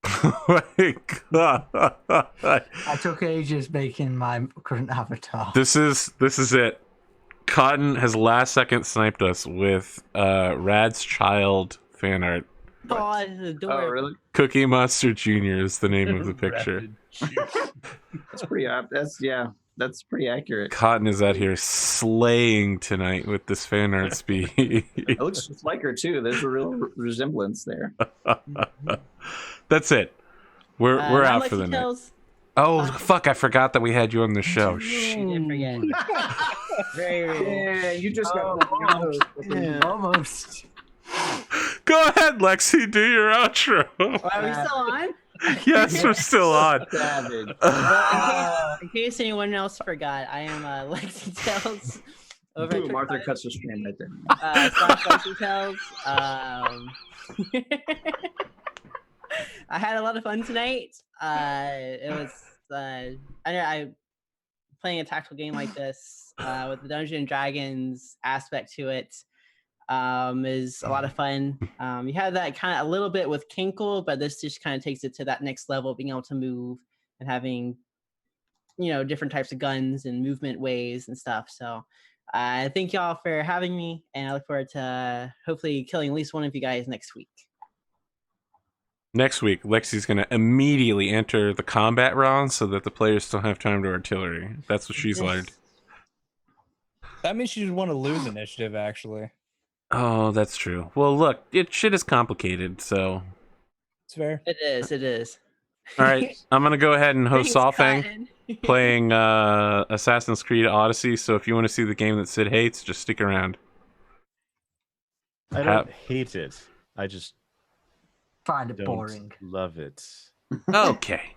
Oh my God. I took ages making my current avatar. This is it. Cotton has last second sniped us with Rad's Child fan art. Oh, this is Oh, adorable. really? Cookie Monster Jr. is the name of the picture. That's pretty. That's pretty accurate. Cotton is out here slaying tonight with this fan art speed. It looks just like her too. There's a real resemblance there. That's it. We're I'm out for the Lexi night. Tells. Oh fuck! I forgot that we had you on the show. You did forget. Very rude. Yeah, you just got Almost. Go ahead, Lexi. Do your outro. Are we still on? Yes, we're still on. savage. In case anyone else forgot, I am Lexi Tells. Over at Boom, Arthur cuts the stream right there. slash Lexi Tells. I had a lot of fun tonight. It was I playing a tactical game like this with the Dungeons and Dragons aspect to it is a lot of fun. You have that kind of a little bit with Kinkle, but this just kind of takes it to that next level, being able to move and having different types of guns and movement ways and stuff. So thank y'all for having me, and I look forward to hopefully killing at least one of you guys next week. Next week, Lexi's going to immediately enter the combat round so that the players don't have time to artillery. That's what she's learned. That means you want to lose initiative, actually. Oh, that's true. Well, look, shit is complicated, so... It's fair. It is. All right, I'm going to go ahead and host Thanks, Solfang, Cotton. playing Assassin's Creed Odyssey, so if you want to see the game that Sid hates, just stick around. I don't hate it. I just Find it don't boring. love it. Okay.